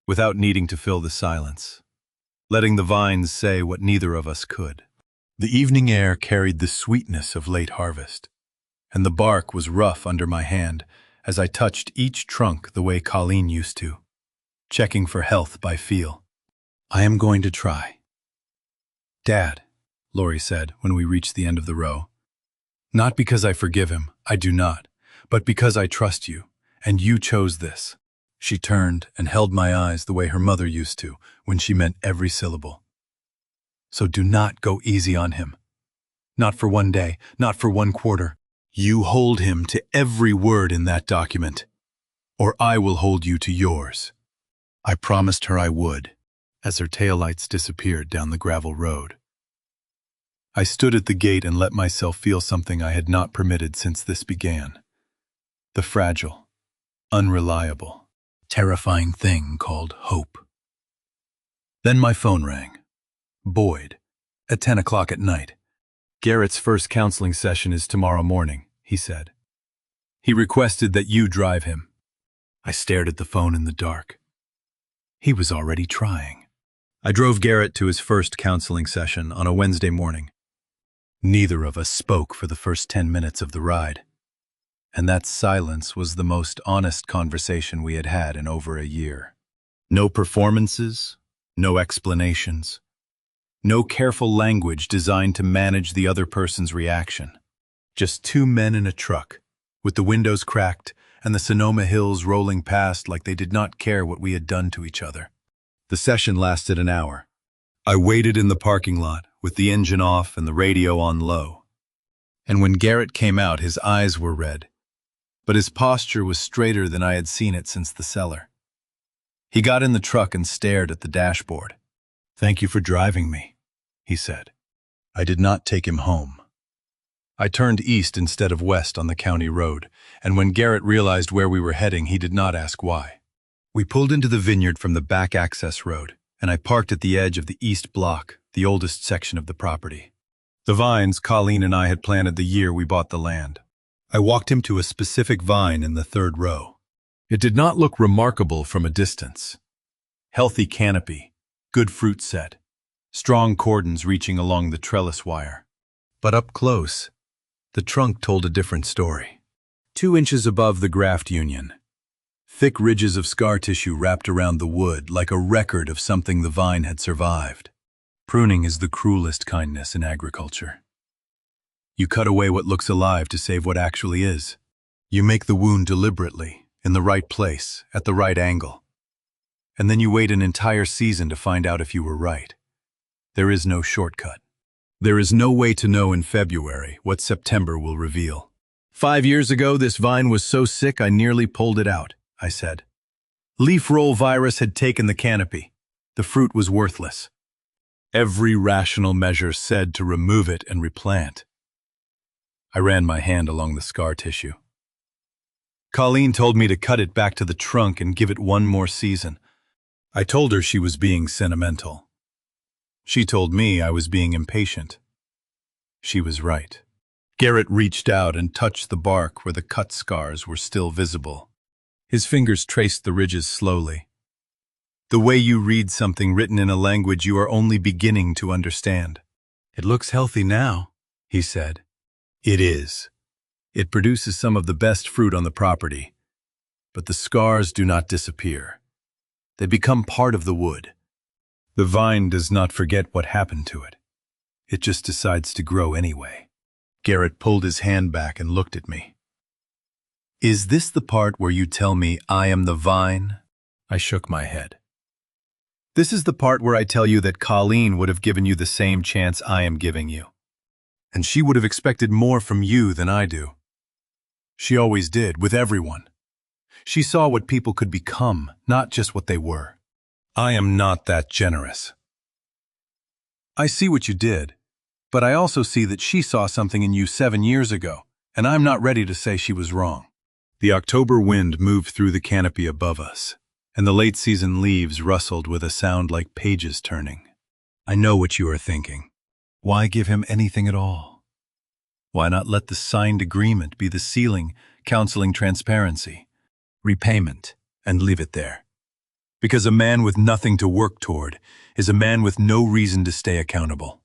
without needing to fill the silence, letting the vines say what neither of us could. The evening air carried the sweetness of late harvest, and the bark was rough under my hand as I touched each trunk the way Colleen used to. checking for health by feel. I am going to try. Dad, Lori said when we reached the end of the row. Not because I forgive him, I do not, but because I trust you, and you chose this. She turned and held my eyes the way her mother used to when she meant every syllable. So do not go easy on him. Not for one day, not for one quarter. You hold him to every word in that document, or I will hold you to yours. I promised her I would, as her taillights disappeared down the gravel road. I stood at the gate and let myself feel something I had not permitted since this began. The fragile, unreliable, terrifying thing called hope. Then my phone rang. Boyd, at 10 o'clock at night. Garrett's first counseling session is tomorrow morning, he said. He requested that you drive him. I stared at the phone in the dark. He was already trying. I drove Garrett to his first counseling session on a Wednesday morning. Neither of us spoke for the first 10 minutes of the ride. And that silence was the most honest conversation we had had in over a year. No performances, no explanations, no careful language designed to manage the other person's reaction. Just two men in a truck, with the windows cracked and the Sonoma Hills rolling past like they did not care what we had done to each other. The session lasted an hour. I waited in the parking lot, with the engine off and the radio on low. And when Garrett came out, his eyes were red, but his posture was straighter than I had seen it since the cellar. He got in the truck and stared at the dashboard. "Thank you for driving me," he said. I did not take him home. I turned east instead of west on the county road, and when Garrett realized where we were heading, he did not ask why. We pulled into the vineyard from the back access road, and I parked at the edge of the east block, the oldest section of the property. The vines Colleen and I had planted the year we bought the land. I walked him to a specific vine in the third row. It did not look remarkable from a distance. Healthy canopy, good fruit set, strong cordons reaching along the trellis wire. But up close, the trunk told a different story. 2 inches above the graft union, thick ridges of scar tissue wrapped around the wood like a record of something the vine had survived. Pruning is the cruelest kindness in agriculture. You cut away what looks alive to save what actually is. You make the wound deliberately, in the right place, at the right angle. And then you wait an entire season to find out if you were right. There is no shortcut. There is no way to know in February what September will reveal. 5 years ago, this vine was so sick I nearly pulled it out, I said. Leaf roll virus had taken the canopy. The fruit was worthless. Every rational measure said to remove it and replant. I ran my hand along the scar tissue. Colleen told me to cut it back to the trunk and give it one more season. I told her she was being sentimental. She told me I was being impatient. She was right. Garrett reached out and touched the bark where the cut scars were still visible. His fingers traced the ridges slowly. The way you read something written in a language you are only beginning to understand. It looks healthy now, he said. It is. It produces some of the best fruit on the property. But the scars do not disappear. They become part of the wood. The vine does not forget what happened to it. It just decides to grow anyway. Garrett pulled his hand back and looked at me. Is this the part where you tell me I am the vine? I shook my head. This is the part where I tell you that Colleen would have given you the same chance I am giving you. And she would have expected more from you than I do. She always did, with everyone. She saw what people could become, not just what they were. I am not that generous. I see what you did, but I also see that she saw something in you 7 years ago, and I'm not ready to say she was wrong. The October wind moved through the canopy above us, and the late-season leaves rustled with a sound like pages turning. I know what you are thinking. Why give him anything at all? Why not let the signed agreement be the ceiling, counseling transparency, repayment, and leave it there? Because a man with nothing to work toward is a man with no reason to stay accountable.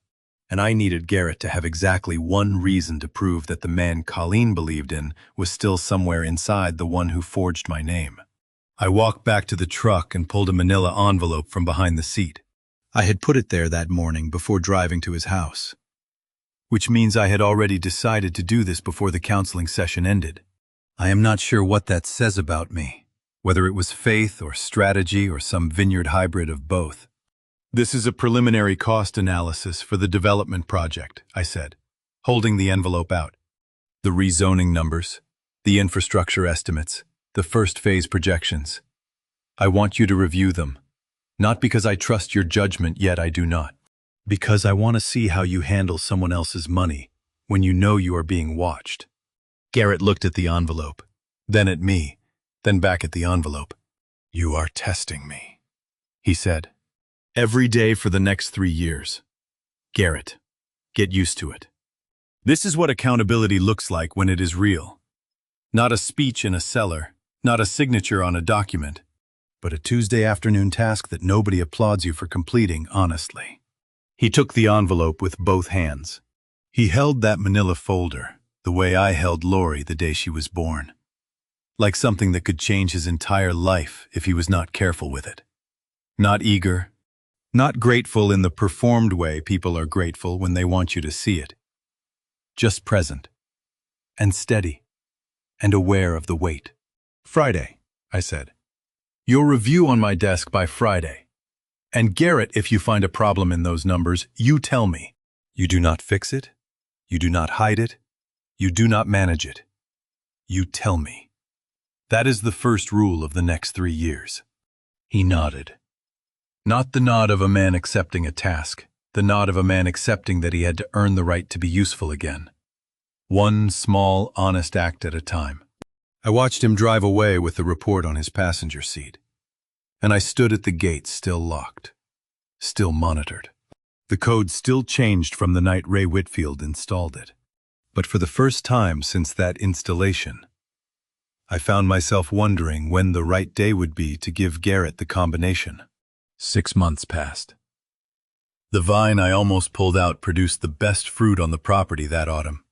And I needed Garrett to have exactly one reason to prove that the man Colleen believed in was still somewhere inside the one who forged my name. I walked back to the truck and pulled a manila envelope from behind the seat. I had put it there that morning before driving to his house, which means I had already decided to do this before the counseling session ended. I am not sure what that says about me, whether it was faith or strategy or some vineyard hybrid of both. This is a preliminary cost analysis for the development project, I said, holding the envelope out. The rezoning numbers, the infrastructure estimates, the first phase projections. I want you to review them, not because I trust your judgment, yet I do not, because I want to see how you handle someone else's money when you know you are being watched. Garrett looked at the envelope, then at me, then back at the envelope. You are testing me, he said. Every day for the next 3 years. Garrett, get used to it. This is what accountability looks like when it is real. Not a speech in a cellar, not a signature on a document, but a Tuesday afternoon task that nobody applauds you for completing honestly. He took the envelope with both hands. He held that manila folder the way I held Lori the day she was born, like something that could change his entire life if he was not careful with it. Not eager, not grateful in the performed way people are grateful when they want you to see it. Just present, and steady, and aware of the weight. Friday, I said. You'll review on my desk by Friday. And Garrett, if you find a problem in those numbers, you tell me. You do not fix it. You do not hide it. You do not manage it. You tell me. That is the first rule of the next 3 years. He nodded. Not the nod of a man accepting a task, the nod of a man accepting that he had to earn the right to be useful again. One small, honest act at a time. I watched him drive away with the report on his passenger seat, and I stood at the gate still locked, still monitored. The code still changed from the night Ray Whitfield installed it. But for the first time since that installation, I found myself wondering when the right day would be to give Garrett the combination. 6 months passed. The vine I almost pulled out produced the best fruit on the property that autumn.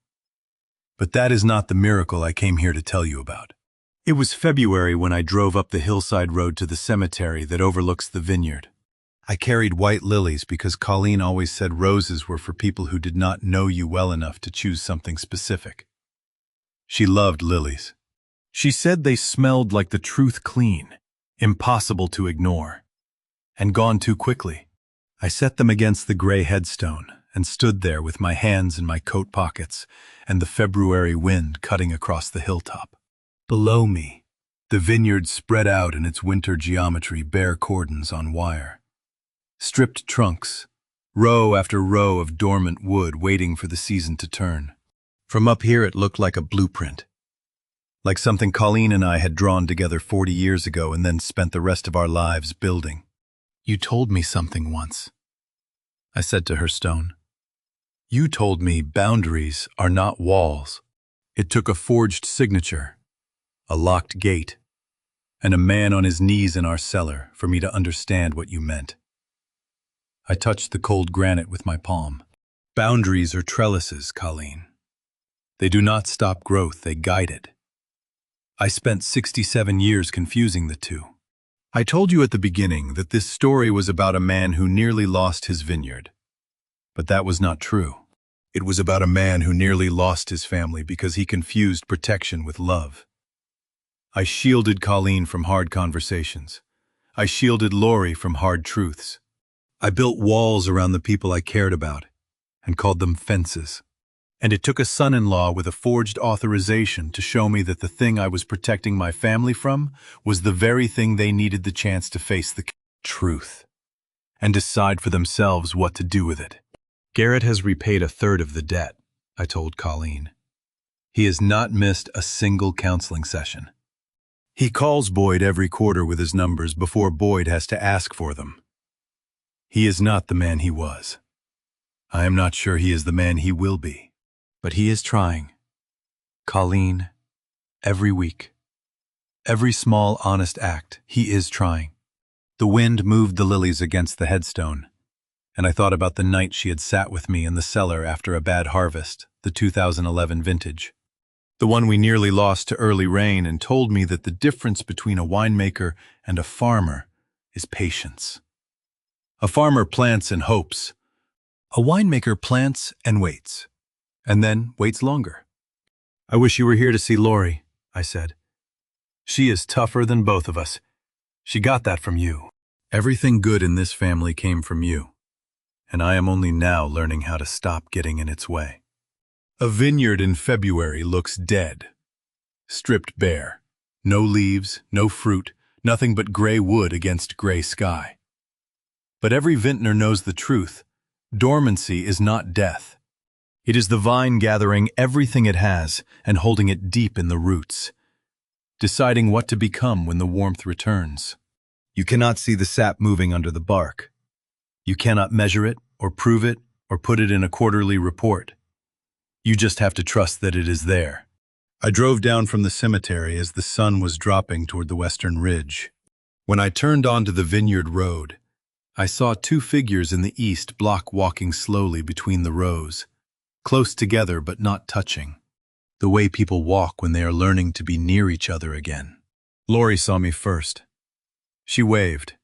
But that is not the miracle I came here to tell you about. It was February when I drove up the hillside road to the cemetery that overlooks the vineyard. I carried white lilies because Colleen always said roses were for people who did not know you well enough to choose something specific. She loved lilies. She said they smelled like the truth clean, impossible to ignore, and gone too quickly. I set them against the gray headstone and stood there with my hands in my coat pockets and the February wind cutting across the hilltop. Below me, the vineyard spread out in its winter geometry, bare cordons on wire. Stripped trunks, row after row of dormant wood waiting for the season to turn. From up here it looked like a blueprint, like something Colleen and I had drawn together 40 years ago and then spent the rest of our lives building. You told me something once, I said to her stone. You told me boundaries are not walls. It took a forged signature, a locked gate, and a man on his knees in our cellar for me to understand what you meant. I touched the cold granite with my palm. Boundaries are trellises, Colleen. They do not stop growth, they guide it. I spent 67 years confusing the two. I told you at the beginning that this story was about a man who nearly lost his vineyard. But that was not true. It was about a man who nearly lost his family because he confused protection with love. I shielded Colleen from hard conversations. I shielded Lori from hard truths. I built walls around the people I cared about and called them fences. And it took a son-in-law with a forged authorization to show me that the thing I was protecting my family from was the very thing they needed the chance to face the truth and decide for themselves what to do with it. Garrett has repaid a third of the debt, I told Colleen. He has not missed a single counseling session. He calls Boyd every quarter with his numbers before Boyd has to ask for them. He is not the man he was. I am not sure he is the man he will be. But he is trying. Colleen, every week, every small, honest act, he is trying. The wind moved the lilies against the headstone, and I thought about the night she had sat with me in the cellar after a bad harvest, the 2011 vintage. The one we nearly lost to early rain, and told me that the difference between a winemaker and a farmer is patience. A farmer plants and hopes. A winemaker plants and waits, and then waits longer. I wish you were here to see Lori, I said. She is tougher than both of us. She got that from you. Everything good in this family came from you, and I am only now learning how to stop getting in its way. A vineyard in February looks dead, stripped bare. No leaves, no fruit, nothing but gray wood against gray sky. But every vintner knows the truth. Dormancy is not death. It is the vine gathering everything it has and holding it deep in the roots, deciding what to become when the warmth returns. You cannot see the sap moving under the bark. You cannot measure it or prove it or put it in a quarterly report. You just have to trust that it is there. I drove down from the cemetery as the sun was dropping toward the western ridge. When I turned onto the vineyard road, I saw two figures in the east block walking slowly between the rows, close together but not touching, the way people walk when they are learning to be near each other again. Lori saw me first. She waved.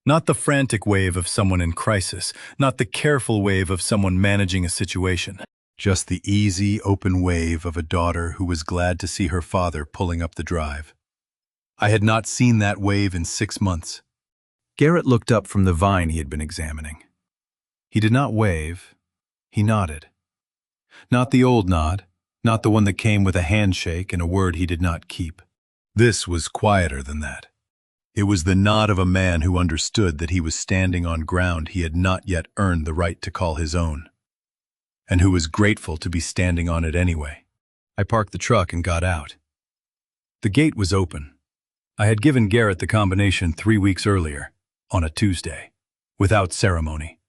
Not the frantic wave of someone in crisis, not the careful wave of someone managing a situation. Just the easy, open wave of a daughter who was glad to see her father pulling up the drive. I had not seen that wave in 6 months. Garrett looked up from the vine he had been examining. He did not wave. He nodded. Not the old nod, not the one that came with a handshake and a word he did not keep. This was quieter than that. It was the nod of a man who understood that he was standing on ground he had not yet earned the right to call his own, and who was grateful to be standing on it anyway. I parked the truck and got out. The gate was open. I had given Garrett the combination 3 weeks earlier, on a Tuesday, without ceremony.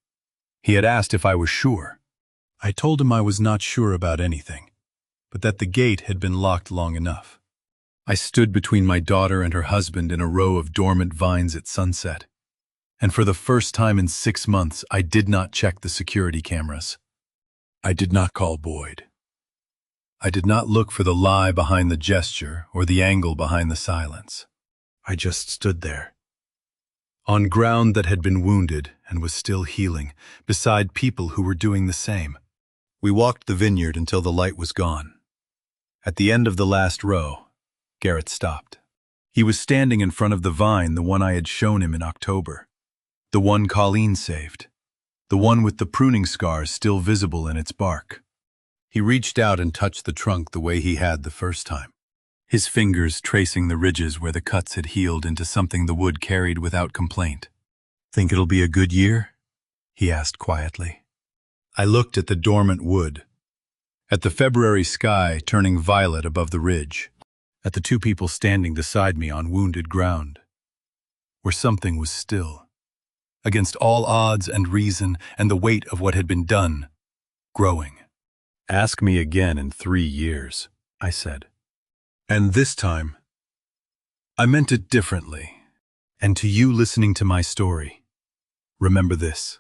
He had asked if I was sure. I told him I was not sure about anything, but that the gate had been locked long enough. I stood between my daughter and her husband in a row of dormant vines at sunset, and for the first time in 6 months I did not check the security cameras. I did not call Boyd. I did not look for the lie behind the gesture or the angle behind the silence. I just stood there, on ground that had been wounded and was still healing, beside people who were doing the same. We walked the vineyard until the light was gone. At the end of the last row, Garrett stopped. He was standing in front of the vine, the one I had shown him in October, the one Colleen saved, the one with the pruning scars still visible in its bark. He reached out and touched the trunk the way he had the first time, his fingers tracing the ridges where the cuts had healed into something the wood carried without complaint. "Think it'll be a good year?" he asked quietly. I looked at the dormant wood, at the February sky turning violet above the ridge, at the two people standing beside me on wounded ground, where something was still, against all odds and reason and the weight of what had been done, growing. "Ask me again in 3 years," I said. And this time, I meant it differently. And to you listening to my story, remember this.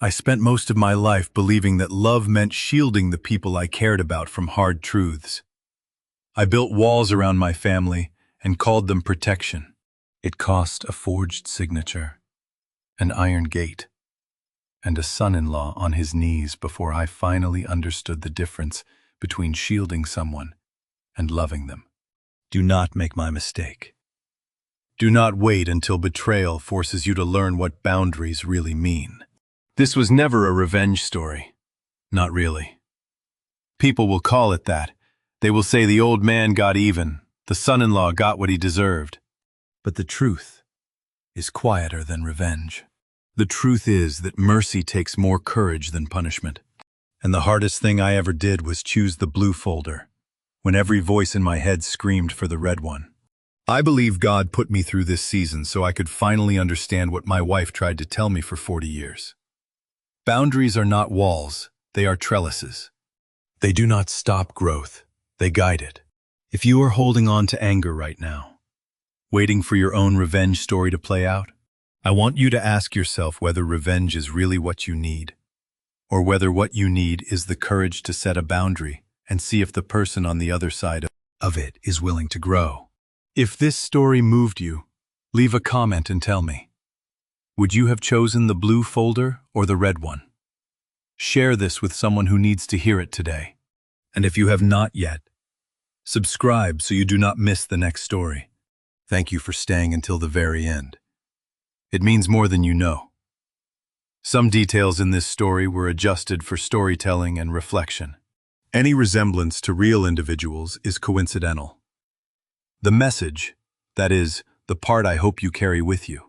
I spent most of my life believing that love meant shielding the people I cared about from hard truths. I built walls around my family and called them protection. It cost a forged signature, an iron gate, and a son-in-law on his knees before I finally understood the difference between shielding someone and loving them. Do not make my mistake. Do not wait until betrayal forces you to learn what boundaries really mean. This was never a revenge story. Not really. People will call it that. They will say the old man got even, the son-in-law got what he deserved. But the truth is quieter than revenge. The truth is that mercy takes more courage than punishment. And the hardest thing I ever did was choose the blue folder, when every voice in my head screamed for the red one. I believe God put me through this season so I could finally understand what my wife tried to tell me for 40 years. Boundaries are not walls, they are trellises. They do not stop growth, they guide it. If you are holding on to anger right now, waiting for your own revenge story to play out, I want you to ask yourself whether revenge is really what you need, or whether what you need is the courage to set a boundary and see if the person on the other side of it is willing to grow. If this story moved you, leave a comment and tell me. Would you have chosen the blue folder or the red one? Share this with someone who needs to hear it today. And if you have not yet, subscribe so you do not miss the next story. Thank you for staying until the very end. It means more than you know. Some details in this story were adjusted for storytelling and reflection. Any resemblance to real individuals is coincidental. The message, that is, the part I hope you carry with you,